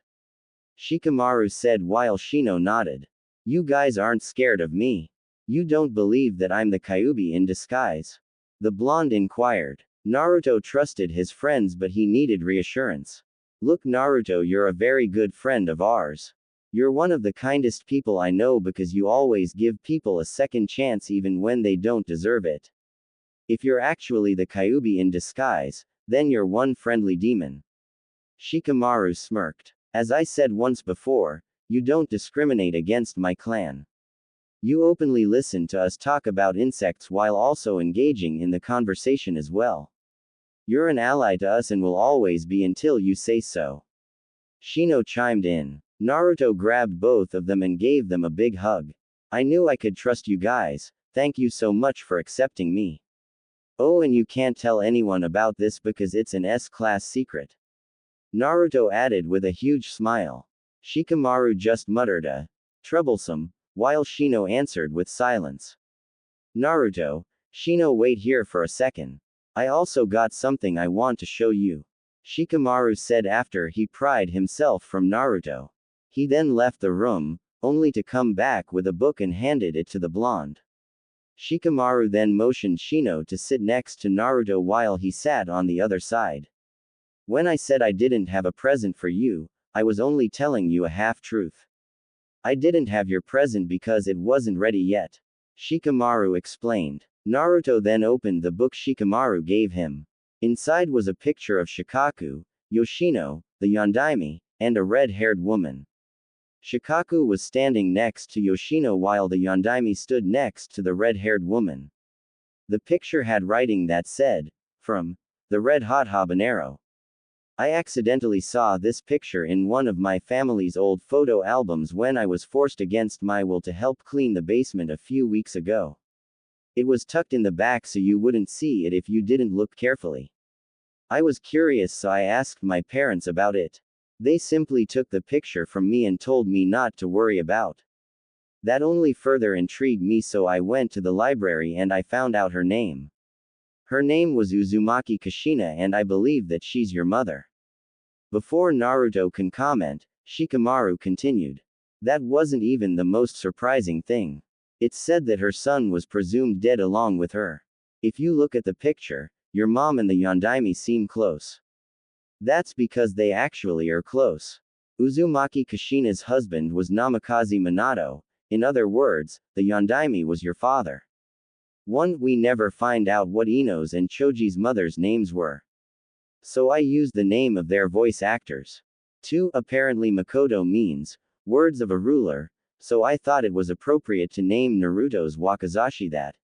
Shikamaru said while Shino nodded. You guys aren't scared of me. You don't believe that I'm the Kyuubi in disguise? The blonde inquired. Naruto trusted his friends, but he needed reassurance. Look, Naruto, you're a very good friend of ours. You're one of the kindest people I know because you always give people a second chance even when they don't deserve it. If you're actually the Kyuubi in disguise, then you're one friendly demon. Shikamaru smirked. As I said once before, you don't discriminate against my clan. You openly listen to us talk about insects while also engaging in the conversation as well. You're an ally to us and will always be until you say so. Shino chimed in. Naruto grabbed both of them and gave them a big hug. I knew I could trust you guys. Thank you so much for accepting me. Oh, and you can't tell anyone about this because it's an S-class secret. Naruto added with a huge smile. Shikamaru just muttered a troublesome, while Shino answered with silence. Naruto, Shino, wait here for a second. I also got something I want to show you. Shikamaru said after he pried himself from Naruto. He then left the room, only to come back with a book and handed it to the blonde. Shikamaru then motioned Shino to sit next to Naruto while he sat on the other side. When I said I didn't have a present for you, I was only telling you a half-truth. I didn't have your present because it wasn't ready yet. Shikamaru explained. Naruto then opened the book Shikamaru gave him. Inside was a picture of Shikaku, Yoshino, the Yondaime, and a red-haired woman. Shikaku was standing next to Yoshino while the Yondaime stood next to the red-haired woman. The picture had writing that said, "From the Red Hot Habanero." I accidentally saw this picture in one of my family's old photo albums when I was forced against my will to help clean the basement a few weeks ago. It was tucked in the back so you wouldn't see it if you didn't look carefully. I was curious, so I asked my parents about it. They simply took the picture from me and told me not to worry about. That only further intrigued me, so I went to the library and I found out her name. Her name was Uzumaki Kushina, and I believe that she's your mother. Before Naruto can comment, Shikamaru continued. That wasn't even the most surprising thing. It's said that her son was presumed dead along with her. If you look at the picture, your mom and the Yondaime seem close. That's because they actually are close. Uzumaki Kushina's husband was Namikaze Minato. In other words, the Yondaime was your father. 1. We never find out what Ino's and Choji's mother's names were. So I used the name of their voice actors. 2. Apparently Makoto means words of a ruler, so I thought it was appropriate to name Naruto's Wakizashi that.